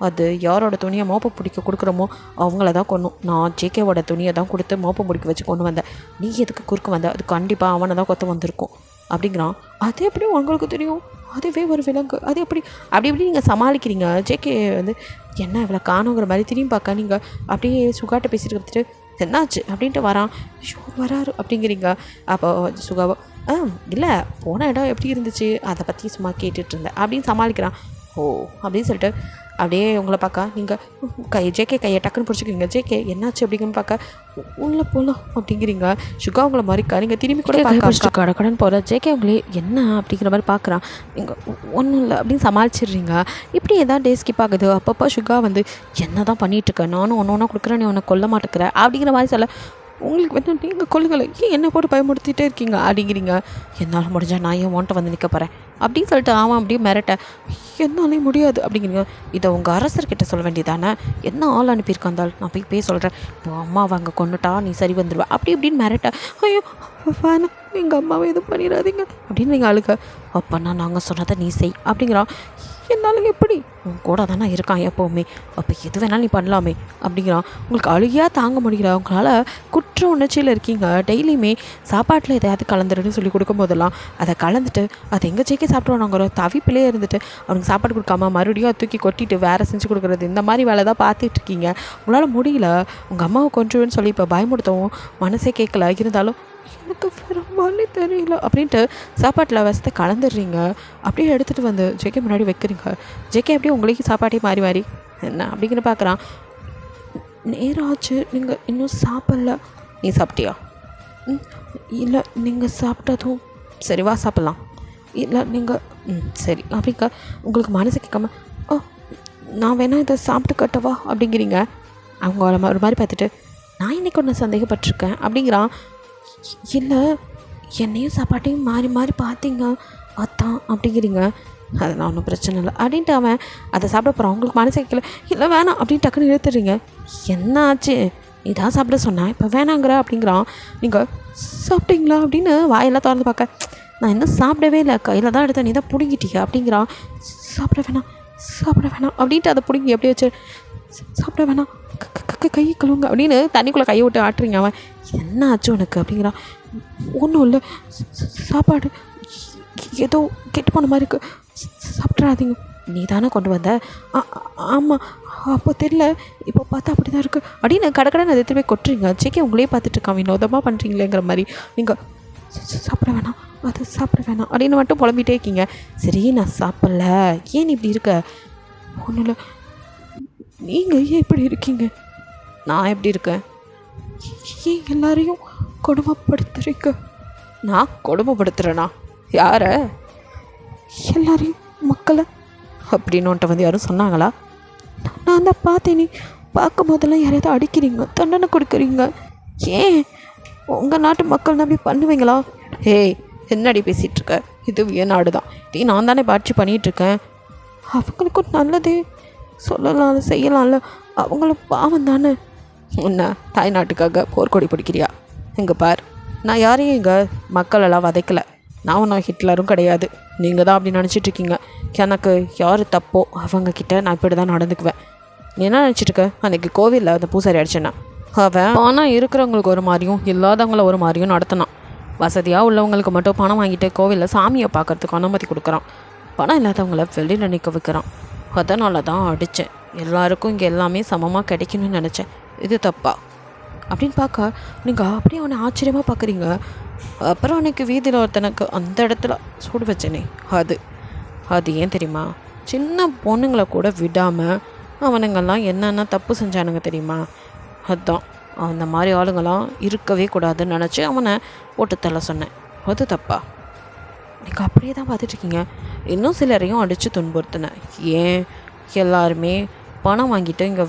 அது யாரோட துணியை மோப்பம் பிடிக்க கொடுக்குறோமோ அவங்கள தான் கொன்னும். நான் ஜேகேவோட துணியை தான் கொடுத்து மோப்பம் பிடிக்க வச்சு கொண்டு வந்தேன், நீ எதுக்கு குறுக்க வந்த, அது கண்டிப்பாக அவனை தான் கொத்த வந்திருக்கும் அப்படிங்கிறான். அது எப்படி உங்களுக்கு தெரியும், அதுவே ஒரு விலங்கு, அது எப்படி அப்படி இப்படி நீங்கள் சமாளிக்கிறீங்க. ஜேகே வந்து என்ன இவ்வளோ காணுங்கிற மாதிரி திரும்பி பார்க்க நீங்கள் அப்படியே சுகாட்ட பேசிட்டு கொடுத்துட்டு என்னாச்சு அப்படின்ட்டு வரான். ஷோ வராரு அப்படிங்கிறீங்க. அப்போ சுகாவோ இல்லை போன இடம் எப்படி இருந்துச்சு அதை பற்றி சும்மா கேட்டுட்டு இருந்தேன் அப்படின்னு சமாளிக்கிறான். ஓ அப்படின்னு சொல்லிட்டு அப்படியே உங்களை பார்க்க நீங்கள் ஜேகே கையை டக்குன்னு பிடிச்சிக்கிறீங்க. ஜேகே என்னாச்சு அப்படிங்கன்னு பார்க்க உள்ளே போகலாம் அப்படிங்கிறீங்க. சுகா உங்களை மாதிரிக்கா நீங்கள் திரும்பி கூட பார்க்க கடக்கடன்னு போகிற ஜேகே உங்களே என்ன அப்படிங்கிற மாதிரி பார்க்குறான். நீங்கள் ஒன்றும் இல்லை அப்படின்னு சமாளிச்சிடுறீங்க. இப்படி எதாவது டே ஸ்கிப் ஆகுது. அப்பப்போ சுகா வந்து என்ன தான் பண்ணிகிட்ருக்கேன், நானும் ஒன்று ஒன்றா கொடுக்குறேன், நீ ஒன்று கொல்ல மாட்டேங்கிற அப்படிங்கிற மாதிரி சொல்ல, உங்களுக்கு வந்து நீங்கள் கொள்ளுங்களை ஏன் என்னை போட்டு பயமுறுத்திட்டே இருக்கீங்க அப்படிங்கிறீங்க. என்னால் முடிஞ்சால் நான் ஏன் ஓன்ட்ட வந்து நிற்க போகிறேன் அப்படின்னு சொல்லிட்டு அவன் அப்படியே மிரட்ட, என்னாலே முடியாது அப்படிங்கிறீங்க. இதை உங்கள் அரசர்கிட்ட சொல்ல வேண்டியதானே, என்ன ஆள் அனுப்பியிருக்காந்தால் நான் போய் சொல்கிறேன், இப்போ அம்மாவை அங்கே கொண்டுட்டா நீ சரி வந்துடுவா அப்படி இப்படின்னு மிரட்ட. ஐயோ வேணாம் எங்கள் அம்மாவை எதுவும் பண்ணிடாதீங்க அப்படின்னு நீங்கள் அழுக. அப்போனா நாங்கள் சொன்னதை நீ செய் அப்படிங்கிறான். என்னாலும் எப்படி, உன் கூட தானே இருக்கான் எப்போவுமே, அப்போ எது வேணாலும் நீ பண்ணலாமே அப்படிங்கிறான். உங்களுக்கு அழுகியாக தாங்க முடியல, உங்களால் குற்ற உணர்ச்சியில் இருக்கீங்க. டெய்லியுமே சாப்பாட்டில் எதையாவது கலந்துருன்னு சொல்லி கொடுக்கும் போதெல்லாம் அதை கலந்துட்டு அதை எங்கே ஜேக்கே சாப்பிட்ருவானுங்கிற தவிப்பிலே இருந்துட்டு அவனுக்கு சாப்பாடு கொடுக்காம மறுபடியும் அதை தூக்கி கொட்டிட்டு வேறு செஞ்சு கொடுக்குறது, இந்த மாதிரி வேலை தான் பார்த்துட்டு இருக்கீங்க. உங்களால் முடியல, உங்கள் அம்மாவை கொன்றுவேன்னு சொல்லி இப்போ பயமுடுத்தவும் மனசே கேட்கல, இருந்தாலும் எனக்கு வேறு வழி தெரியல அப்படின்ட்டு சாப்பாட்டில் வசத்தை கலந்துடுறீங்க. அப்படியே எடுத்துகிட்டு வந்து ஜேகே முன்னாடி வைக்கிறீங்க. ஜேகே அப்படியே உங்களுக்கு சாப்பாட்டே மாறி மாறி என்ன அப்படிங்கிற பார்க்குறான். நேரம் ஆச்சு, நீங்கள் இன்னும் சாப்பிடல. நீ சாப்பிட்டியா? இல்லை நீங்கள் சாப்பிட்டதும் சரி வா சாப்பிட்லாம். இல்லை நீங்கள் சரி அப்படிங்க. உங்களுக்கு மனசு கேட்காம நான் வேணால் இதை சாப்பிட்டு கட்டவா அப்படிங்கிறீங்க. அவங்க ஒரு மாதிரி பார்த்துட்டு நான் இன்றைக்கி ஒன்று சந்தேகப்பட்டிருக்கேன் அப்படிங்கிறான். இல்லை என்னையும் சாப்பாட்டையும் மாறி மாறி பார்த்தீங்க அதான் அப்படிங்கிறீங்க. அதெல்லாம் ஒன்றும் பிரச்சனை இல்லை அப்படின்ட்டு அவன் அதை சாப்பிட போகிறான். உங்களுக்கு மனசு கேட்கல, இல்லை வேணாம் அப்படின்னு டக்குன்னு இழுத்துறீங்க. என்ன ஆச்சு, இதான் சாப்பிட சொன்னேன் இப்போ வேணாங்கிற அப்படிங்கிறான். நீங்கள் சாப்பிட்டீங்களா அப்படின்னு வாயெல்லாம் திறந்து பார்க்க, நான் இன்னும் சாப்பிடவே இல்லை, கையில் தான் எடுத்தேன், நீ தான் பிடுங்கிட்டீங்க அப்படிங்கிறான். சாப்பிட வேணாம் அப்படின்ட்டு அதை பிடுங்கி எப்படி வச்சு சாப்பிட வேணாம் கை கழுவுங்க அப்படின்னு தண்ணிக்குள்ளே கையை விட்டு ஆட்டுறீங்க. அவன் என்ன ஆச்சு உனக்கு அப்படிங்கிறான். ஒன்றும் இல்லை, சாப்பாடு ஏதோ கெட்டு போன மாதிரி இருக்குது, சாப்பிட்றாதீங்க. நீ தானே கொண்டு வந்த? ஆமாம், அப்போ தெரியல, இப்போ பார்த்தா அப்படி தான் இருக்குது அப்படின்னு கடைக்கடை அதை திரும்பி கொட்டுறீங்க. ஜேகே உங்களே பார்த்துட்ருக்கான், வினோதமாக பண்ணுறீங்களேங்கிற மாதிரி. நீங்கள் சாப்பிட வேணாம் அப்படின்னு மட்டும் புலம்பிகிட்டே இருக்கீங்க. சரி நான் சாப்பிடல, ஏன் இப்படி இருக்க? ஒன்றும் இல்லை, நீங்கள் ஏன் இப்படி இருக்கீங்க? நான் எப்படி இருக்கேன்? ஏன் எல்லாரையும் கொடுமைப்படுத்துறீங்க? நான் கொடுமைப்படுத்துகிறேனா? யாரை? எல்லாரையும், மக்களை அப்படின்னு உன்ட்ட வந்து யாரும் சொன்னாங்களா? நான் தான் பார்த்தேனே, பார்க்கும் போதெல்லாம் யாரையாவது அடிக்கிறீங்க, தண்டனை கொடுக்குறீங்க. ஏன் உங்கள் நாட்டு மக்கள் நம்பி பண்ணுவீங்களா? ஏய் என்னடி பேசிகிட்ருக்க, இது என் நாடு தான், இதே நான் தானே பாட்சி பண்ணிகிட்ருக்கேன். அவங்களுக்கும் நல்லதே சொல்லலாம்ல, செய்யலாம்ல, அவங்களும் பாவம் தானே. உன்னை தாய்நாட்டுக்காக போர்க்கொடி பிடிக்கிறியா? எங்கே பார், நான் யாரையும் எங்கள் மக்களெல்லாம் வதைக்கலை, நான் ஒன்றும் ஹிட்லரும் கிடையாது. நீங்கள் தான் அப்படி நினச்சிட்ருக்கீங்க. எனக்கு யார் தப்போ அவங்கக்கிட்ட நான் இப்படி தான் நடந்துக்குவேன். நீ என்ன நினச்சிட்ருக்க? அன்றைக்கி கோவிலில் அந்த பூசாரி அடிச்சேன்னா அவன் பணம் இருக்கிறவங்களுக்கு ஒரு மாதிரியும் இல்லாதவங்கள ஒரு மாதிரியும் நடத்தினான். வசதியாக உள்ளவங்களுக்கு மட்டும் பணம் வாங்கிட்டு கோவிலில் சாமியை பார்க்குறதுக்கு அனுமதி கொடுக்குறான், பணம் இல்லாதவங்கள வெளியில் நிற்க வைக்கிறான். அதனால தான் அடித்தேன். எல்லாருக்கும் இங்கே எல்லாமே சமமாக கிடைக்கணும்னு நினச்சேன். இது தப்பா அப்படின்னு பார்க்க நீங்கள் அப்படியே அவனை ஆச்சரியமாக பார்க்குறீங்க. அப்புறம் அன்றைக்கி வீதியில் ஒருத்தனுக்கு அந்த இடத்துல சூடு வச்சேனே, அது ஏன் தெரியுமா? சின்ன பொண்ணுங்களை கூட விடாமல் அவனுங்கெல்லாம் என்னென்ன தப்பு செஞ்சானுங்க தெரியுமா? அதுதான், அந்த மாதிரி ஆளுங்களாம் இருக்கவே கூடாதுன்னு நினச்சி அவனை போட்டு தள்ள சொன்னேன். அது தப்பா? நீங்கள் அப்படியே தான் பார்த்துட்ருக்கீங்க. இன்னும் சிலரையும் அடித்து துன்புறுத்தினேன். ஏன் எல்லாருமே பணம் வாங்கிட்டு இங்கே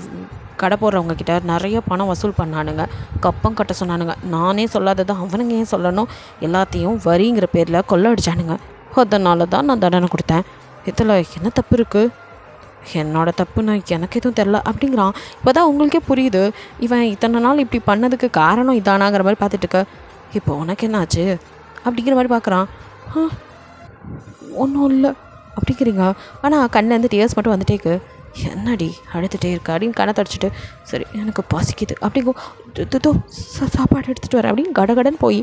கடை போடுறவங்க கிட்ட நிறைய பணம் வசூல் பண்ணானுங்க, கப்பம் கட்ட சொன்னானுங்க. நானே சொல்லாததான் அவனுங்க ஏன் சொல்லணும்? எல்லாத்தையும் வரிங்கிற பேரில் கொள்ளடிச்சானுங்க. அதனால தான் நான் தண்டனை கொடுத்தேன். இதில் என்ன தப்பு இருக்குது? என்னோடய தப்புன்னு எனக்கு எதுவும் தெரில அப்படிங்கிறான். இப்போ தான் உங்களுக்கே புரியுது இவன் இத்தனை நாள் இப்படி பண்ணதுக்கு காரணம் இதானாங்கிற மாதிரி பார்த்துட்டு இருக்க. இப்போ உனக்கு என்ன ஆச்சு அப்படிங்கிற மாதிரி பார்க்குறான். ஒன்றும் இல்லை அப்படிங்கிறீங்க. ஆனால் கண்ணிலேருந்து டேர்ஸ் மட்டும் வந்துட்டேக்கு. என்னடி அழுதுகிட்டே இருக்கா அப்படின்னு கண்ணை தடிச்சிட்டு, சரி எனக்கு பசிக்குது அப்படிங்கோ, தோ சாப்பாடு எடுத்துகிட்டு வரேன் அப்படின்னு கடகடன் போய்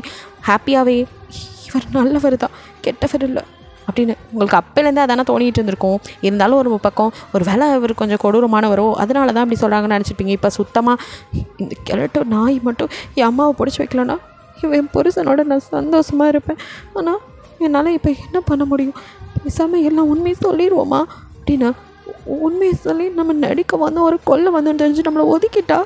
ஹாப்பியாகவே, இவர் நல்லவர் தான் கெட்டவர் இல்லை அப்படின்னு உங்களுக்கு அப்போலேருந்தே அதானே தோணிகிட்டு இருந்திருக்கும். இருந்தாலும் ஒரு பக்கம் ஒரு வேலை இவர் கொஞ்சம் கொடூரமானவரோ அதனால தான் அப்படி சொல்கிறாங்கன்னு நினச்சிருப்பீங்க. இப்போ சுத்தமாக இந்த கிழட்டு நாய் மட்டும் என் அம்மாவை பிடிச்சி வைக்கலன்னா என் புருஷனோட நான் சந்தோஷமாக இருப்பேன். ஆனால் என்னால் இப்போ என்ன பண்ண முடியும்? பேசாமல் எல்லாம் உண்மையை சொல்லிடுவோமா அப்படின்னு உண்மையை சொல்லி நம்ம நடிக்க வந்து ஒரு கொல்லை வந்துன்னு தெரிஞ்சு நம்மளை ஒதுக்கிட்டா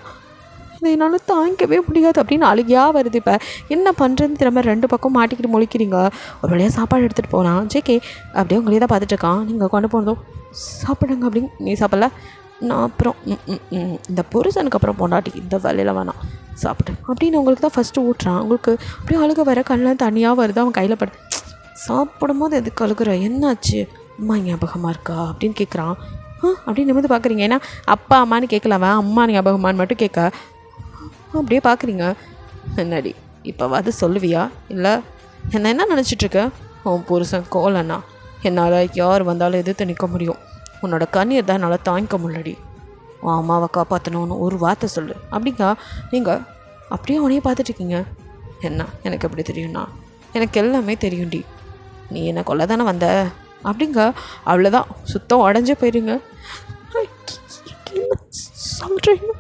இதை என்னால் தாங்கிக்கவே முடியாது அப்படின்னு அழுகியாக வருது. இப்போ என்ன பண்ணுறதுன்னு திரும்ப ரெண்டு பக்கம் மாட்டிக்கிட்டு முழிக்கிறீங்க. ஒரு வழியாக சாப்பாடு எடுத்துகிட்டு போனான் ஜேகே. அப்படியே உங்களே தான் பார்த்துட்ருக்கான். நீங்கள் கொண்டு போனதும் சாப்பிடுங்க அப்படின்னு. நீ சாப்பிடல, நான் அப்புறம் இந்த புருஷனுக்கு அப்புறம் பொண்டாட்டி இந்த வேலையில் வேணாம் சாப்பிடு அப்படின்னு உங்களுக்கு தான் ஃபஸ்ட்டு ஊட்டுறான். உங்களுக்கு அப்படியே அழுக வர கண்ணெலாம் தனியாக வருது. அவன் கையில் படு. சாப்பிடும் போது எதுக்கு அழுகுற, என்னாச்சு? அம்மா ஞாபகமாக இருக்கா அப்படின்னு கேட்குறான். அப்படின்னு நிமிர்ந்து பார்க்குறீங்க. ஏன்னா அப்பா அம்மானு கேட்கலாம, அம்மா ஞாபகமானு மட்டும் கேட்க அப்படியே பார்க்குறீங்க. என்னடி இப்போவாது சொல்லுவியா? இல்லை என்ன நினச்சிட்ருக்க? உன் புருஷன் கோலண்ணா என்னால் யார் வந்தாலும் எதிர்த்து நிற்க முடியும். உன்னோட கண்ணீர் தான் என்னால் தாங்கிக்க முடியலடி. உன் அம்மாவை காப்பாற்றணும்னு ஒரு வார்த்தை சொல்லு அப்படிங்க. நீங்கள் அப்படியே அவனையே பார்த்துட்ருக்கீங்க. என்ன எனக்கு எப்படி தெரியும்னா, எனக்கு எல்லாமே தெரியும்டி. நீ என்னை கொல்ல தானே வந்த அப்படிங்க. அவ்வளோதான், சுத்தம் உடஞ்சே போயிருங்க. என்ன சொல்கிறீங்க?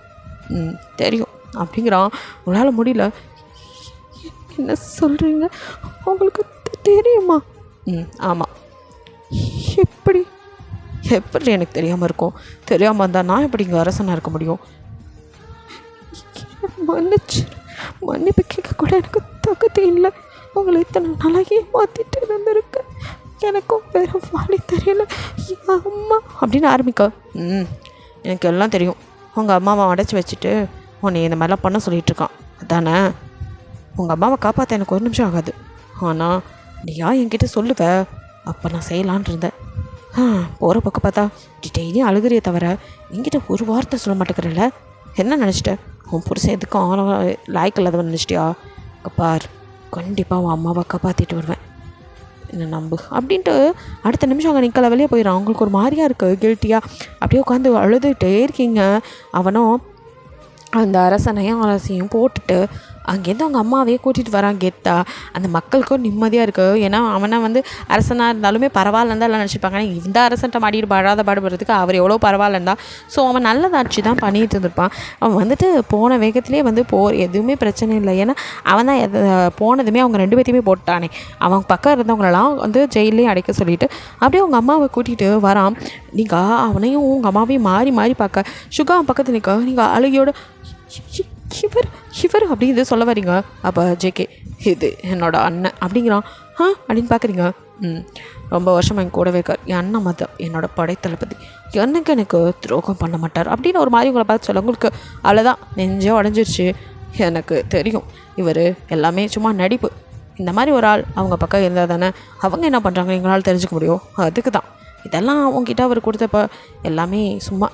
தெரியும் அப்படிங்கிறான். உங்களால் முடியல. என்ன சொல்கிறீங்க? உங்களுக்கு தெரியுமா? ஆமாம். எப்படி எனக்கு தெரியாமல் இருக்கும்? தெரியாமல் இருந்தால் நான் எப்படி இங்கே அரசனாக இருக்க முடியும்? மன்னிப்பு கேட்கக்கூட எனக்கு தகுதி இல்லை. உங்களை இத்தனை நாளாக ஏமாற்றிட்டு இருந்திருக்கேன். எனக்கும் வேறு வழி தெரியல. அம்மா அப்படின்னு ஆரம்பிக்க. எனக்கு எல்லாம் தெரியும். உங்கள் அம்மாவை அடைச்சி வச்சுட்டு உன்னை இந்த மாதிரிலாம் பண்ண சொல்லிகிட்ருக்கான் அதானே? உங்கள் அம்மாவை காப்பாற்ற எனக்கு ஒரு நிமிஷம் ஆகாது. ஆனால் நீ ஏன் என்கிட்ட சொல்லுவ? அப்போ நான் செய்யலான் இருந்தேன். போகிற பக்கம் பார்த்தா டெய்லியும் அழுகிறிய தவிர என்கிட்ட ஒரு வார்த்தை சொல்ல மாட்டேங்கிறல்ல. என்ன நினச்சிட்ட? உன் புருஷன் எதுக்கும் லாய்க்கு இல்லாதவன் நினச்சிட்டியா? பார், கண்டிப்பாக உன் அம்மாவை காப்பாற்றிட்டு வருவேன், என்ன நம்பு அப்படின்ட்டு அடுத்த நிமிஷம் அங்கே நிற்கல, வெளியே போயிடும். அவங்களுக்கு ஒரு மாதிரியாக இருக்குது, கில்ட்டியாக அப்படியே உட்காந்து அழுதுகிட்டே இருக்கீங்க. அவனும் அந்த அரசனையும் போட்டுட்டு அங்கேருந்து அவங்க அம்மாவையே கூட்டிகிட்டு வரான் கெத்தா. அந்த மக்களுக்கும் நிம்மதியாக இருக்குது. ஏன்னா அவனை அரசனாக இருந்தாலுமே பரவாயில்லன்னு தான் எல்லாம் நினச்சிருப்பாங்க. ஆனால் இந்த அரசன்ட்ட மாட்டிட்டு படாத பாடுபடுறதுக்கு அவர் எவ்வளோ பரவாயில்லந்தா. ஸோ அவன் நல்லதாட்சி தான் பண்ணிகிட்டு இருந்திருப்பான். அவன் போன வேகத்திலே எதுவுமே பிரச்சனை இல்லை. ஏன்னா அவன் தான் போனதுமே அவங்க ரெண்டு பேர்த்தையுமே போட்டானே. அவன் பக்கம் இருந்தவங்களெல்லாம் ஜெயிலையும் அடைக்க சொல்லிவிட்டு அப்படியே அவங்க அம்மாவை கூட்டிகிட்டு வரான். நீங்கள் அவனையும் உங்கள் அம்மாவையும் மாறி மாறி பார்க்க, சுகா பக்கத்தில் நிற்க, நீங்கள் அழுகையோட இவர் அப்படி இது சொல்ல வரீங்க. அப்போ ஜேகே, இது என்னோட அண்ணன் அப்படிங்கிறான். அப்படின்னு பார்க்குறீங்க. ரொம்ப வருஷமாக என் கூடவே இருக்கார். என் அண்ணன் மதம் என்னோட படைத்தளபதி, எனக்கு துரோகம் பண்ண மாட்டார் அப்படின்னு ஒரு மாதிரி உங்களை பார்த்து சொல்ல உங்களுக்கு அவ்வளோதான் நெஞ்சே உடஞ்சிருச்சு. எனக்கு தெரியும் இவர் எல்லாமே சும்மா நடிப்பு. இந்த மாதிரி ஒரு ஆள் அவங்க பக்கம் இருந்தால் தானே அவங்க என்ன பண்ணுறாங்க எங்களால் தெரிஞ்சுக்க முடியும். அதுக்கு தான் இதெல்லாம் அவங்ககிட்ட அவர் கொடுத்தப்ப எல்லாமே சும்மா.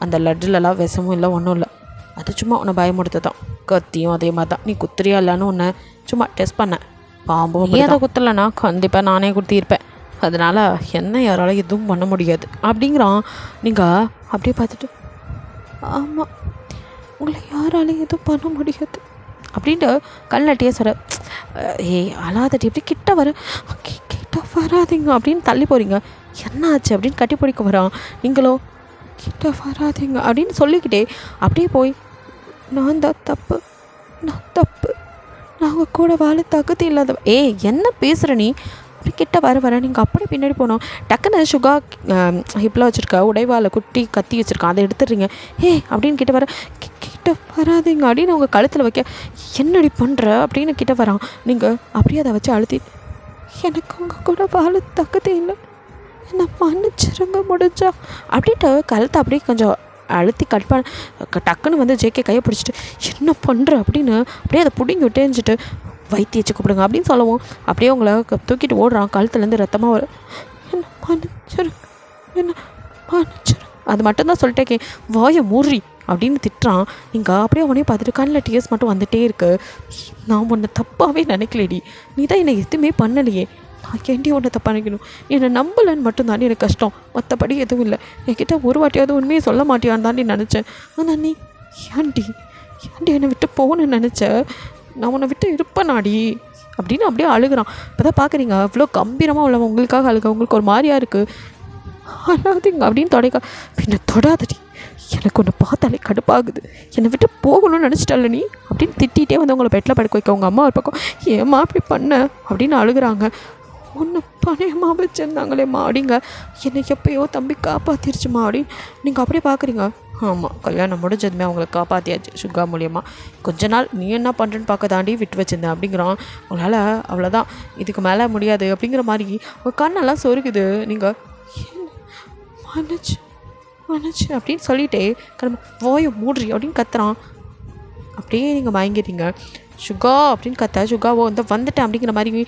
அந்த லட்டுலலாம் விஷமும் இல்லை, ஒன்றும் இல்லை. அது சும்மா உன்னை பயமுடுத்த தான். கத்தியும் அதே மாதிரி தான். நீ குத்துறியா இல்லைன்னு உன்னை சும்மா டெஸ்ட் பண்ணேன். பாம்பும் அதை குத்தலைன்னா கண்டிப்பாக நானே குத்தியிருப்பேன். அதனால் என்ன யாரால எதுவும் பண்ண முடியாது அப்படிங்கிறான். நீங்கள் அப்படியே பார்த்துட்டு, ஆமாம் உங்களை யாராலையும் எதுவும் பண்ண முடியாது அப்படின்ட்டு கல்நட்டியே சொல்ல. அழாதட்டி எப்படி கிட்ட வராதிங்க அப்படின்னு தள்ளி போகிறீங்க. என்ன ஆச்சு அப்படின்னு கட்டி பிடிக்க வரான். நீங்களோ கிட்ட வராதிங்க அப்படின்னு சொல்லிக்கிட்டே அப்படியே போய், நான் தப்பு, நாங்கள் கூட வாழ தகுதி இல்லாத. என்ன பேசுகிற நீ? அப்படி கிட்ட வர நீங்கள் அப்படியே பின்னாடி போனோம். டக்குன்னு சுகா ஹிப்பில் வச்சுருக்க உடைவாளை குட்டி கத்தி வச்சுருக்கான், அதை எடுத்துடுறீங்க. அப்படின்னு கிட்ட வராதிங்க அப்படின்னு அவங்க கழுத்தில் வைக்க, என்னடி பண்ணுற அப்படின்னு கிட்ட வரான். நீங்கள் அப்படியே அதை வச்சு அழுத்தி, எனக்கு உங்கள் கூட வாழ தகுதி இல்லை, என்ன மன்னிச்சிருங்க முடிஞ்சா அப்படின்ட்டு கழுத்தை அப்படியே கொஞ்சம் அழுத்தி கட் பண்ண டக்குன்னு வந்து ஜேகே கையை பிடிச்சிட்டு என்ன பண்ணுற அப்படின்னு அப்படியே அதை பிடிங்கி விட்டேஞ்சிட்டு வைத்தியச்சு கூப்பிடுங்க அப்படின்னு சொல்லவும் அப்படியே உங்களை தூக்கிட்டு ஓடுறான். கழுத்துலேருந்து ரத்தமாக வரும். என்ன மன்னிச்சிரு, என்ன மன்னிச்சிரு, அது மட்டும்தான் சொல்லிட்டேக்கே, வாயை மூறி அப்படின்னு திட்டுறான். இங்கே அப்படியே உடனே பார்த்துட்டு கண்ணில் டிஎஸ் மட்டும் வந்துகிட்டே இருக்கு. நான் உன்னை தப்பாகவே நினைக்கலடி, நீ தான் என்னை எதுவுமே பண்ணலையே, நான் ஏண்டி உன்னை தப்பாக நினைக்கணும், என்னை நம்பலன்னு மட்டும்தாண்டி எனக்கு கஷ்டம், மற்றபடி எதுவும் இல்லை. என்கிட்ட ஒரு வாட்டியாவது உண்மையை சொல்ல மாட்டியான்னு தாண்டி நினச்சேன். ஆனால் நீ ஏண்டி என்னை விட்டு போகணுன்னு நினச்ச, நான் உன்னை விட்டு இருப்பேனாடி அப்படின்னு அப்படியே அழுகிறான். இப்போ தான் பார்க்குறீங்க அவ்வளோ கம்பீரமாக உள்ளவன் உங்களுக்காக அழுக, உங்களுக்கு ஒரு மாதிரியாக இருக்குது. அழாதீங்க அப்படின்னு தொடைக்கா. பின்ன தொடாதடி, எனக்கு ஒன்று பார்த்தாலே கடுப்பாகுது, என்னை விட்டு போகணும்னு நினச்சிட்டல நீ அப்படின்னு திட்டிகிட்டே வந்து உங்களை பெட்டில் படுக்க வைக்க. உங்கள் அம்மா ஒரு பக்கம் ஏம்மா அப்படி பண்ண அப்படின்னு அழுகிறாங்க. ஒன்று பணையமாக வச்சுருந்தாங்களேம்மா அப்படிங்க, என்னை எப்பயோ தம்பி காப்பாற்றிருச்சுமா அப்படின்னு நீங்கள் அப்படியே பார்க்குறீங்க. ஆமாம், கல்யாணம் முடிஞ்சதுமே அவங்கள காப்பாற்றியாச்சு சுகா மூலியமாக. கொஞ்ச நாள் நீ என்ன பண்ணுறேன்னு பார்க்க தாண்டி விட்டு வச்சுருந்தேன் அப்படிங்கிறான். உங்களால் அவ்வளோதான், இதுக்கு மேலே முடியாது அப்படிங்கிற மாதிரி உங்கள் கண்ணெல்லாம் சொருகுது. நீங்கள் மன்னிச்சு மன்னிச்சு அப்படின்னு சொல்லிட்டே கிளம்ப வாயை மூடுறி அப்படின்னு கத்துறான். அப்படியே நீங்கள் மயங்கிட்டீங்க. சுகா அப்படின்னு கத்த, சுகாவோ வந்து வந்துட்டேன் அப்படிங்கிற மாதிரி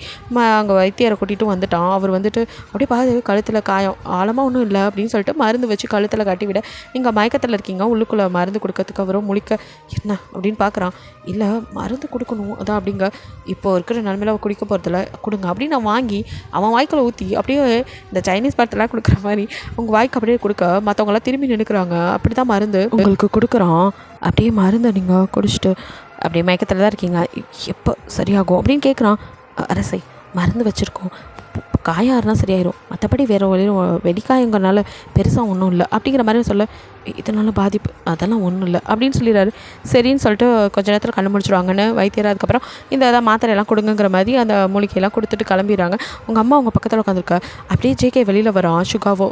அங்கே வைத்தியரை கூட்டிகிட்டு வந்துட்டான். அவர் வந்துட்டு அப்படியே பார்த்து கழுத்தில் காயம், ஆழமாக ஒன்றும் இல்லை அப்படின்னு சொல்லிட்டு மருந்து வச்சு கழுத்தில் கட்டி விட நீங்கள் மயக்கத்தில் இருக்கீங்க. உள்ளுக்குள்ளே மருந்து கொடுக்கறதுக்கு அவரும் முழிக்க என்ன அப்படின்னு பார்க்குறான். இல்லை மருந்து கொடுக்கணும் அதான் அப்படிங்க, இப்போ இருக்கிற நிலமையில அவள் குடிக்க போகிறதில்ல, கொடுங்க அப்படின்னு நான் வாங்கி அவன் வாய்க்குள்ள ஊற்றி அப்படியே இந்த சைனீஸ் படத்தெல்லாம் கொடுக்குற மாதிரி உங்கள் வாய்க்கு அப்படியே கொடுக்க மற்றவங்களாம் திரும்பி நினைக்கிறாங்க. அப்படி தான் மருந்து உங்களுக்கு கொடுக்குறான். அப்படியே மருந்தை நீங்கள் குடிச்சிட்டு அப்படியே மயக்கத்தில் தான் இருக்கீங்க, எப்போ சரியாகும் அப்படின்னு கேட்குறான். அரசை மருந்து வச்சுருக்கோம், காயாருனா சரியாயிரும், மற்றபடி வேறு வழியும் வெடிக்காயங்கிறனால பெருசாக ஒன்றும் இல்லை அப்படிங்கிற மாதிரி சொல்ல, இதனால பாதிப்பு அதெல்லாம் ஒன்றும் இல்லை அப்படின்னு சொல்லிடுறாரு. சரின்னு சொல்லிட்டு கொஞ்சம் நேரத்தில் கண்ணு முடிச்சிடுவாங்கன்னு வைத்தியர். அதுக்கப்புறம் இந்த மாத்திரையெல்லாம் கொடுங்கிற மாதிரி அந்த மூலிகையெல்லாம் கொடுத்துட்டு கிளம்பிடுறாங்க. உங்கள் அம்மா உங்கள் பக்கத்தில் உட்காந்துருக்கா. அப்படியே ஜேகே வெளியில் வரான். சுகாவோ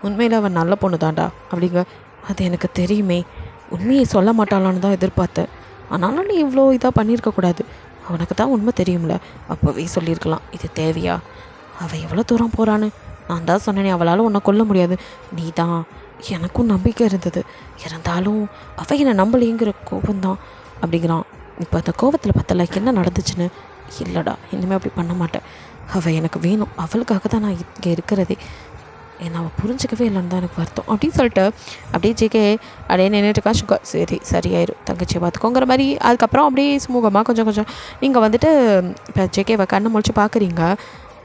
உண்மையில் அவன் நல்ல பொண்ணு தான்டா அப்படிங்க. அது எனக்கு தெரியுமே, உண்மையை சொல்ல மாட்டாளான்னு தான் எதிர்பார்த்தேன், ஆனாலும் நீ இவ்வளோ இதாக பண்ணியிருக்கக்கூடாது, அவனுக்கு தான் உண்மை தெரியும்ல, அப்போவே சொல்லியிருக்கலாம். இது தேவையா, அவள் எவ்வளோ தூரம் போகிறான்னு நான் தான் சொன்னேனே, அவளால் உன்னை கொல்ல முடியாது, நீ தான். எனக்கும் நம்பிக்கை இருந்தது, இருந்தாலும் அவள் என்னை நம்பலைங்கிற கோபந்தான் அப்படிங்கிறான். இப்போ அந்த கோபத்தில் பார்த்தல என்ன நடந்துச்சுன்னு. இல்லைடா, இனிமேல் அப்படி பண்ண மாட்டேன், அவள் எனக்கு வேணும், அவளுக்காக தான் நான் இங்கே இருக்கிறதே, என்னை அவள் புரிஞ்சிக்கவே இல்லைன்னு தான் எனக்கு வருத்தம் அப்படின்னு சொல்லிட்டு அப்படியே ஜேகே அப்படியே நின்றுட்டுருக்கா. சுகா சரி சரியாயிரும், தங்கச்சியை பார்த்துக்கோங்கிற மாதிரி. அதுக்கப்புறம் அப்படியே சுமூகமாக கொஞ்சம் நீங்கள் வந்துட்டு இப்போ ஜேகேவை கண்ணை முழிச்சு பார்க்குறீங்க.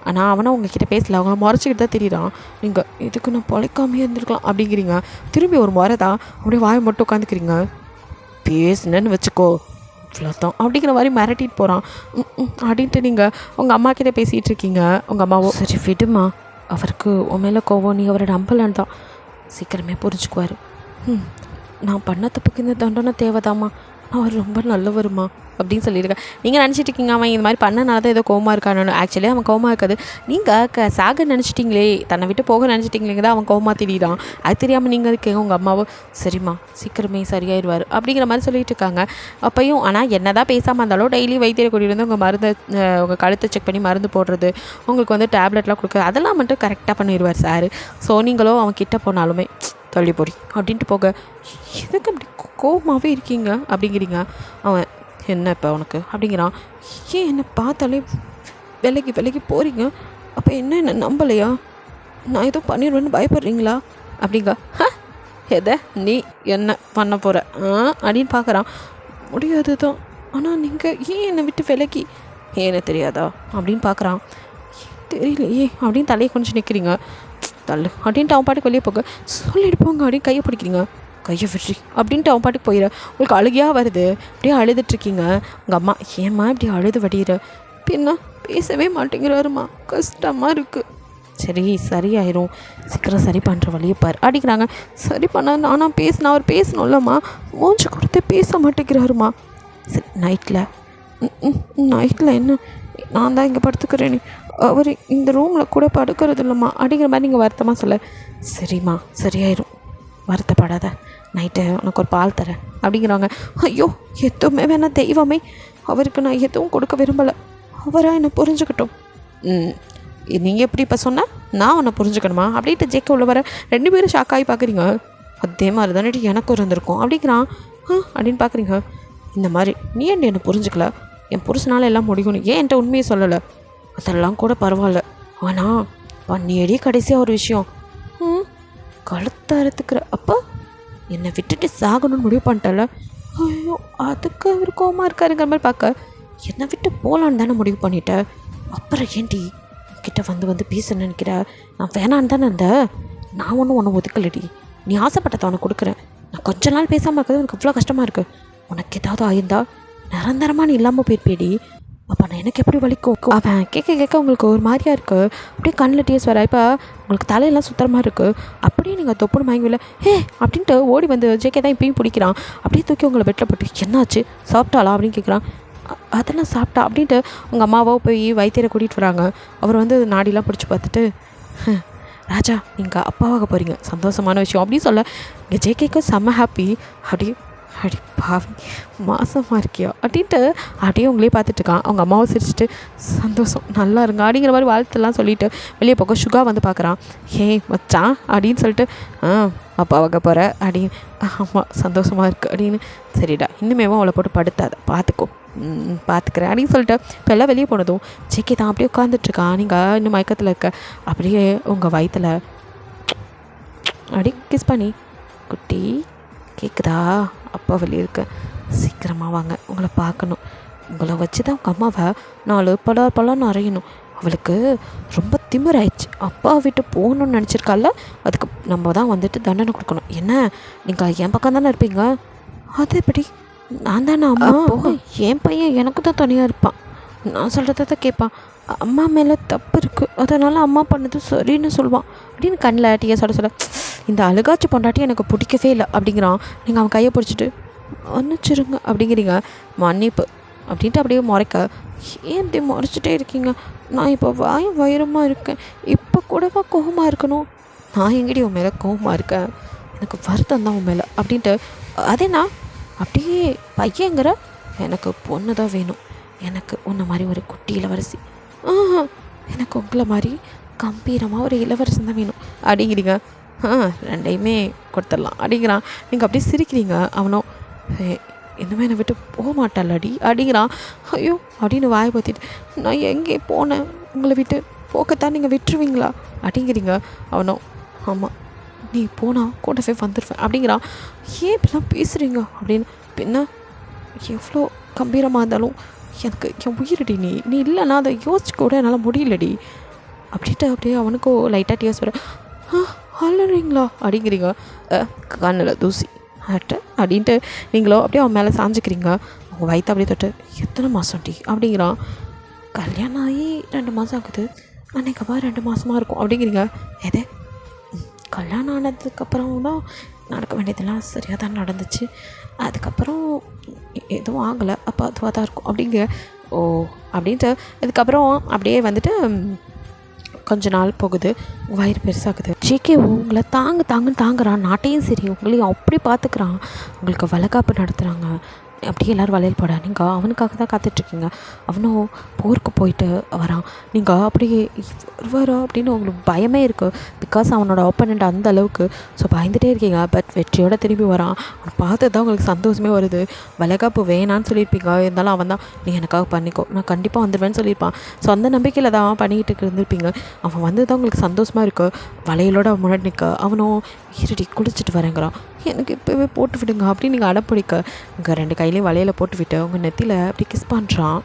ஆனால் அவனும் உங்ககிட்ட பேசல, அவங்கள முறைச்சிக்கிட்டு தான் தெரியுறான். நீங்கள் இதுக்கு நான் பொழைக்காமே இருந்திருக்கலாம் அப்படிங்கிறீங்க. திரும்பி ஒரு முறை தான் அப்படியே வாயை மட்டும் உட்காந்துக்கிறீங்க. பேசுனேன்னு வச்சுக்கோ இவ்வளோதான் அப்படிங்கிற மாதிரி மிரட்டிட்டு போகிறான். அப்படின்ட்டு நீங்கள் உங்கள் அம்மா கிட்டே பேசிகிட்டு இருக்கீங்க. உங்கள் அம்மாவோ சரி விடுமா, அவருக்கு உன் மேலே கோவம், நீ அவரை நம்பலன்னு தான், சீக்கிரமே புரிஞ்சுக்குவார். நான் பண்ண தப்புக்கு இந்த தண்டனை தேவைதாம்மா, நான் அவர் ரொம்ப நல்லவருமா அப்படின்னு சொல்லியிருக்கேன். நீங்கள் நினச்சிட்டு இருக்கீங்க அவன் இந்த மாதிரி பண்ணனால தான் ஏதோ கோவமாக இருக்கானு. ஆக்சுவலி அவன் கோவமாக இருக்காது, நீங்கள் சாக நினச்சிட்டிங்களே, தன்னை விட்டு போக நினச்சிட்டிங்களே தான் அவன் கோவமாக திடீரான். அது தெரியாமல் நீங்கள் இருக்கீங்க. உங்கள் அம்மாவோ சரிம்மா சீக்கிரமே சரியாயிடுவார் அப்படிங்கிற மாதிரி சொல்லிட்டு இருக்காங்க. அப்பையும் ஆனால் என்ன தான் பேசாமல் இருந்தாலும் டெய்லி வைத்தியரை கூட்டிகிட்டு வந்து உங்கள் மருந்து உங்கள் கழுத்தை செக் பண்ணி மருந்து போடுறது, உங்களுக்கு வந்து டேப்லெட்லாம் கொடுக்குறது, அதெல்லாம் மட்டும் கரெக்டாக பண்ணிடுவார் சார். ஸோ நீங்களும் அவன் கிட்டே போனாலுமே தள்ளிப்பொடி அப்படின்ட்டு போக, எதுக்கு அப்படி கோவமாகவே இருக்கீங்க அப்படிங்கிறீங்க. அவன் என்ன இப்போ உனக்கு அப்படிங்கிறான். ஏன் என்னை பார்த்தாலே விலைக்கு போகிறீங்க, அப்போ என்ன நம்பலையா, நான் ஏதோ பண்ணிடுவேன்னு பயப்படுறீங்களா அப்படிங்க. எதை நீ என்ன பண்ண போகிற அப்படின்னு பார்க்குறான். முடியாது தான், ஆனால் நீங்கள் ஏன் என்னை விட்டு விலைக்கு, ஏன்னு தெரியாதா அப்படின்னு பார்க்குறான். தெரியலையே அப்படின்னு தலையை கொஞ்சம் நிற்கிறீங்க. தள்ளு அப்படின்ட்டு அவன் பாட்டுக்கு வெளியே போக, சொல்லிட்டு போங்க அப்படின்னு கையை பிடிக்கிறீங்க. கையை விட்றி அப்படின்ட்டு அவன் பாட்டுக்கு போயிட. உங்களுக்கு அழுகையாக வருது, அப்படியே அழுதுட்ருக்கீங்க. உங்கள் அம்மா ஏம்மா இப்படி அழுது வடிகிற, பின்ன பேசவே மாட்டேங்கிறாருமா, கஷ்டமாக இருக்குது. சரி சரியாயிரும், சீக்கிரம் சரி பண்ணுற வழியை பாரு அடிக்கிறாங்க. சரி பண்ண நானாக பேசினா அவர் பேசணும்லம்மா, மூஞ்சி கொடுத்தே பேச மாட்டேங்கிறாருமா. சரி நைட்டில் என்ன, நான் தான் இங்கே படுத்துக்கிறேனே, அவர் இந்த ரூமில் கூட படுக்கிறது இல்லைம்மா அப்படிங்கிற மாதிரி நீங்கள் வருத்தமாக சொல்ல. சரிம்மா சரியாயிரும், வருத்தப்படாத, நைட்டு உனக்கு ஒரு பால் தரேன் அப்படிங்கிறாங்க. ஐயோ எதுவுமே வேணாம் தெய்வமே, அவருக்கு நான் எதுவும் கொடுக்க விரும்பலை, அவராக என்னை புரிஞ்சுக்கிட்டோம். நீங்கள் எப்படி இப்போ சொன்னால் நான் உன்னை புரிஞ்சுக்கணுமா அப்படின்ட்டு ஜேக்க உள்ள வர. ரெண்டு பேரும் ஷாக்காகி பார்க்குறீங்க. அதே மாதிரி தானே எனக்கும் இருந்திருக்கும் அப்படிங்கிறான். அப்படின்னு பார்க்குறீங்க. இந்த மாதிரி நீ என்ன புரிஞ்சுக்கல, என் புருஷனால எல்லாம் முடியும்னு ஏன் என்கிட்ட உண்மையை சொல்லலை, அதெல்லாம் கூட பரவாயில்ல. ஆனால் பண்ணியடி கடைசியாக ஒரு விஷயம் கழுத்தறுத்துக்கிற அப்போ என்னை விட்டுட்டு சாகணும்னு முடிவு பண்ணிட்டல. ஐயோ அதுக்கு அவர் கோவமாக இருக்காருங்கிற மாதிரி பார்க்க என்னை விட்டு போகலான்னு தானே முடிவு பண்ணிட்டேன். அப்புறம் ஏன்டி கிட்ட வந்து பேச நினைக்கிற? நான் வேணான்னு தானே இருந்தேன். நான் ஒன்றும் ஒதுக்கலடி. நீ ஆசைப்பட்டதை உனக்கு கொடுக்குறேன். நான் கொஞ்ச நாள் பேசாமல் இருக்கிறது எனக்கு இவ்வளோ கஷ்டமாக இருக்குது. உனக்கு ஏதாவது ஆயிருந்தா நிரந்தரமாக நீ இல்லாமல் போயிருப்பேடி. அப்போ நான் எனக்கு எப்படி வலிக்கும்? அவன் கேட்க உங்களுக்கு ஒரு மாதிரியாக இருக்குது. அப்படியே கண்ணில் டீஸ் வர. இப்போ உங்களுக்கு தலையெல்லாம் சுத்தரமாக இருக்குது. அப்படியே நீங்கள் தொப்புன்னு மயங்கவில்லை அப்படின்ட்டு ஓடி வந்து ஜேகே தான் இப்பயும் பிடிக்கிறான். அப்படியே தூக்கி உங்களை வெட்டில் போட்டு என்னாச்சு சாப்பிட்டாளா அப்படின்னு கேட்குறான். அதெல்லாம் சாப்பிட்டா அப்படின்ட்டு உங்கள் அம்மாவோ போய் வைத்தியரை கூட்டிகிட்டு வராங்க. அவர் வந்து நாடிலாம் பிடிச்சி பார்த்துட்டு ராஜா நீங்கள் அப்பாவாக போகிறீங்க, சந்தோஷமான விஷயம் அப்படின்னு சொல்ல இங்கே ஜேகேக்கும் செம்ம ஹாப்பி. அடி பாவி மாசமாக இருக்கியா அப்படின்ட்டு அப்படியே உங்களே பார்த்துட்ருக்கான். அவங்க அம்மாவை சிரிச்சிட்டு சந்தோஷம் நல்லா இருங்க அப்படிங்கிற மாதிரி வாழ்த்தெல்லாம் சொல்லிவிட்டு வெளியே போக சுகா வந்து பார்க்குறான். மச்சான் அப்படின்னு சொல்லிட்டு அப்பாவாக போகிற அப்படின்னு ஆமாம் சந்தோஷமாக இருக்குது அப்படின்னு. சரிடா இன்னுமேவும் அவளை போட்டு படுத்தாத, பார்த்துக்கிறேன் அப்படின்னு சொல்லிட்டு இப்போ எல்லாம் வெளியே போனதும் ஜேகே தான் அப்படியே உட்காந்துட்ருக்கான். நீங்கள் இன்னும் மயக்கத்தில் இருக்க. அப்படியே உங்கள் வயிற்றில் அப்படி கிஸ் பண்ணி குட்டி கேட்குதா, அப்பா வெளியே இருக்க, சீக்கிரமாக வாங்க உங்களை பார்க்கணும். உங்களை வச்சு தான் உங்கள் அம்மாவை 4 பலான்னு அறையணும். அவளுக்கு ரொம்ப திமிராயிடுச்சு. அப்பா விட்டு போகணுன்னு நினச்சிருக்கால, அதுக்கு நம்ம தான் வந்துட்டு தண்டனை கொடுக்கணும். என்ன நீங்கள் என் பக்கம் தானே இருப்பீங்க? அது எப்படி? நான் தானே அம்மா. என் பையன் எனக்கு தான் தனியாக இருப்பான், நான் சொல்கிறத தான் கேட்பான். அம்மா மேலே தப்பு இருக்குது, அதனால் அம்மா பண்ணது சரின்னு சொல்லுவான் அப்படின்னு கண்ணில் டீயை சொல்ல இந்த அழுகாச்சி பொண்டாட்டி எனக்கு பிடிக்கவே இல்லை அப்படிங்கிறான். நீங்கள் அவன் கையை பிடிச்சிட்டு மன்னிச்சிருங்க அப்படிங்கிறீங்க. மன்னிப்பு அப்படின்ட்டு அப்படியே முறைக்க ஏன் இப்படி முறைச்சிட்டே இருக்கீங்க? நான் இப்போ வயிறமாக இருக்கேன், இப்போ கூடவா கோபமாக இருக்கணும்? நான் எங்கடி உன் மேலே கோபமாக இருக்கேன், எனக்கு வருத்தம் தான் உன் மேலே அப்படின்ட்டு. அதேண்ணா அப்படியே பையங்கிற எனக்கு பொண்ணு தான் வேணும், எனக்கு உன்னை மாதிரி ஒரு குட்டி இளவரசி, எனக்கு உங்களை மாதிரி கம்பீரமாக ஒரு இளவரசன் தான் வேணும் அப்படிங்கிறீங்க. ரெண்டையுமே கொடுத்துடலாம் அப்படிங்கிறான். நீங்கள் அப்படியே சிரிக்கிறீங்க. அவனும் இன்னுமே என்னை விட்டு போக மாட்டாளடி அப்படிங்கிறான். ஐயோ அப்படின்னு வாயை பார்த்திட்டு நான் எங்கே போனேன், உங்களை விட்டு போக்கத்தான் நீங்கள் விட்டுருவீங்களா அப்படிங்கிறீங்க. அவனும் ஆமாம் நீ போனால் கூடவே வந்துடுவேன் அப்படிங்கிறான். ஏன் இப்படிலாம் பேசுகிறீங்க அப்படின்னு. பின்ன எவ்வளோ கம்பீரமாக இருந்தாலும் எனக்கு என் உயிரடி, நீ இல்லைன்னா அதை யோசிச்சு கூட என்னால் முடியலடி அப்படின்ட்டு அப்படியே அவனுக்கும் லைட்டாக டீஸ் வர. அழுறீங்களா அப்படிங்கிறீங்க. கண்ணில் தூசி அப்படின்ட்டு நீங்களோ அப்படியே அவன் மேலே சாஞ்சிக்கிறீங்க. அவங்க வயிற்று அப்படியே தொட்டு எத்தனை மாதம் டீ அப்படிங்கிறான். கல்யாணம் ஆகி 2 மாதம் ஆகுது, அன்னைக்கவா 2 மாதமாக இருக்கும் அப்படிங்கிறீங்க. எது கல்யாணம் ஆனதுக்கப்புறம் தான் நடக்க வேண்டியதெல்லாம் சரியாக தான் நடந்துச்சு, அதுக்கப்புறம் எதுவும் ஆகலை, அப்போ அதுவாக தான் இருக்கும் அப்படிங்க. ஓ அப்படின்ட்டு இதுக்கப்புறம் அப்படியே வந்துட்டு கொஞ்ச நாள் போகுது. வயிறு பெருசாகுது. ஜேகே உங்களை தாங்குன்னு தாங்குறான். நாட்டையும் சரி உங்களையும் அப்படி பார்த்துக்கிறான். உங்களுக்கு வளைகாப்பு நடத்துகிறாங்க. அப்படியே எல்லோரும் வளையல் போட நீங்கள் அவனுக்காக தான் காத்துட்ருக்கீங்க. அவனும் போருக்கு போயிட்டு வரான். நீங்கள் அப்படியே வருவாரா அப்படின்னு உங்களுக்கு பயமே இருக்குது. பிகாஸ் அவனோட ஓப்பனண்ட் அந்த அளவுக்கு. ஸோ பயந்துகிட்டே இருக்கீங்க. பட் வெற்றியோடு திரும்பி வரான். அவனை பார்த்து தான் உங்களுக்கு சந்தோஷமே வருது. வளைகாப்பு வேணான்னு சொல்லியிருப்பீங்க, இருந்தாலும் அவன் தான் நீ எனக்காக பண்ணிக்கோ, நான் கண்டிப்பாக வந்துடுவேன்னு சொல்லியிருப்பான். ஸோ அந்த நம்பிக்கையில் தான் பண்ணிக்கிட்டு இருந்திருப்பீங்க. அவன் வந்து தான் உங்களுக்கு சந்தோஷமாக இருக்குது. வளையலோடு அவன் முன்னாடி நிற்க அவனும் இருடி குளிச்சுட்டு வரேங்கிறான். எனக்கு இப்போவே போட்டு விடுங்க அப்படின்னு நீங்கள் அடப்பிடிக்க உங்கள் 2 கையிலையும் வளையலை போட்டு விட்டு உங்கள் நெத்தியில் அப்படி கிஸ் பண்ணுறான்.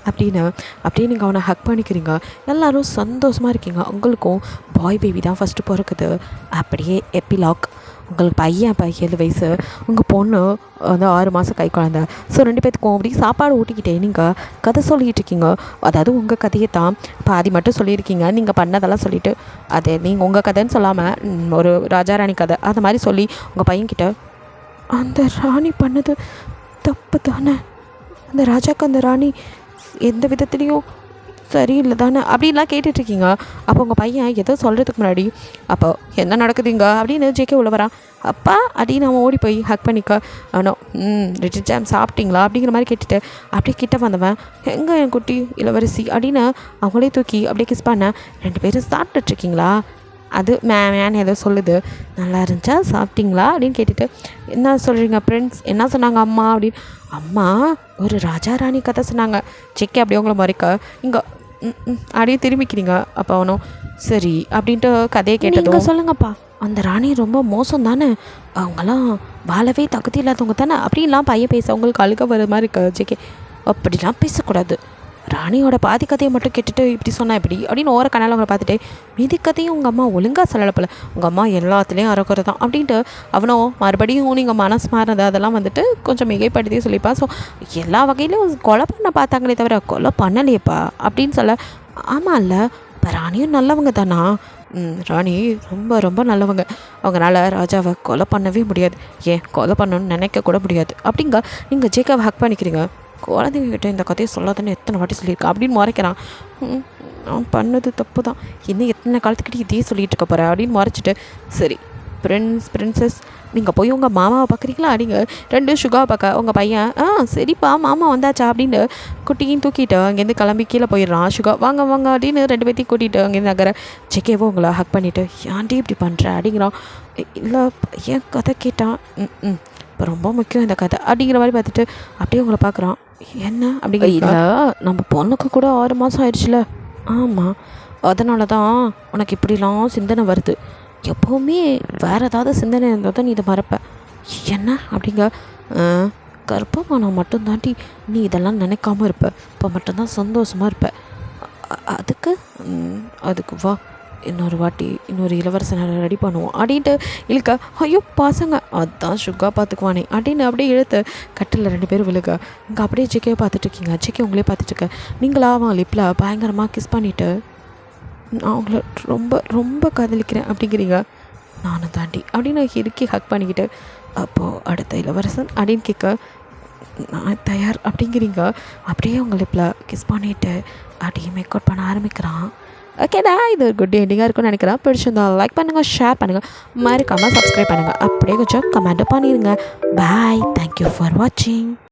அப்படின்னு அப்படியே நீங்கள் அவனை ஹக் பண்ணிக்கிறீங்க. எல்லோரும் சந்தோஷமாக இருக்கீங்க. உங்களுக்கும் பாய் பேபி தான் ஃபஸ்ட்டு பிறக்குது. அப்படியே எப்பிலாக். உங்களுக்கு பையன் இப்போ 7 வயசு, உங்கள் பொண்ணு வந்து 6 மாதம் கை குழந்தை. ஸோ 2 பேத்துக்கும் அப்படி சாப்பாடு ஊட்டிக்கிட்டே நீங்கள் கதை சொல்லிகிட்டு இருக்கீங்க. அதாவது உங்கள் கதையை தான் பாதி மட்டும் சொல்லியிருக்கீங்க. நீங்கள் பண்ணதெல்லாம் சொல்லிவிட்டு அது நீங்கள் உங்கள் கதைன்னு சொல்லாமல் ஒரு ராஜா ராணி கதை அது மாதிரி சொல்லி உங்கள் பையன்கிட்ட அந்த ராணி பண்ணது தப்பு தானே, அந்த ராஜாவுக்கு அந்த ராணி எந்த விதத்துலேயும் சரியில்லை தானே அப்படின்லாம் கேட்டுட்ருக்கீங்க. அப்போ உங்கள் பையன் ஏதோ சொல்கிறதுக்கு முன்னாடி அப்போ என்ன நடக்குதுங்க அப்படின்னு ஜேகே உள்ள வரான். அப்பா அப்படின்னு அவன் ஓடி போய் ஹக் பண்ணிக்க. அவனோ ரிச்சர்ட் ஜாம் சாப்பிட்டீங்களா அப்படிங்கிற மாதிரி கேட்டுட்டு அப்படியே கிட்ட வந்தவன் எங்கே என் குட்டி இளவரசி அப்படின்னு அவங்களே தூக்கி அப்படியே கிஸ் பண்ண. 2 பேரும் சாப்பிட்டுட்ருக்கீங்களா? அது மேன்னு ஏதோ சொல்லுது. நல்லா இருந்துச்சா, சாப்பிட்டீங்களா அப்படின்னு கேட்டுட்டு, என்ன சொல்கிறீங்க ஃப்ரெண்ட்ஸ், என்ன சொன்னாங்க அம்மா அப்படின்னு. அம்மா ஒரு ராஜா ராணி கதை சொன்னாங்க. செக்கே அப்படியே உங்களை மறைக்க இங்கே அப்படியே திரும்பிக்கிறீங்க. அப்போ அவனும் சரி அப்படின்ட்டு கதையை கேட்டதும், சொல்லுங்கப்பா அந்த ராணி ரொம்ப மோசம் தானே, அவங்களாம் வாழவே தகுதி இல்லாதவங்க தானே அப்படின்லாம் பையன் பேச அவங்களுக்கு அழுக வர மாதிரி இருக்கு. ஜேகே அப்படிலாம் பேசக்கூடாது, ராணியோட பாதி கதையை மட்டும் கேட்டுட்டு இப்படி சொன்னா எப்படி அப்படின்னு ஓர கண்ணால் அவங்கள பார்த்துட்டு, மீதி கதையும் உங்கள் அம்மா ஒழுங்காக சொல்லலை போல, உங்கள் அம்மா எல்லாத்துலேயும் அறக்குறை தான் அப்படின்ட்டு அவனும் மறுபடியும் நீங்கள் மனசு மாறினது அதெல்லாம் வந்துட்டு கொஞ்சம் மிகைப்படுத்தி சொல்லிப்பான். ஸோ எல்லா வகையிலும் கொலை பண்ண பார்த்தாங்களே தவிர கொலை பண்ணலையேப்பா அப்படின்னு சொல்ல, ஆமாம் இல்லை இப்போ ராணியும் நல்லவங்க தானா, ராணி ரொம்ப ரொம்ப நல்லவங்க, அவங்களால ராஜாவை கொலை பண்ணவே முடியாது, ஏன் கொலை பண்ணணும்னு நினைக்க கூட முடியாது அப்படிங்க. நீங்கள் ஜேக்காவை ஹக் பண்ணிக்கிறீங்க, குழந்தைங்ககிட்ட இந்த கதையை சொல்லாதுன்னு எத்தனை வாட்டி சொல்லியிருக்கேன் அப்படின்னு முறைக்கிறான். நான் பண்ணது தப்பு தான், இன்னும் எத்தனை காலத்துக்கிட்ட இதே சொல்லிகிட்டு இருக்க போகிறேன் அப்படின்னு முறைச்சிட்டு, சரி பிரின்சஸ் நீங்கள் போய் உங்கள் மாமாவை பார்க்குறீங்களா அப்படிங்க. ரெண்டு சுகாவை பார்க்க உங்கள் பையன் சரிப்பா மாமா வந்தாச்சா அப்படின்னு குட்டியும் தூக்கிட்டு அங்கேருந்து கிளம்பி கீழே போயிடுறான். சுகா வாங்க வாங்க அப்படின்னு ரெண்டு பேர்த்தையும் கூட்டிகிட்டு அங்கேருந்து நகர செக்கேவோ உங்களை ஹக் பண்ணிவிட்டு, ஏன்டி இப்படி பண்ணுற அப்படிங்கிறான். இல்லை ஏன் கதை கேட்டான், இப்போ ரொம்ப முக்கியம் இந்த கதை அப்படிங்கிற மாதிரி பார்த்துட்டு அப்படியே உங்களை பார்க்குறான். என்ன அப்படிங்கிற, இல்லை நம்ம பொண்ணுக்கு கூட 6 மாதம் ஆயிடுச்சுல, ஆமாம் அதனால தான் உனக்கு இப்படிலாம் சிந்தனை வருது, எப்போவுமே வேறு ஏதாவது சிந்தனை இருந்தால் தான் நீ இதை மறப்ப, என்ன அப்படிங்க. கர்ப்பமானம் மட்டும்தாண்டி நீ இதெல்லாம் நினைக்காம இருப்ப, இப்போ மட்டும்தான் சந்தோஷமாக இருப்ப, அதுக்கு வா இன்னொரு வாட்டி இன்னொரு இளவரசனை ரெடி பண்ணுவோம் அப்படின்ட்டு இழுக்க, ஐயோ பசங்க அதான் சுகா பார்த்துக்குவானே அப்படின்னு அப்படியே இழுத்து கட்டில் 2 பேரும் விழுக. இங்கே அப்படியே ஜெக்கையை பார்த்துட்ருக்கீங்க, ஜெக்கே உங்களே பார்த்துட்ருக்க, நீங்களா அவன் லிப்பில் பயங்கரமாக கிஸ் பண்ணிவிட்டு நான் அவங்கள ரொம்ப ரொம்ப காதலிக்கிறேன் அப்படிங்கிறீங்க. நானும் தாண்டி அப்படின்னு இறுக்கி ஹக் பண்ணிக்கிட்டு, அப்போது அடுத்த இளவரசன் அப்படின்னு கேட்க, நான் தயார் அப்படிங்கிறீங்க. அப்படியே உங்கள் லிப்பில் கிஸ் பண்ணிவிட்டு அப்படியே மேக்கவுட் பண்ண ஆரம்பிக்கிறான். ஓகேடா, இது ஒரு குட் எண்டிங்காக இருக்கும்னு நினைக்கிறேன். பிடிச்சிருந்தா லைக் பண்ணுங்கள், ஷேர் பண்ணுங்கள், மறக்காமல் சப்ஸ்கிரைப் பண்ணுங்கள், அப்படியே கொஞ்சம் கமெண்ட் பண்ணிடுங்க. பாய், தேங்க்யூ ஃபார் வாட்சிங்.